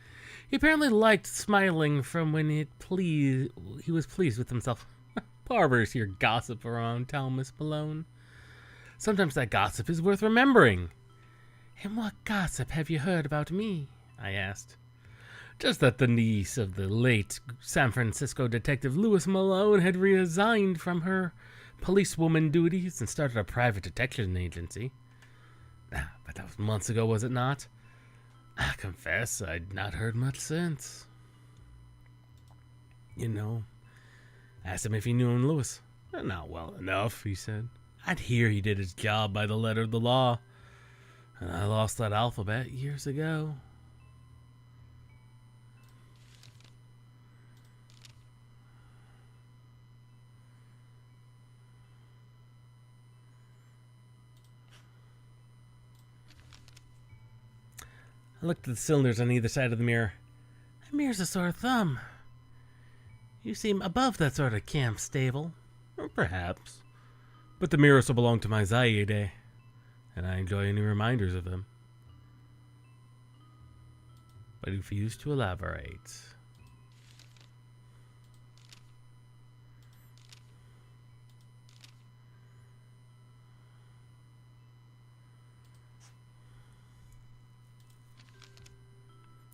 He apparently liked smiling from when he was pleased with himself. Barbers hear gossip around town, Miss Malone. Sometimes that gossip is worth remembering. And what gossip have you heard about me? I asked. Just that the niece of the late San Francisco detective Louis Malone had resigned from her policewoman duties and started a private detection agency. But that was months ago, was it not? I confess I'd not heard much since. Asked him if he knew Louis. Not well enough, he said. I'd hear he did his job by the letter of the law. And I lost that alphabet years ago. I looked at the cylinders on either side of the mirror. That mirror's a sore thumb. You seem above that sort of camp stable. Perhaps. But the mirror also belonged to my Zaide, and I enjoy any reminders of him. But he refused to elaborate.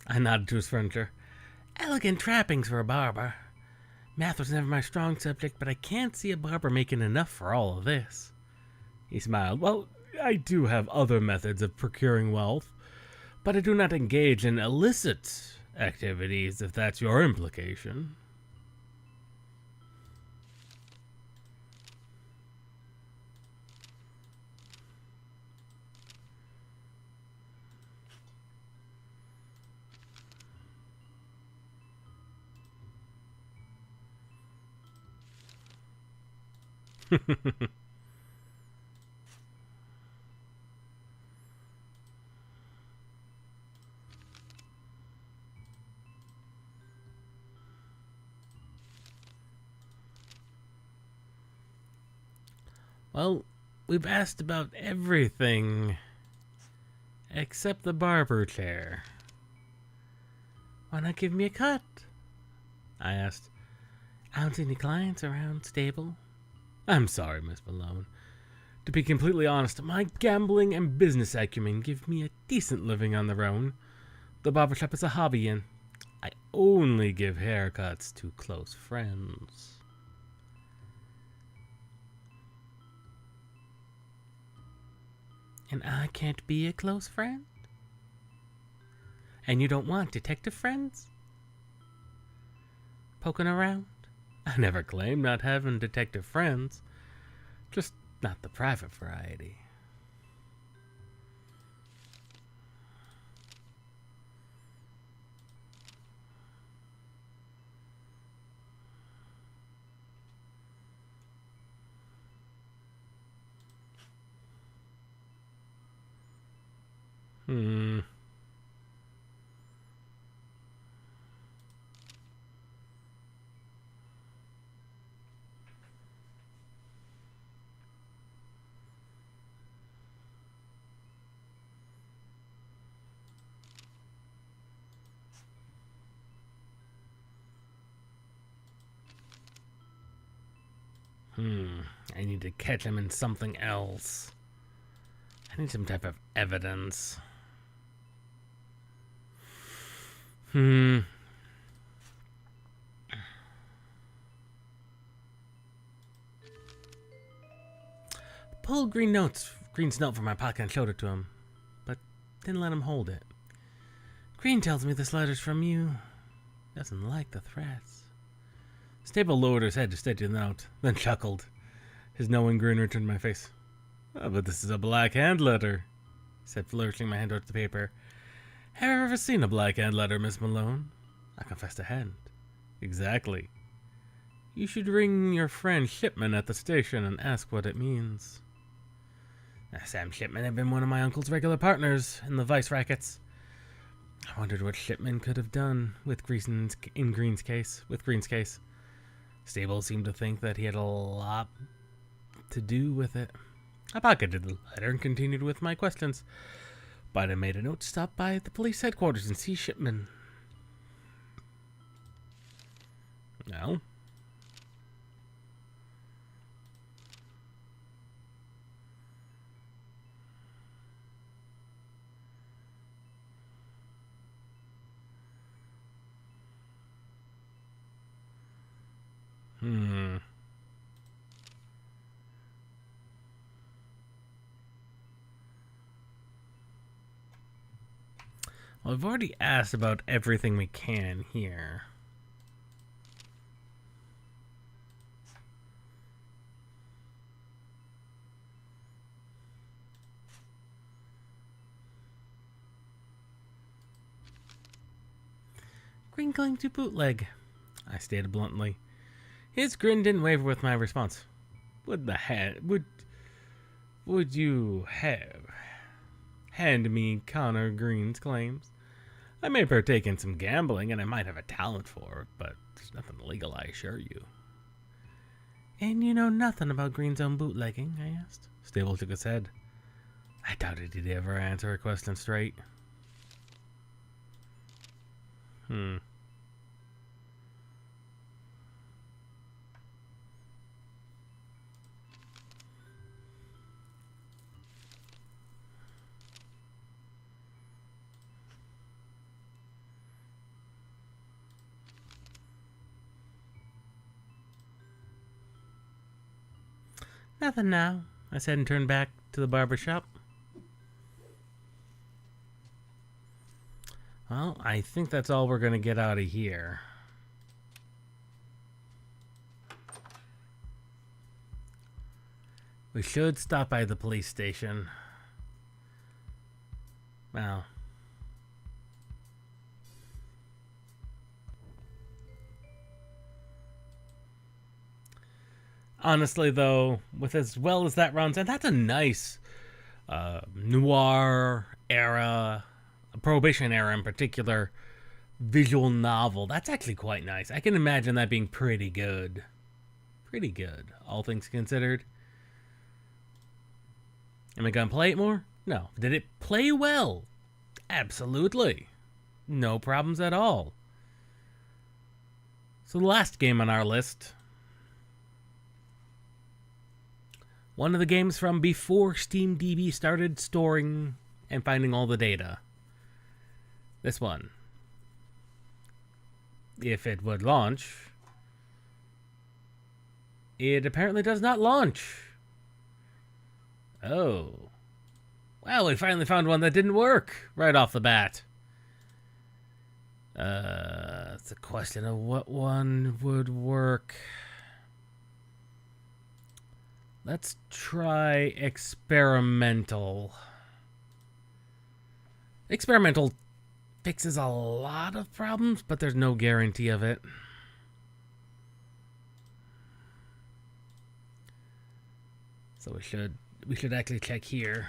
I nodded to his furniture. Elegant trappings for a barber. Math was never my strong subject, but I can't see a barber making enough for all of this. He smiled. Well, I do have other methods of procuring wealth, but I do not engage in illicit activities, if that's your implication. Well, we've asked about everything except the barber chair. Why not give me a cut? I asked. I don't see any clients around stable. I'm sorry, Miss Malone. To be completely honest, my gambling and business acumen give me a decent living on their own. The barbershop is a hobby, and I only give haircuts to close friends. And I can't be a close friend? And you don't want detective friends? Poking around? I never claimed not having detective friends. Just not the private variety. I need to catch him in something else. I need some type of evidence. Pulled Green's note from my pocket and showed it to him. But then let him hold it. Green tells me this letter's from you. Doesn't like the threats. Stable lowered his head to study the note, then chuckled. His knowing grin returned to my face. Oh, but this is a Black Hand letter, he said, flourishing my hand towards the paper. Have you ever seen a Black Hand letter, Miss Malone? I confessed I hadn't. Exactly. You should ring your friend Shipman at the station and ask what it means. Sam Shipman had been one of my uncle's regular partners in the vice rackets. I wondered what Shipman could have done with Green's case. Stable seemed to think that he had a lot to do with it. I pocketed the letter and continued with my questions, but I made a note to stop by the police headquarters and see Shipman. No. Well, I've already asked about everything we can here. Green claimed to bootleg, I stated bluntly. His grin didn't waver with my response. Would you have hand me Connor Green's claims? I may partake in some gambling, and I might have a talent for it, but there's nothing legal, I assure you. And you know nothing about Green's own bootlegging? I asked. Stable shook his head. I doubted he'd ever answer a question straight. Nothing now, I said and turned back to the barber shop. Well, I think that's all we're going to get out of here. We should stop by the police station. Well, honestly, though, with as well as that runs, and that's a nice noir era, Prohibition era in particular, visual novel. That's actually quite nice. I can imagine that being pretty good. Pretty good, all things considered. Am I going to play it more? No. Did it play well? Absolutely. No problems at all. So the last game on our list, one of the games from before SteamDB started storing and finding all the data. This one. If it would launch, it apparently does not launch. Oh. Well, we finally found one that didn't work right off the bat. It's a question of what one would work. Let's try experimental. Experimental fixes a lot of problems, but there's no guarantee of it. So we should actually check here.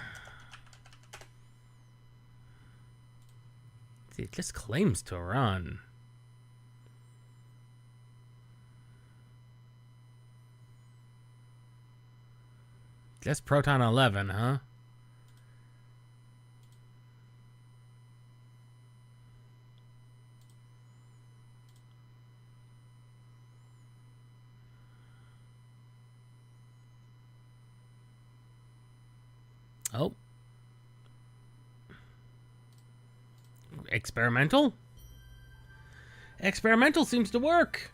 See, it just claims to run. Just Proton 11, huh? Oh. Experimental? Experimental seems to work.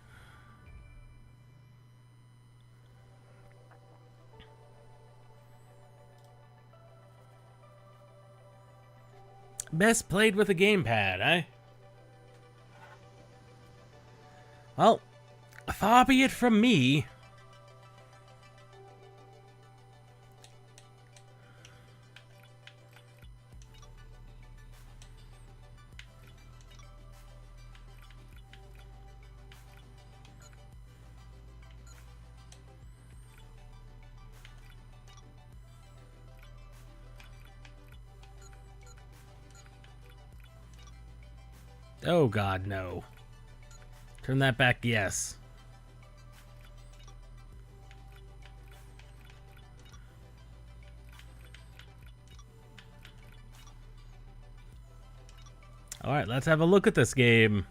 Best played with a gamepad, eh? Well, far be it from me. Oh god, no. Turn that back, yes. Alright, let's have a look at this game.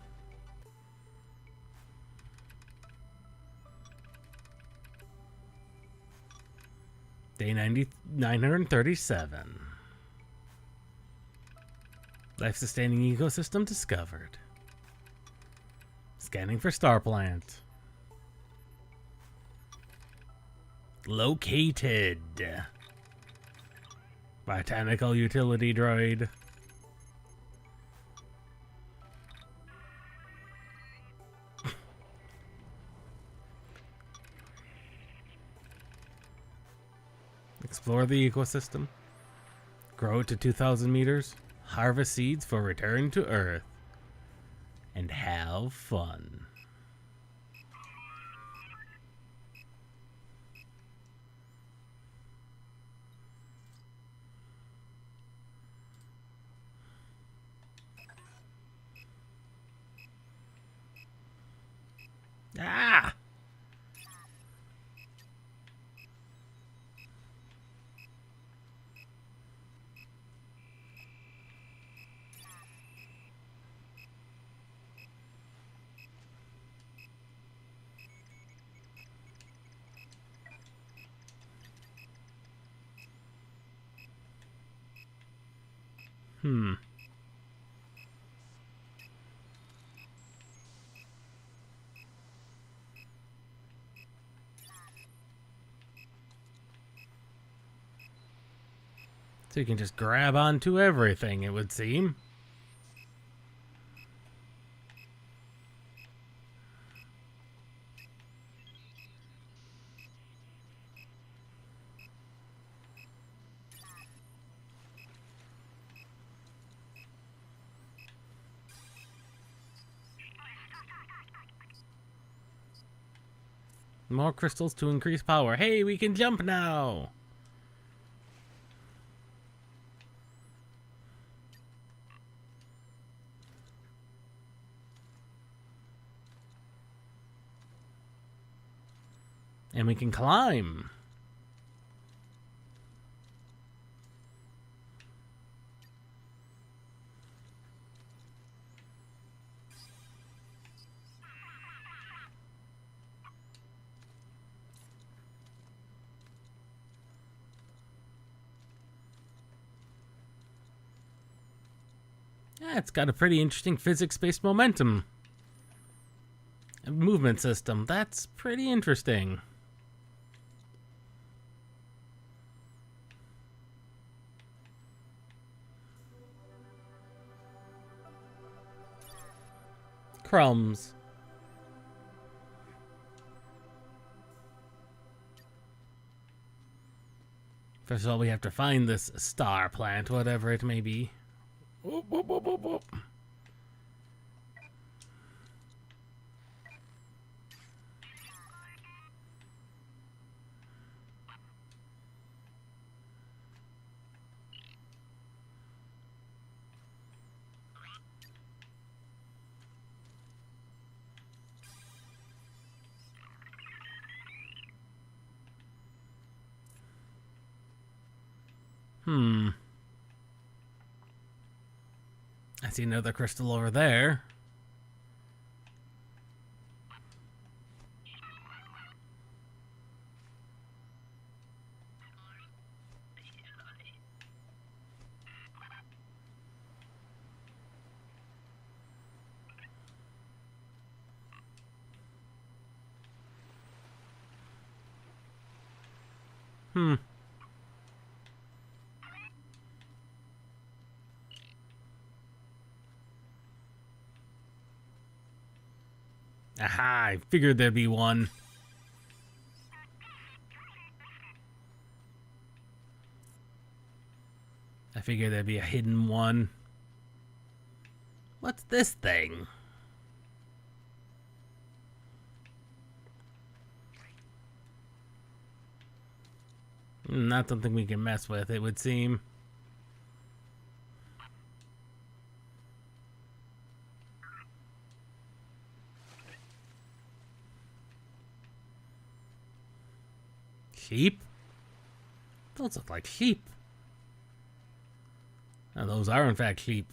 Day 937. Life-sustaining ecosystem discovered. Scanning for star plant. Located. Botanical utility droid. Explore the ecosystem. Grow it to 2,000 meters. Harvest seeds for return to Earth. And have fun. Ah! Hmm. So you can just grab onto everything, it would seem. More crystals to increase power. Hey, we can jump now! And we can climb. Yeah, it's got a pretty interesting physics-based momentum. And movement system. That's pretty interesting. Crumbs. First of all, we have to find this star plant, whatever it may be. Whoop, whoop, whoop, whoop, whoop. I see another crystal over there. Aha, I figured there'd be one. I figured there'd be a hidden one. What's this thing? Not something we can mess with, it would seem. Sheep? Those look like sheep. And those are in fact sheep.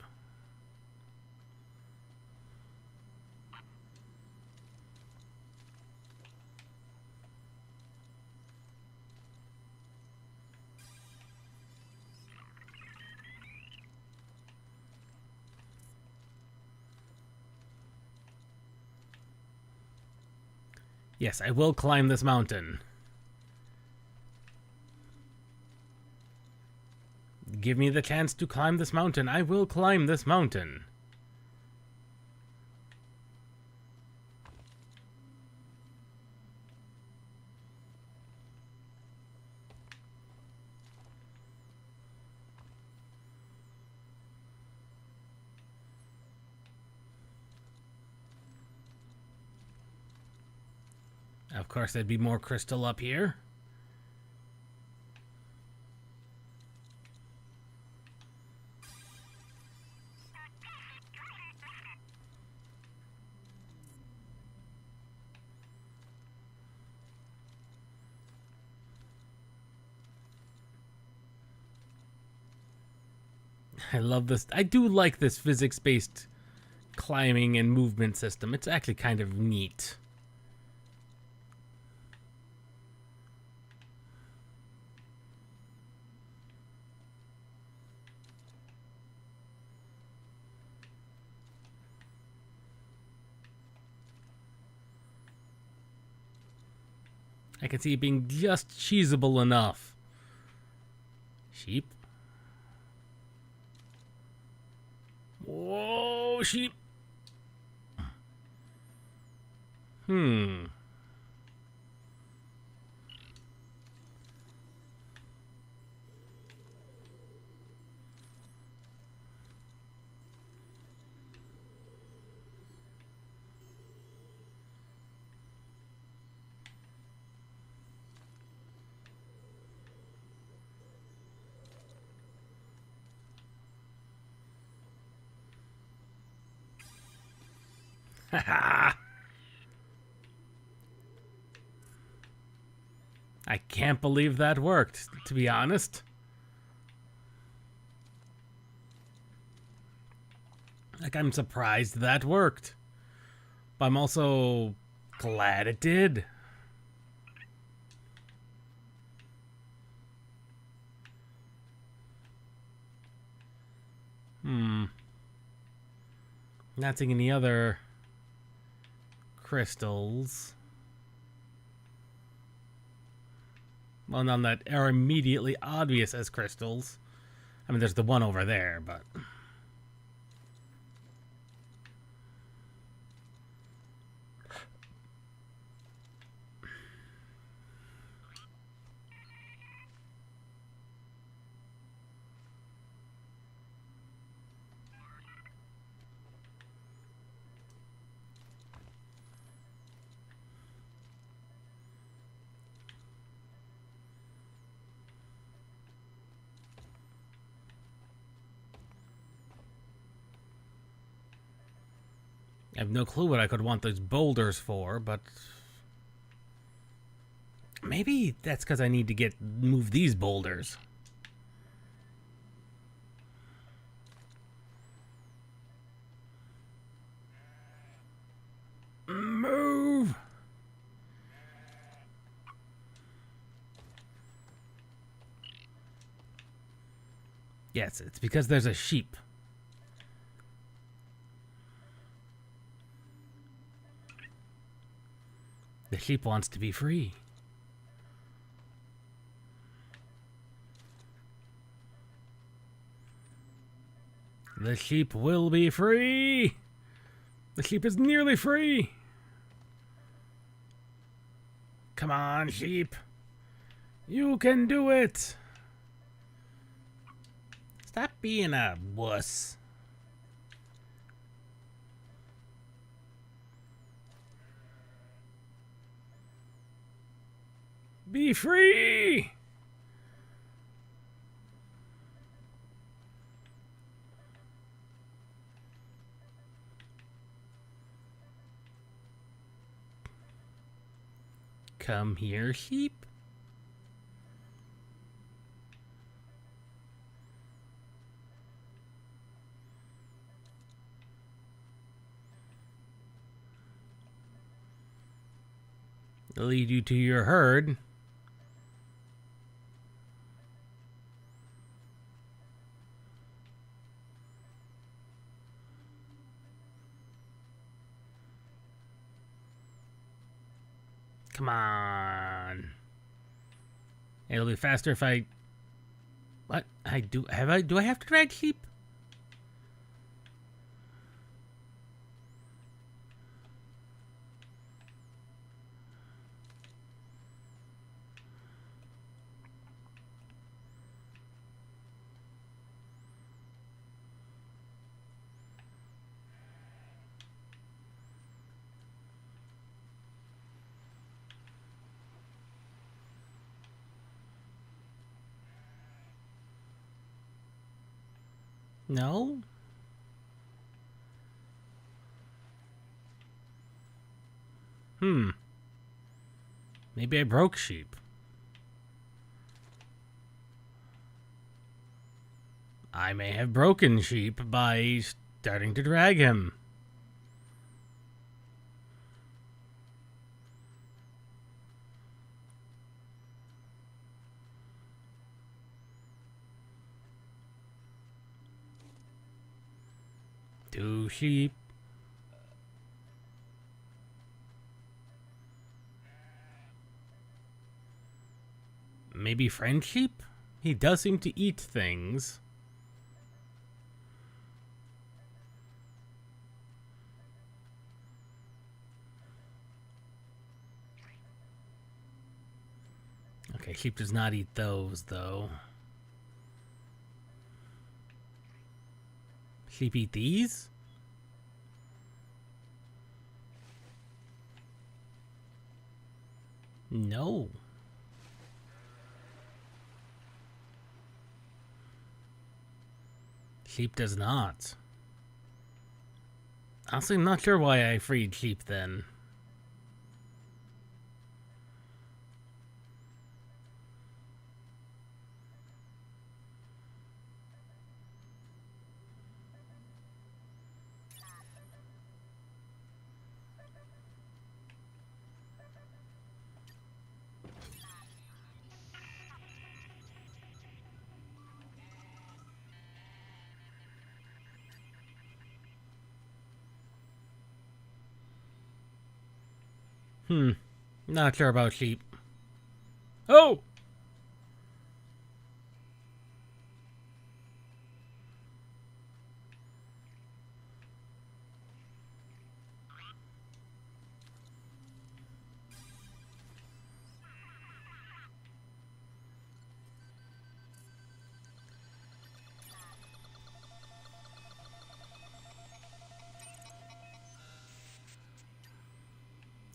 Yes, I will climb this mountain. Give me the chance to climb this mountain. I will climb this mountain. Of course, there'd be more crystal up here. I love this. I do like this physics-based climbing and movement system. It's actually kind of neat. I can see it being just cheesable enough. Sheep. Whoa, sheep. Haha. I can't believe that worked, to be honest. Like, I'm surprised that worked. But I'm also glad it did. Not seeing any other crystals. Well, none that are immediately obvious as crystals. I mean, there's the one over there, but... I have no clue what I could want those boulders for, but... maybe that's because I need to move these boulders. Move! Yes, it's because there's a sheep. The sheep wants to be free. The sheep will be free. The sheep is nearly free. Come on, sheep. You can do it. Stop being a wuss. Be free! Come here, sheep. I'll lead you to your herd. Come on. It'll be faster if I... What? Do I have to drag sheep? No? Maybe I broke sheep. I may have broken sheep by starting to drag him. Two sheep. Maybe friend sheep? He does seem to eat things. Okay, sheep does not eat those, though. Sheep eat these? No. Sheep does not. Honestly, I'm not sure why I freed sheep then. Not sure about sheep. Oh!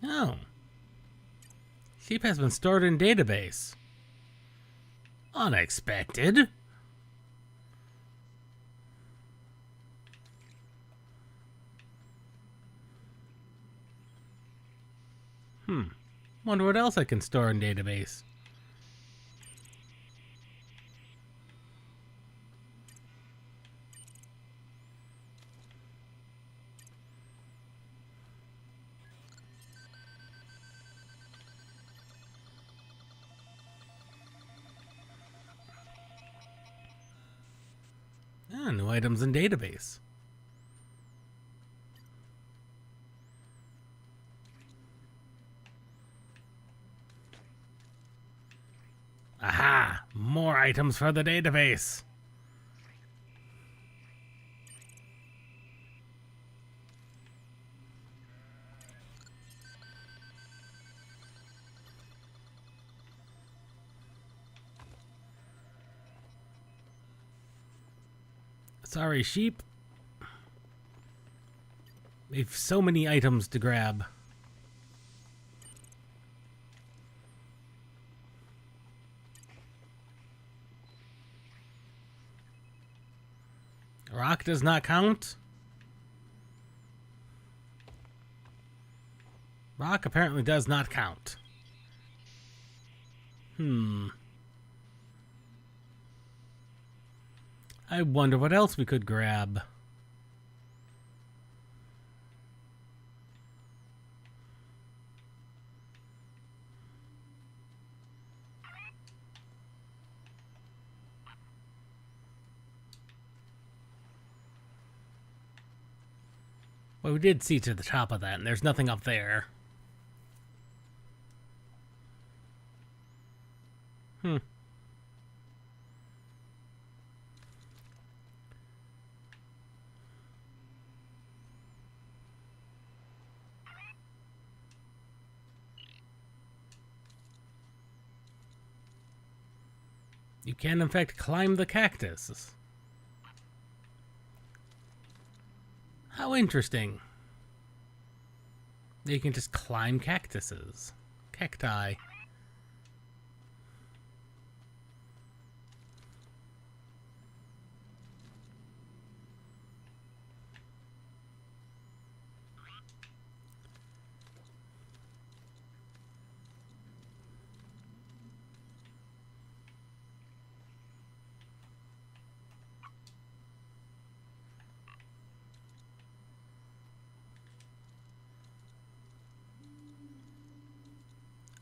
Oh. Sheep has been stored in database. Unexpected. Wonder what else I can store in database. New items in database. Aha! More items for the database. Sorry, sheep. We've so many items to grab. Rock does not count. Rock apparently does not count. I wonder what else we could grab. Well, we did see to the top of that, and there's nothing up there. You can, in fact, climb the cactus. How interesting. You can just climb cactuses. Cacti.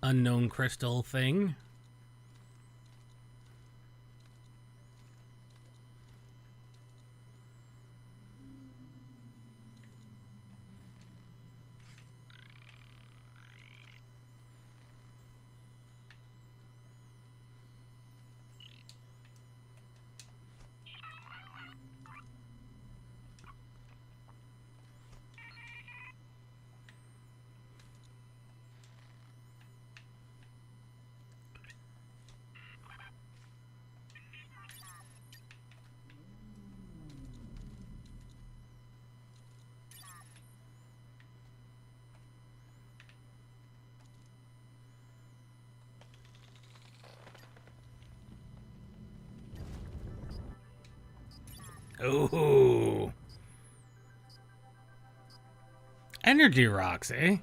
Unknown crystal thing. Ooh. Energy rocks, eh?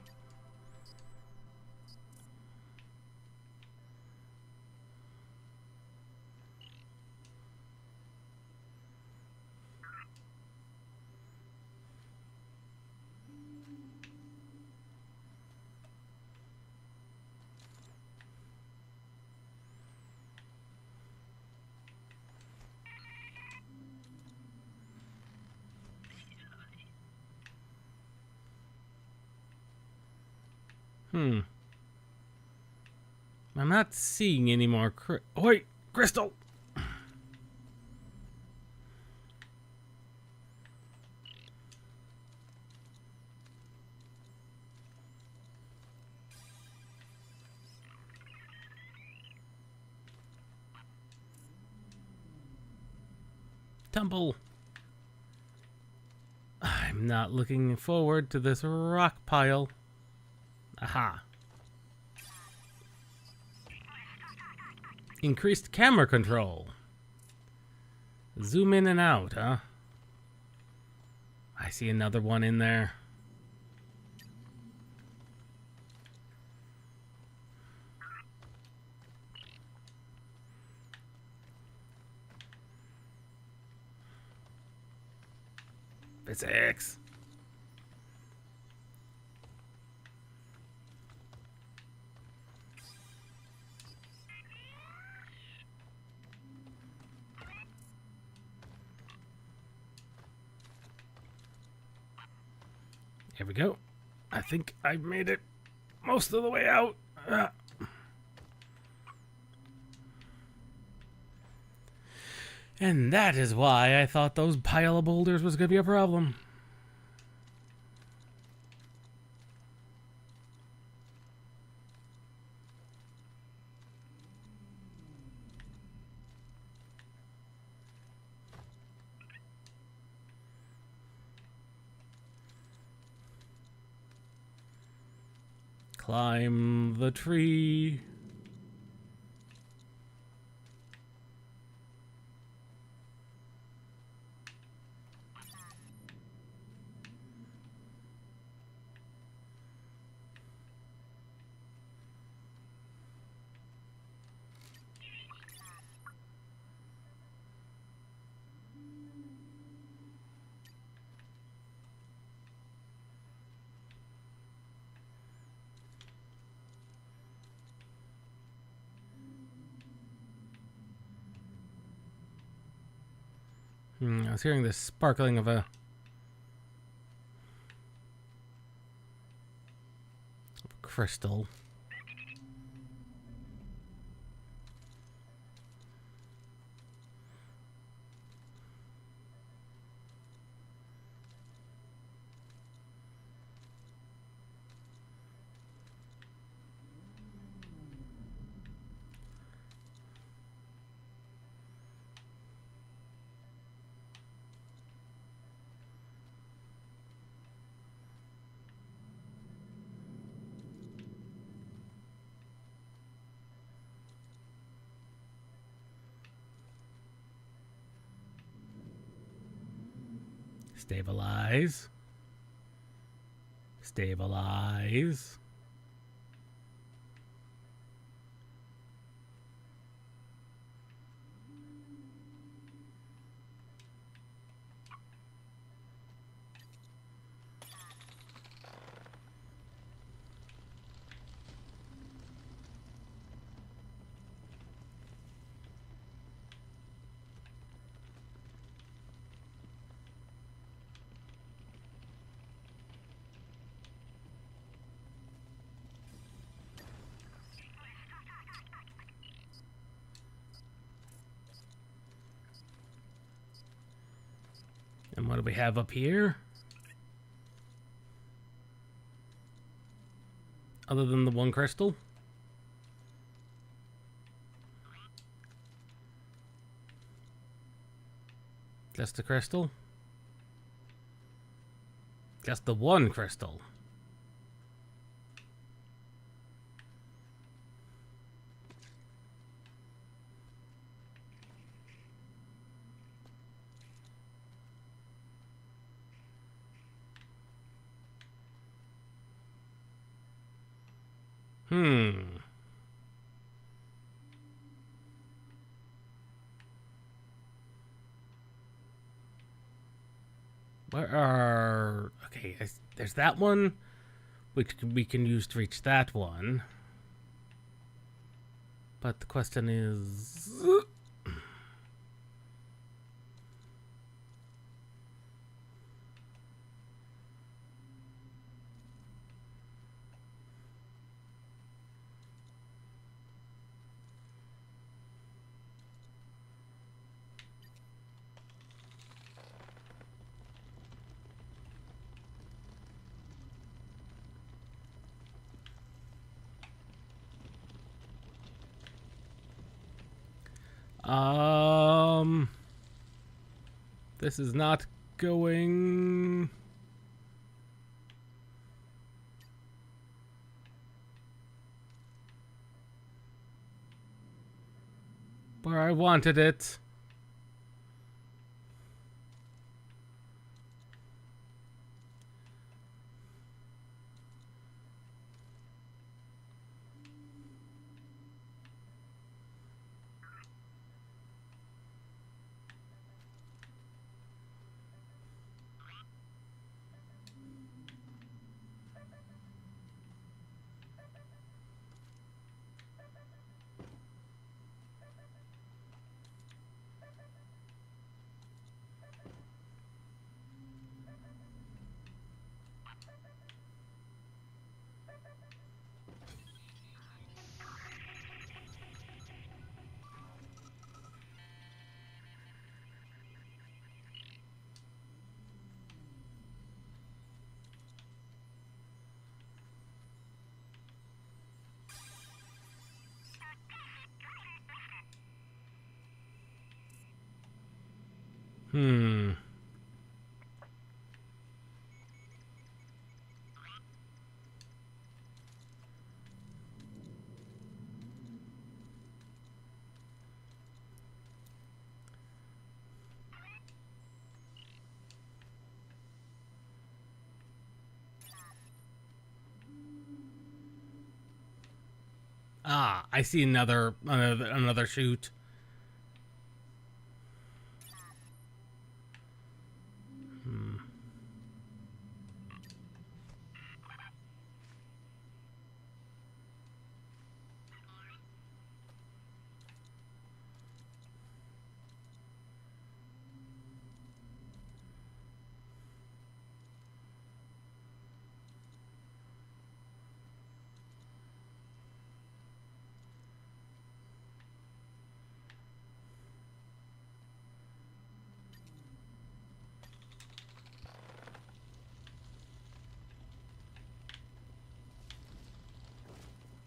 I'm not seeing any more wait, crystal! Tumble. I'm not looking forward to this rock pile. Aha. Increased camera control. Zoom in and out, huh? I see another one in there. Physics. Here we go. I think I made it most of the way out. And that is why I thought those pile of boulders was going to be a problem. Climb the tree. I was hearing the sparkling of a crystal. Stabilize. Stabilize. And what do we have up here? Other than the one crystal? Just the crystal? Just the one crystal. Where are... Okay, there's that one, which we can use to reach that one. But the question is... This is not going... where I wanted it. Ah, I see another chute.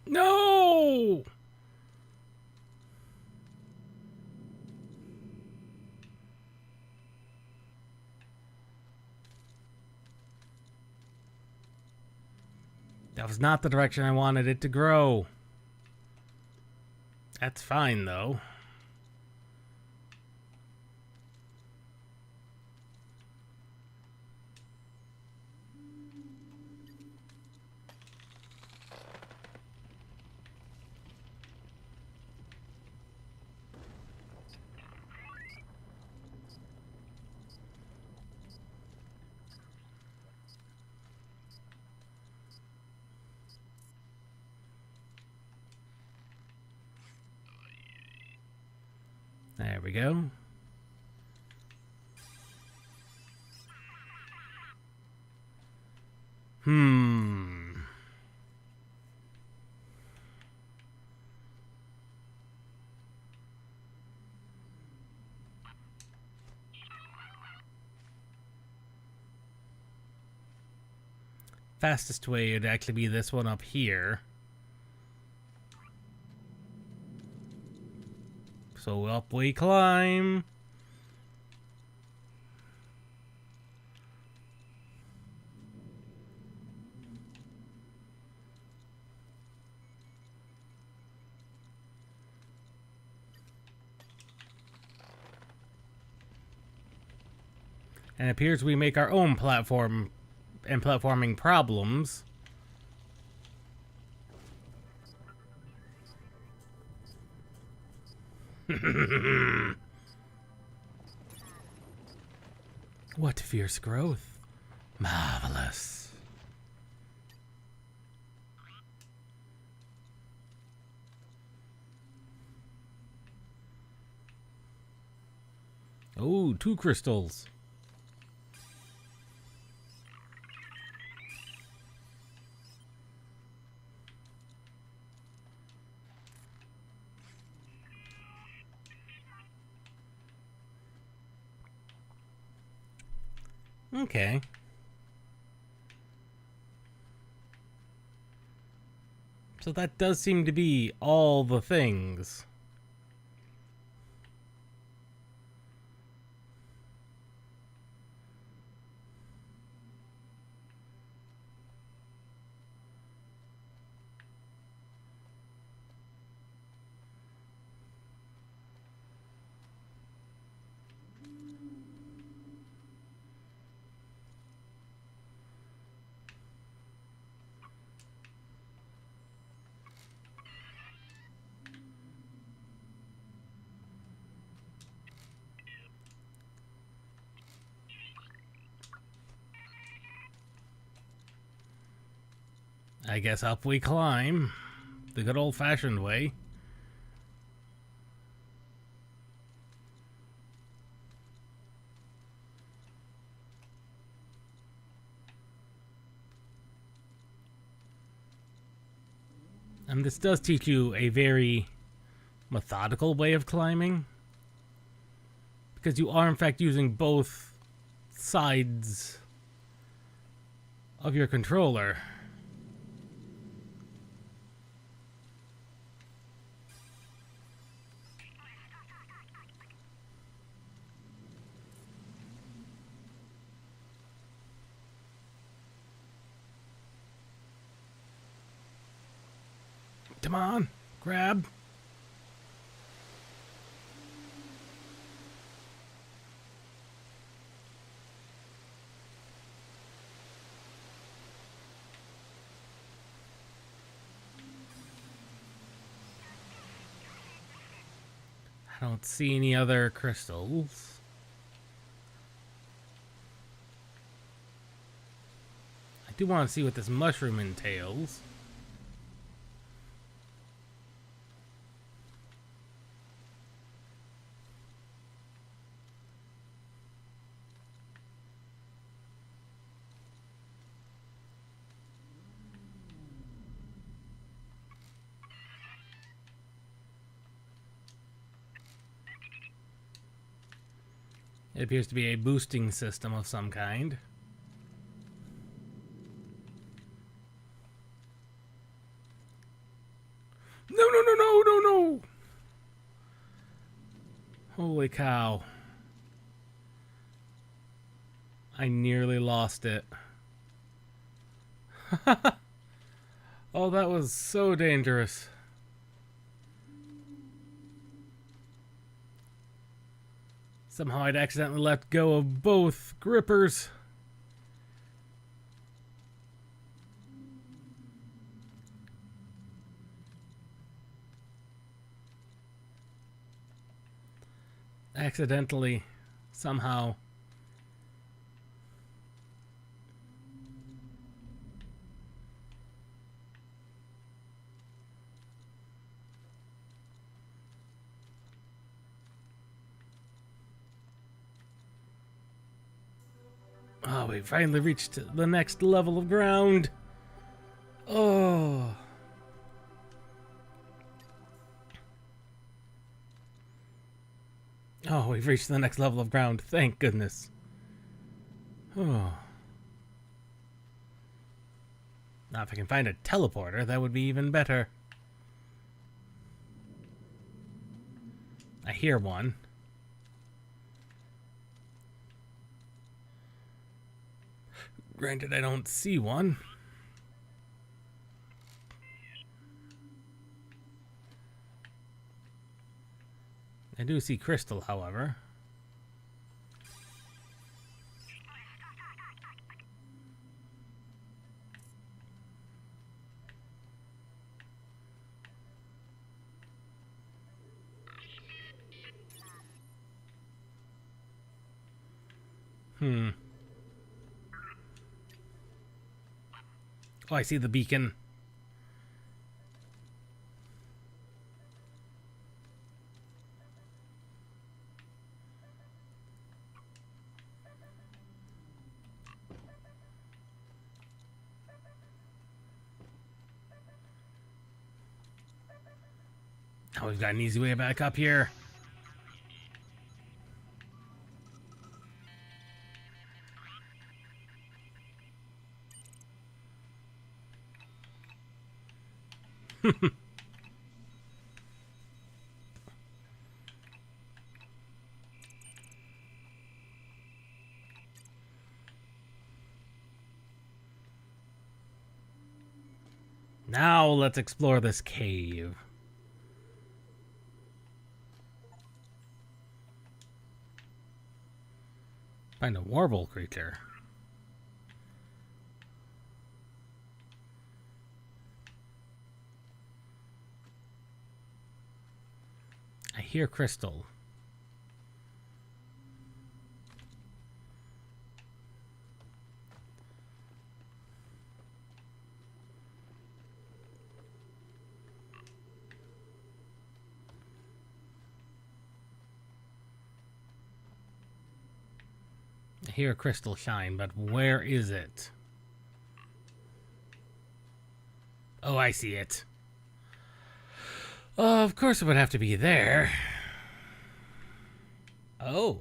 No! That was not the direction I wanted it to grow. That's fine, though. There we go. Fastest way would actually be this one up here. So up we climb. And it appears we make our own platform and platforming problems. What fierce growth. Marvelous. Oh, 2 crystals. Okay. So that does seem to be all the things. I guess up we climb. The good old-fashioned way. And this does teach you a very methodical way of climbing. Because you are, in fact, using both sides of your controller. Come on, grab. I don't see any other crystals. I do want to see what this mushroom entails. It appears to be a boosting system of some kind. No, no, no, no, no, no! Holy cow. I nearly lost it. Oh, that was so dangerous. Somehow I'd accidentally let go of both grippers. Accidentally, somehow. Oh, we finally reached the next level of ground. Oh. Oh, we've reached the next level of ground. Thank goodness. Oh. Now, if I can find a teleporter, that would be even better. I hear one. Granted, I don't see one. I do see crystal, however. Oh, I see the beacon. Now we've got an easy way back up here. Now let's explore this cave. Find a warble creature. I hear crystal. I hear a crystal shine, but where is it? Oh, I see it. Of course it would have to be there. Oh.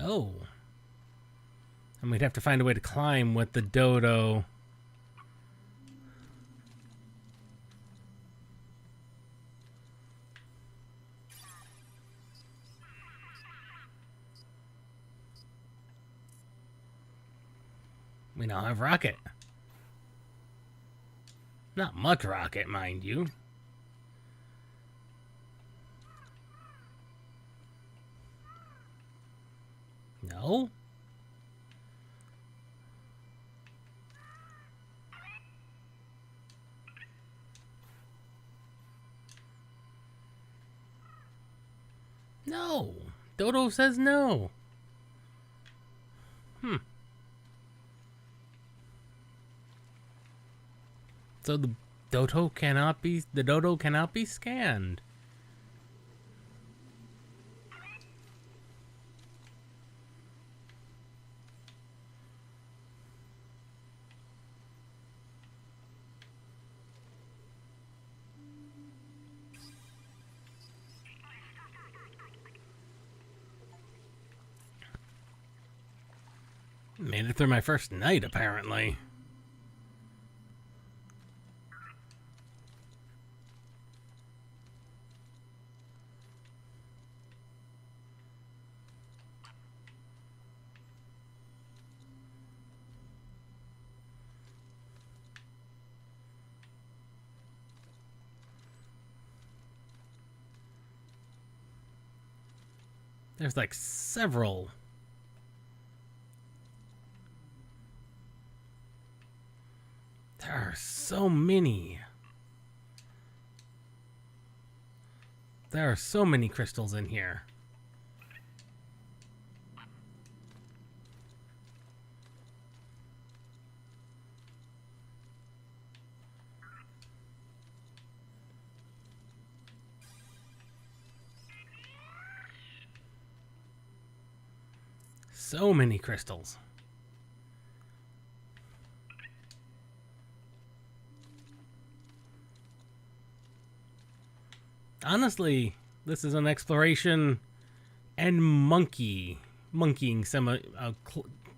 Oh. And we'd have to find a way to climb with the dodo. We now have rocket. Not much rocket, mind you. No? No. Dodo says no. So the dodo cannot be scanned. Made it through my first night, apparently. There's like several. There are so many. There are so many crystals in here. So many crystals. Honestly, this is an exploration and monkeying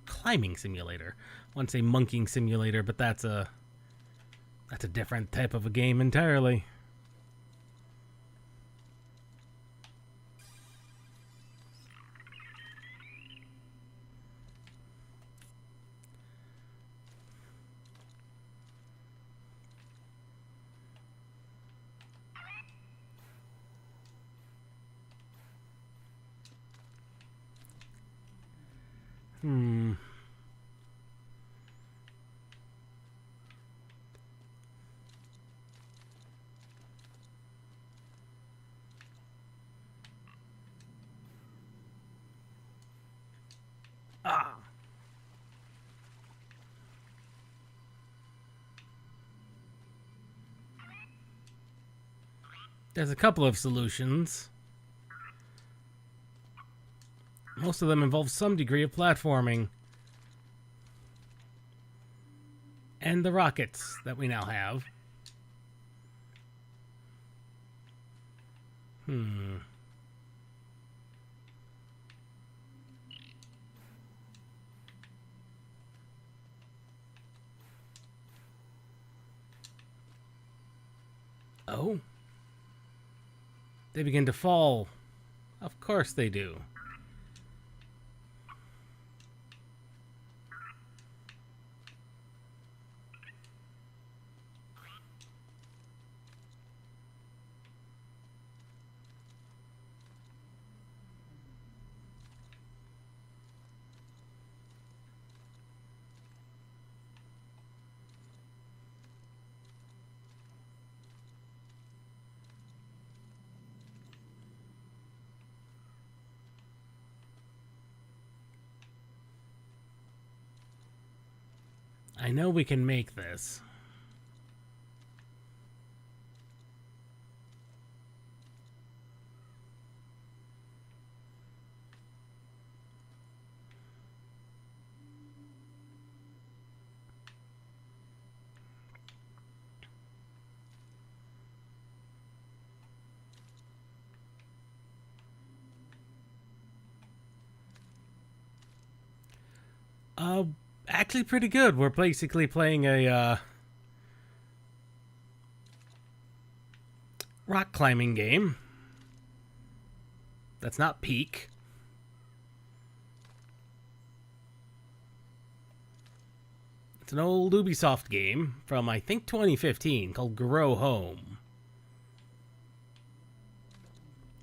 climbing simulator. I want to say monkeying simulator, but that's a different type of a game entirely. Ah. There's a couple of solutions. Most of them involve some degree of platforming. And the rockets that we now have. Oh? They begin to fall. Of course they do. I know we can make this. Actually pretty good. We're basically playing a rock climbing game. That's not Peak. It's an old Ubisoft game from, I think, 2015 called Grow Home.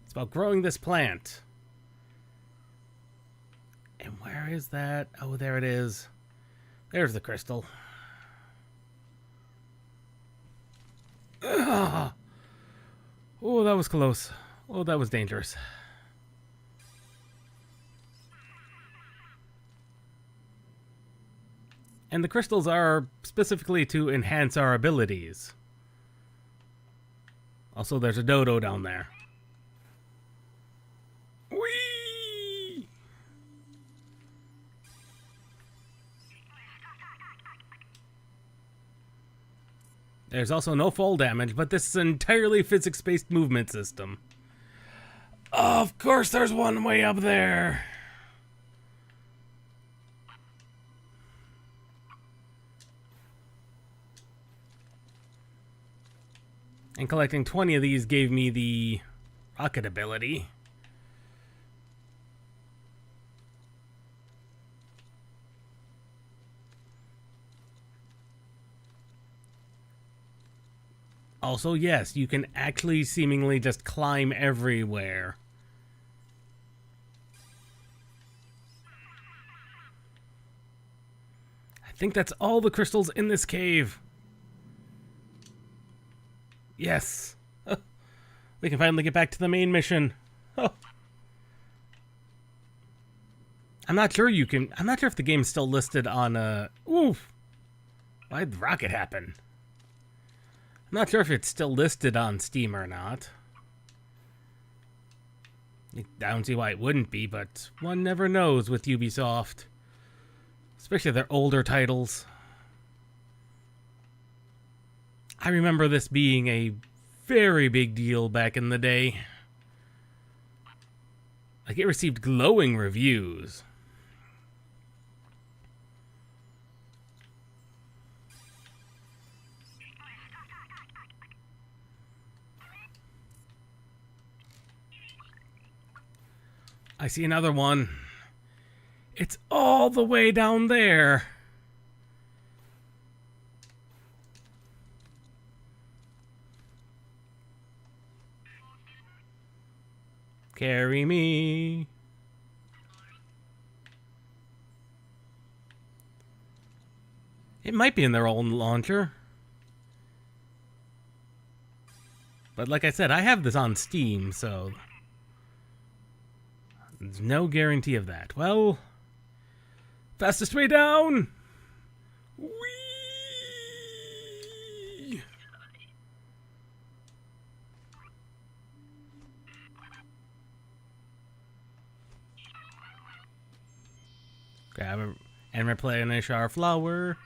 It's about growing this plant. And where is that? Oh, there it is. There's the crystal. Ugh. Oh, that was close. Oh, that was dangerous. And the crystals are specifically to enhance our abilities. Also, there's a dodo down there. Whee! There's also no fall damage, but this is an entirely physics-based movement system. Of course there's one way up there. And collecting 20 of these gave me the rocket ability. Also, yes, you can actually seemingly just climb everywhere. I think that's all the crystals in this cave. Yes. We can finally get back to the main mission. Oh. I'm not sure if the game's still listed on, oof. Why'd the rocket happen? I'm not sure if it's still listed on Steam or not. I don't see why it wouldn't be, but one never knows with Ubisoft. Especially their older titles. I remember this being a very big deal back in the day. Like, it received glowing reviews. I see another one. It's all the way down there. Carry me. It might be in their own launcher. But like I said, I have this on Steam, so there's no guarantee of that. Well, fastest way down. Whee! Grab it and replenish our flower.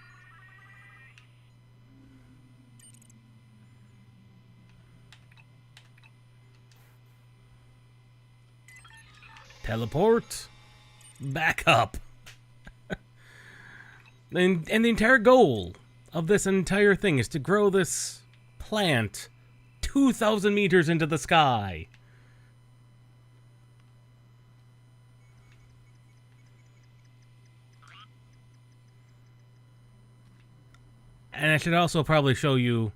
Teleport. Back up. And the entire goal of this entire thing is to grow this plant 2,000 meters into the sky. And I should also probably show you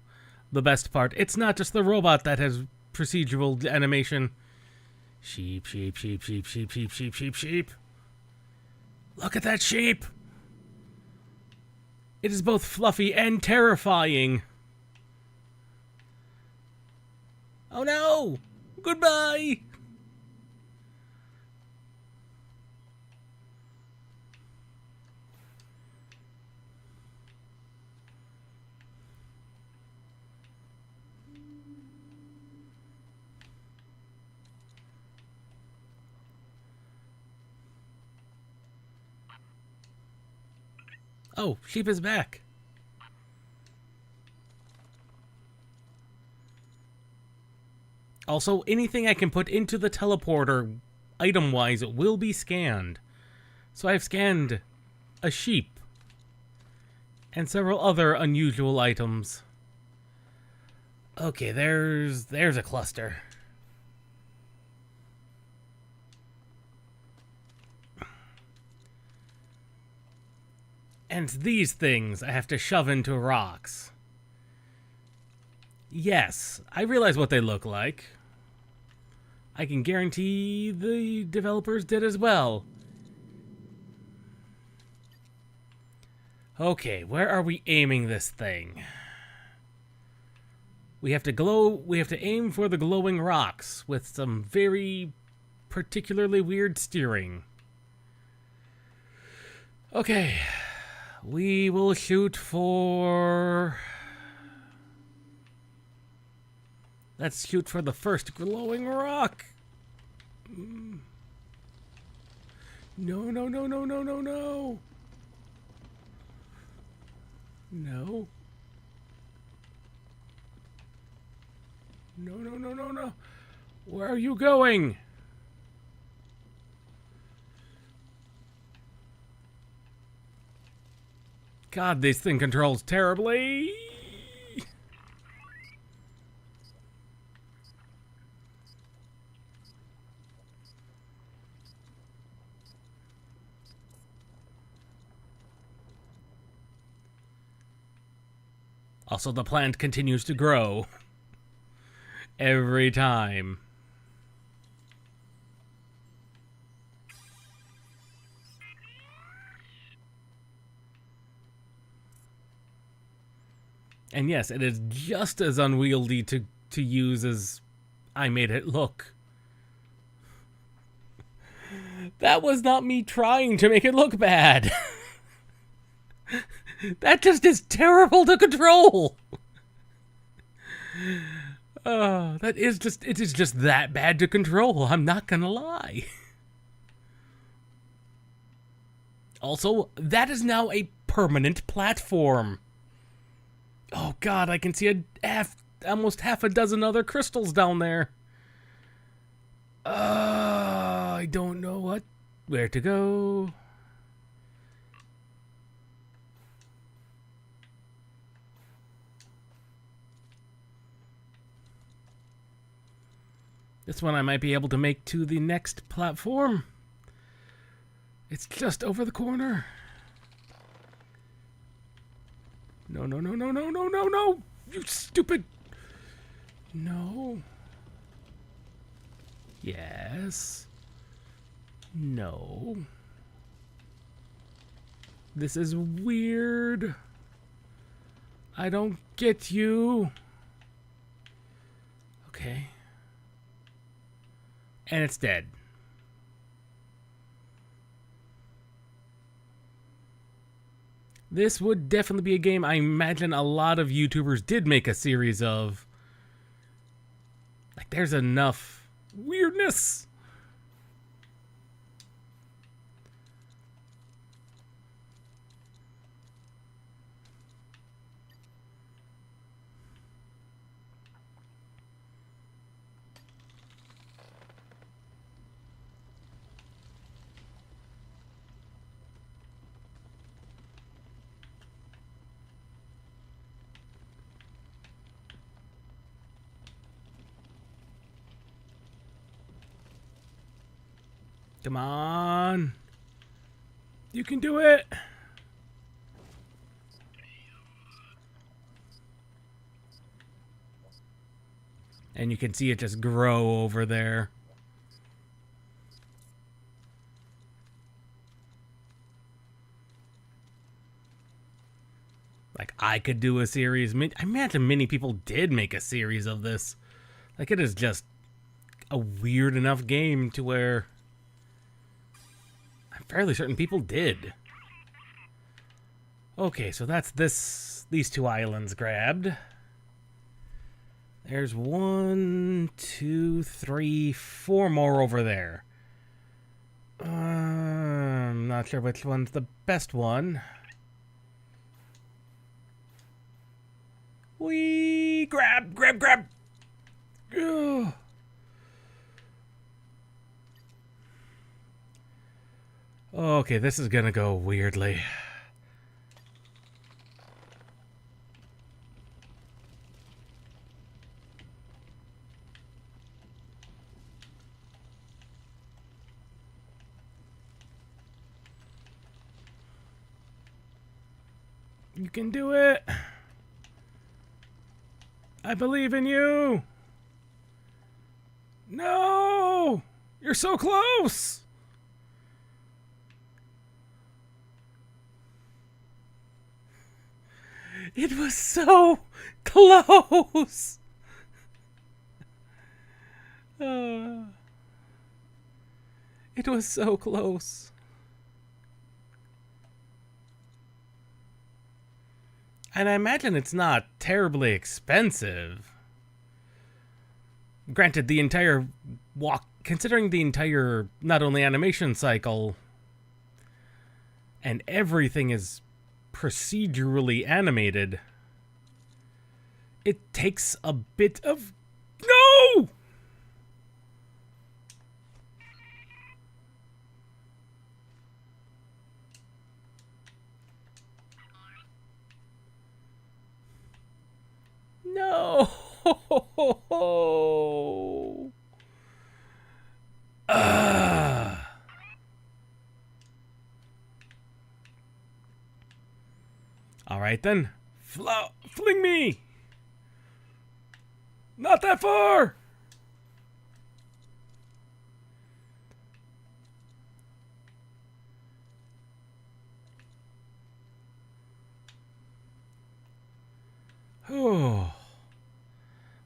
the best part. It's not just the robot that has procedural animation. Sheep, sheep, sheep, sheep, sheep, sheep, sheep, sheep, sheep. Look at that sheep. It is both fluffy and terrifying. Oh no! Goodbye! Oh, sheep is back. Also, anything I can put into the teleporter, item-wise, will be scanned. So I've scanned a sheep and several other unusual items. Okay, there's a cluster. And it's these things I have to shove into rocks. Yes, I realize what they look like. I can guarantee the developers did as well. Okay, where are we aiming this thing? We have to aim for the glowing rocks with some very particularly weird steering. Okay, we will shoot for... Let's shoot for the first glowing rock. No, no, no, no, no, no, no. No. No, no, no, no, no. Where are you going? God, this thing controls terribly. Also, the plant continues to grow every time. And yes, it is just as unwieldy to use as I made it look. That was not me trying to make it look bad. That just is terrible to control. It is just that bad to control. I'm not gonna lie. Also, that is now a permanent platform. Oh God, I can see almost half a dozen other crystals down there. I don't know where to go. This one I might be able to make to the next platform. It's just over the corner. No, no, no, no, no, no, no, no! You stupid... No. Yes. No. This is weird. I don't get you. Okay. And it's dead. This would definitely be a game I imagine a lot of YouTubers did make a series of. Like, there's enough weirdness. Come on. You can do it. And you can see it just grow over there. Like, I could do a series. I imagine many people did make a series of this. Like, it is just a weird enough game to where I'm fairly certain people did. Okay, so that's these two islands grabbed. There's 1, 2, 3, 4 more over there. I'm not sure which one's the best one. Grab! Ugh. Okay, this is gonna go weirdly. You can do it. I believe in you. No! You're so close! It was so close! It was so close. And I imagine it's not terribly expensive. Granted, the entire walk, considering the entire, not only animation cycle, and everything is procedurally animated, it takes a bit of... No! No! All right then. Fling me! Not that far! Oh.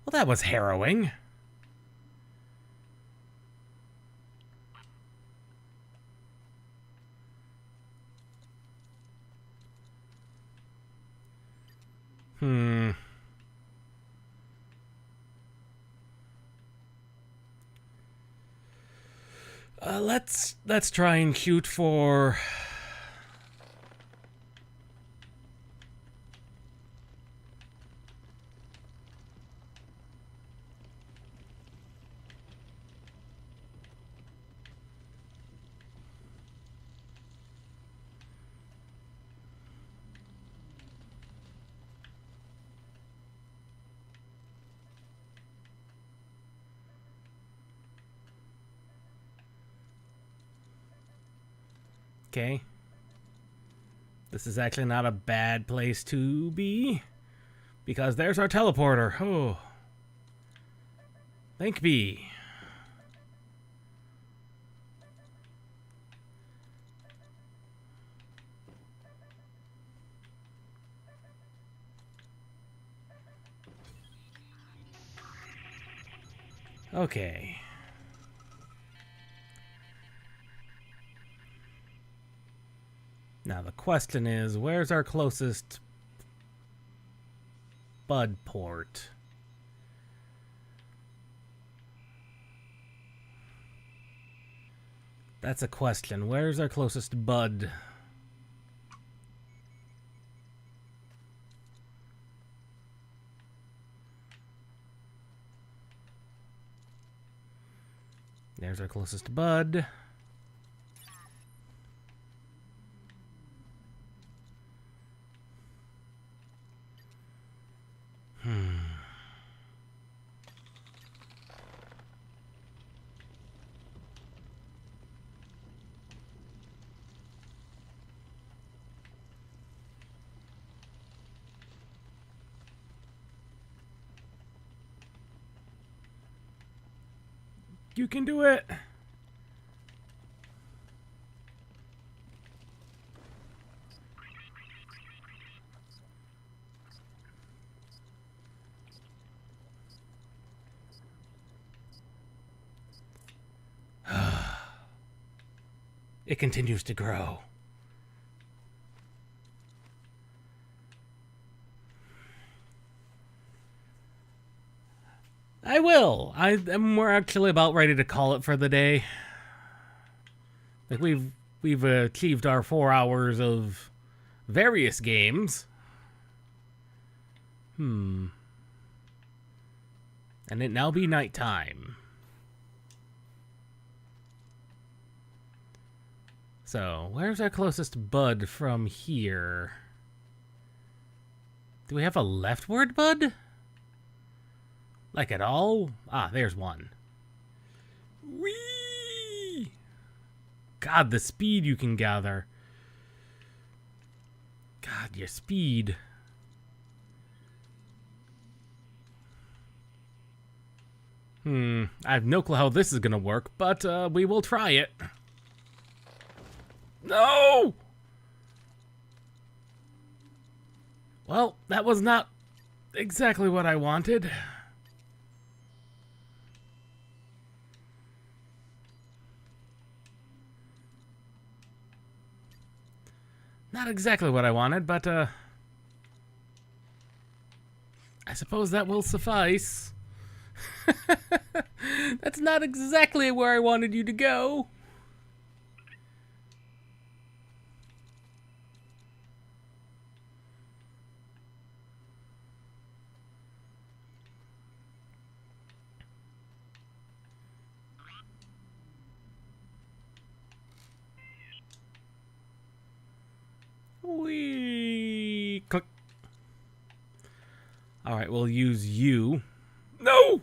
Well, that was harrowing. Let's try and shoot for... Okay. This is actually not a bad place to be, because there's our teleporter. Oh. Thank be. Okay. Now the question is, where's our closest bud port? That's a question. Where's our closest bud? There's our closest bud. You can do it. It continues to grow. I will. We're actually about ready to call it for the day. Like we've achieved our 4 hours of various games. And it now be nighttime. So, where's our closest bud from here? Do we have a leftward bud? Like at all? Ah, there's one. Whee! God, the speed you can gather. God, your speed. I have no clue how this is gonna work, but we will try it. No! Well, that was not exactly what I wanted. Not exactly what I wanted, but I suppose that will suffice. That's not exactly where I wanted you to go. Wee click. All right, we'll use you. No.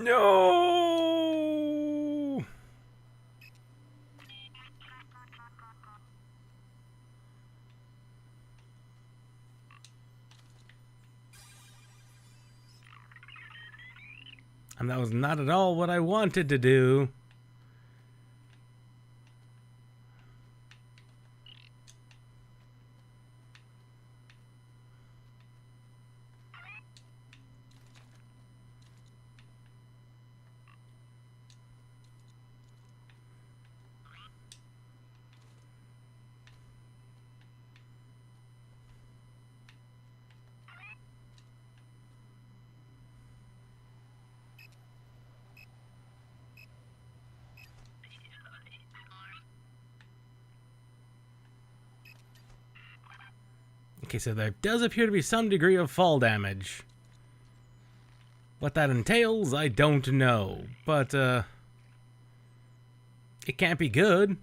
No. And that was not at all what I wanted to do. Okay, so there does appear to be some degree of fall damage. What that entails, I don't know. But, it can't be good.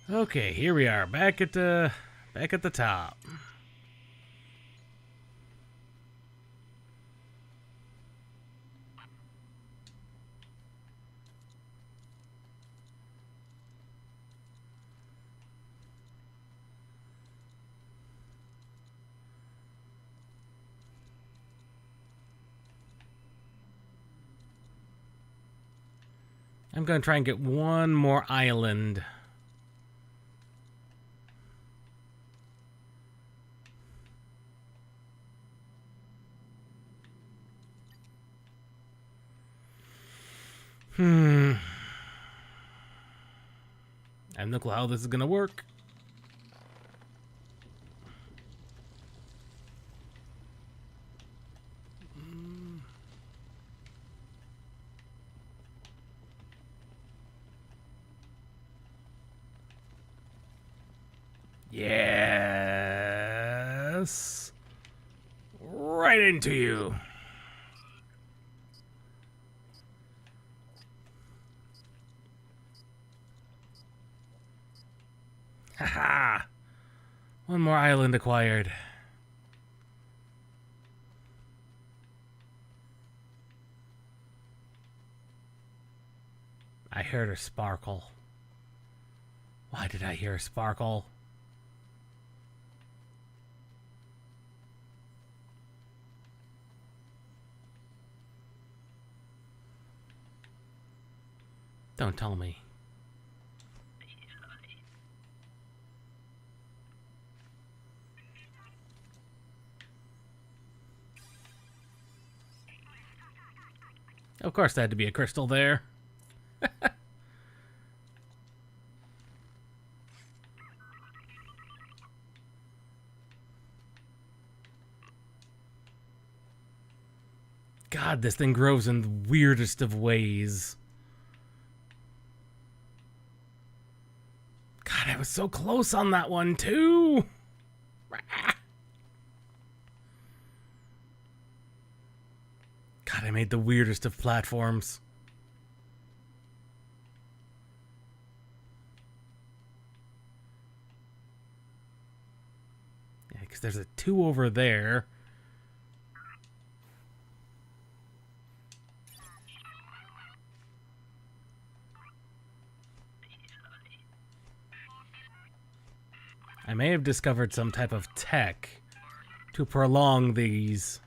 Okay, here we are, back at the top. I'm gonna try and get one more island. I have no clue how this is gonna work. Yes. Right into you. Haha. One more island acquired. I heard a sparkle. Why did I hear a sparkle? Don't tell me. Of course there had to be a crystal there. God, this thing grows in the weirdest of ways. God, I was so close on that one, too. God, I made the weirdest of platforms. Yeah, because there's a 2 over there. I may have discovered some type of tech to prolong these.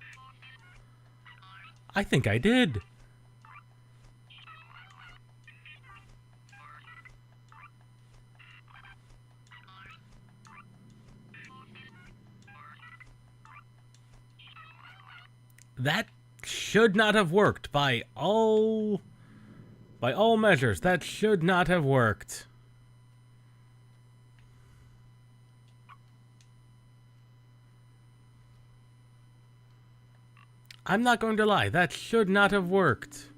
I think I did. That should not have worked by all measures. That should not have worked. I'm not going to lie. That should not have worked.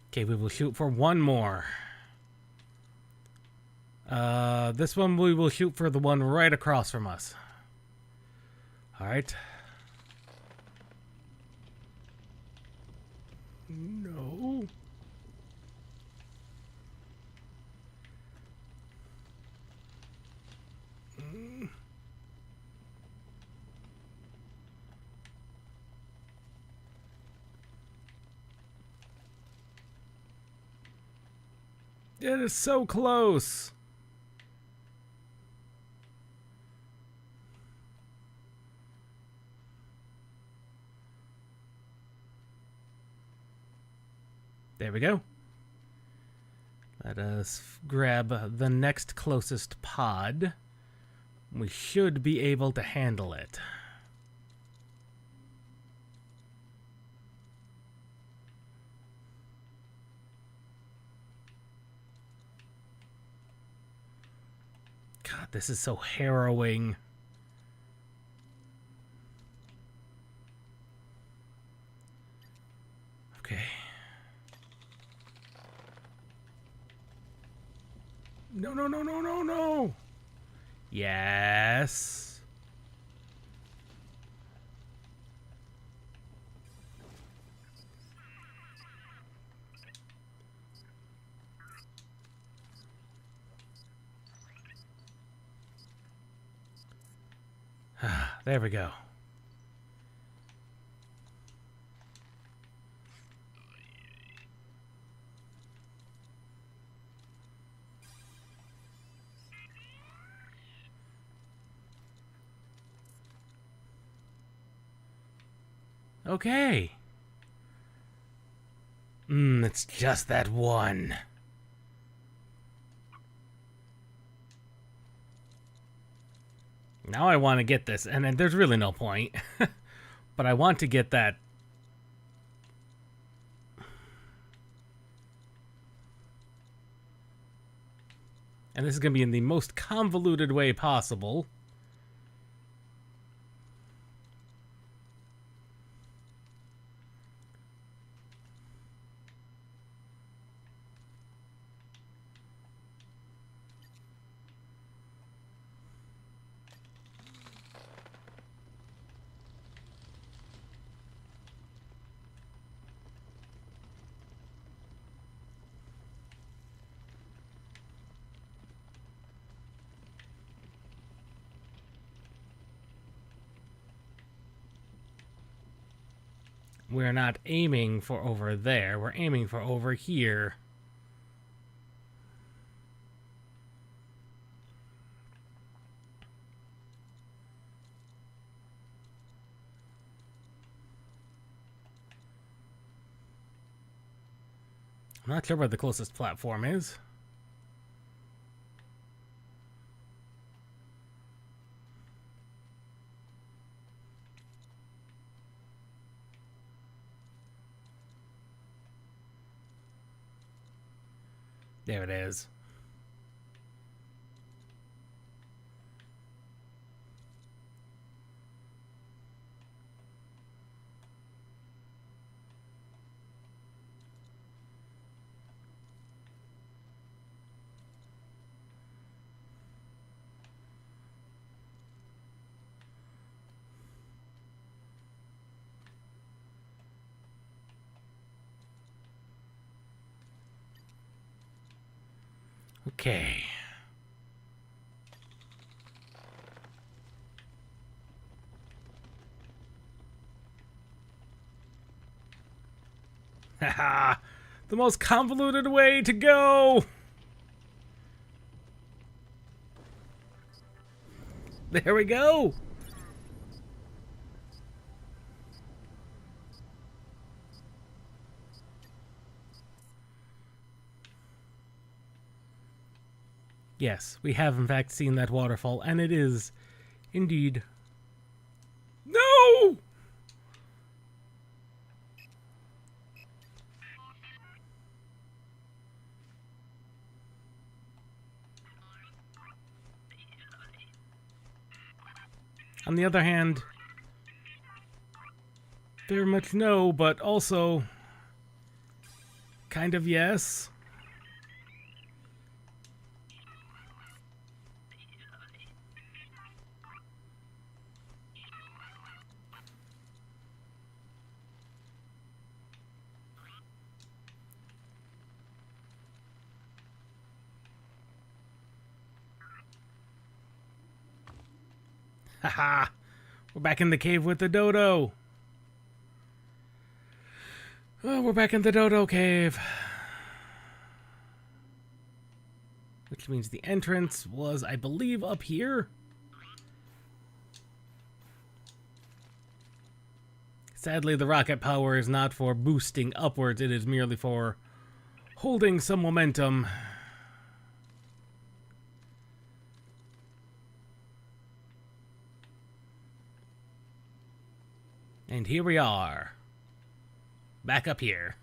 Okay, we will shoot for one more. This one we will shoot for the one right across from us. Alright. No. It is so close. There we go. Let us grab the next closest pod. We should be able to handle it. God, this is so harrowing. Okay. No, no, no, no, no, no. Yes. There we go. Okay. It's just that one. Now I want to get this, and there's really no point. But I want to get that. And this is going to be in the most convoluted way possible. We're not aiming for over there. We're aiming for over here. I'm not sure where the closest platform is. There it is. Okay. Haha! The most convoluted way to go! There we go! Yes, we have in fact seen that waterfall, and it is indeed... No! On the other hand, very much no, but also kind of yes. Haha! We're back in the cave with the dodo. Oh, we're back in the dodo cave. Which means the entrance was, I believe, up here. Sadly, the rocket power is not for boosting upwards. It is merely for holding some momentum. And here we are. Back up here.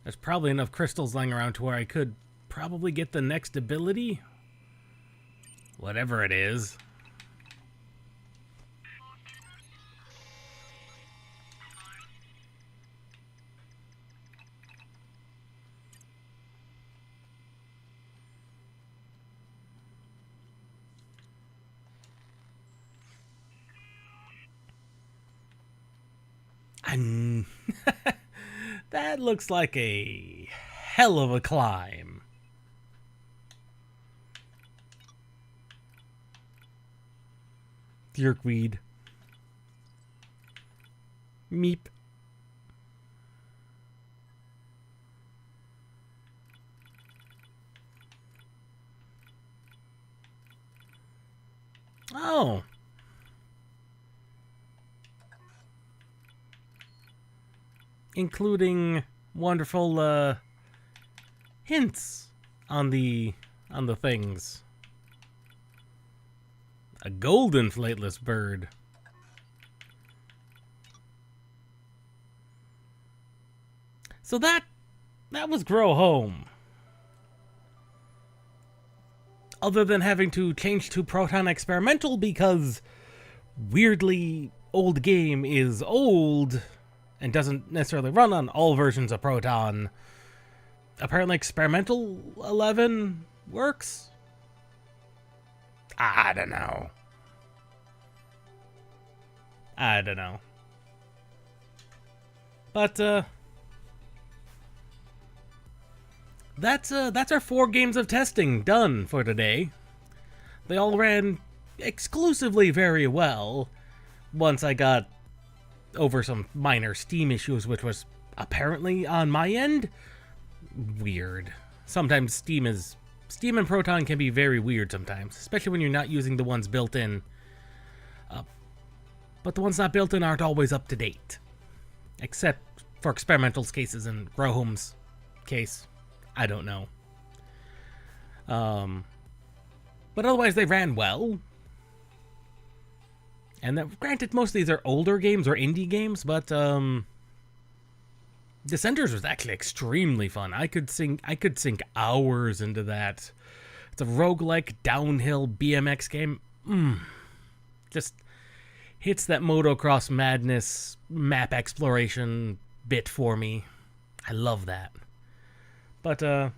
There's probably enough crystals lying around to where I could probably get the next ability. Whatever it is. That looks like a hell of a climb. Jerkweed. Meep. Oh. Including wonderful hints on the things. A golden flightless bird. So that was Grow Home. Other than having to change to Proton Experimental because weirdly old game is old and doesn't necessarily run on all versions of Proton. Apparently Experimental 11 works? I don't know. But that's our 4 games of testing done for today. They all ran exclusively very well once I got over some minor Steam issues, which was apparently on my end weird. Sometimes Steam and Proton can be very weird sometimes, especially when you're not using the ones built in But the ones not built in aren't always up to date. Except for experimental cases and Roham's case. I don't know. But otherwise they ran well. And granted, most of these are older games or indie games, but Dissenters was actually extremely fun. I could sink hours into that. It's a roguelike downhill BMX game. Just hits that motocross madness map exploration bit for me. I love that. But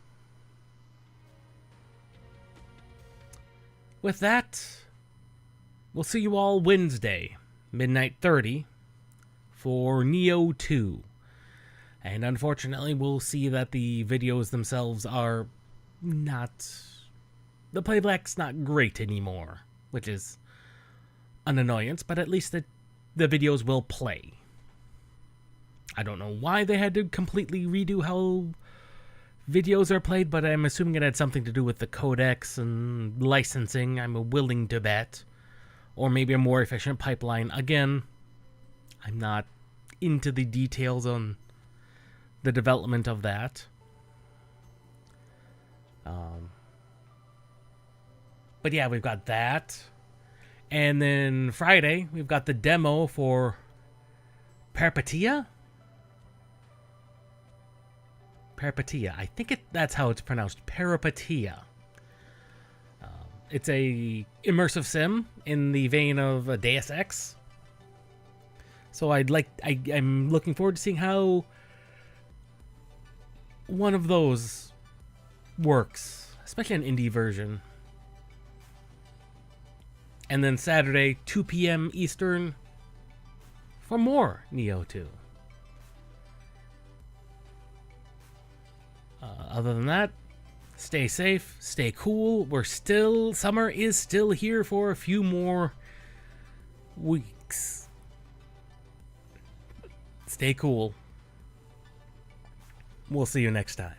with that, we'll see you all Wednesday, midnight 30, for Neo 2. And unfortunately, we'll see that the videos themselves are not... The playback's not great anymore, which is an annoyance, but at least the videos will play. I don't know why they had to completely redo how videos are played, but I'm assuming it had something to do with the codecs and licensing, I'm willing to bet. Or maybe a more efficient pipeline. Again, I'm not into the details on the development of that. But yeah, we've got that. And then Friday, we've got the demo for Peripetia? Peripetia. I think that's how it's pronounced. Peripetia. It's a immersive sim in the vein of Deus Ex. So I'm looking forward to seeing how one of those works, especially an indie version. And then Saturday, 2 p.m. Eastern, for more Neo 2. Other than that, stay safe, stay cool. Summer is still here for a few more weeks. Stay cool. We'll see you next time.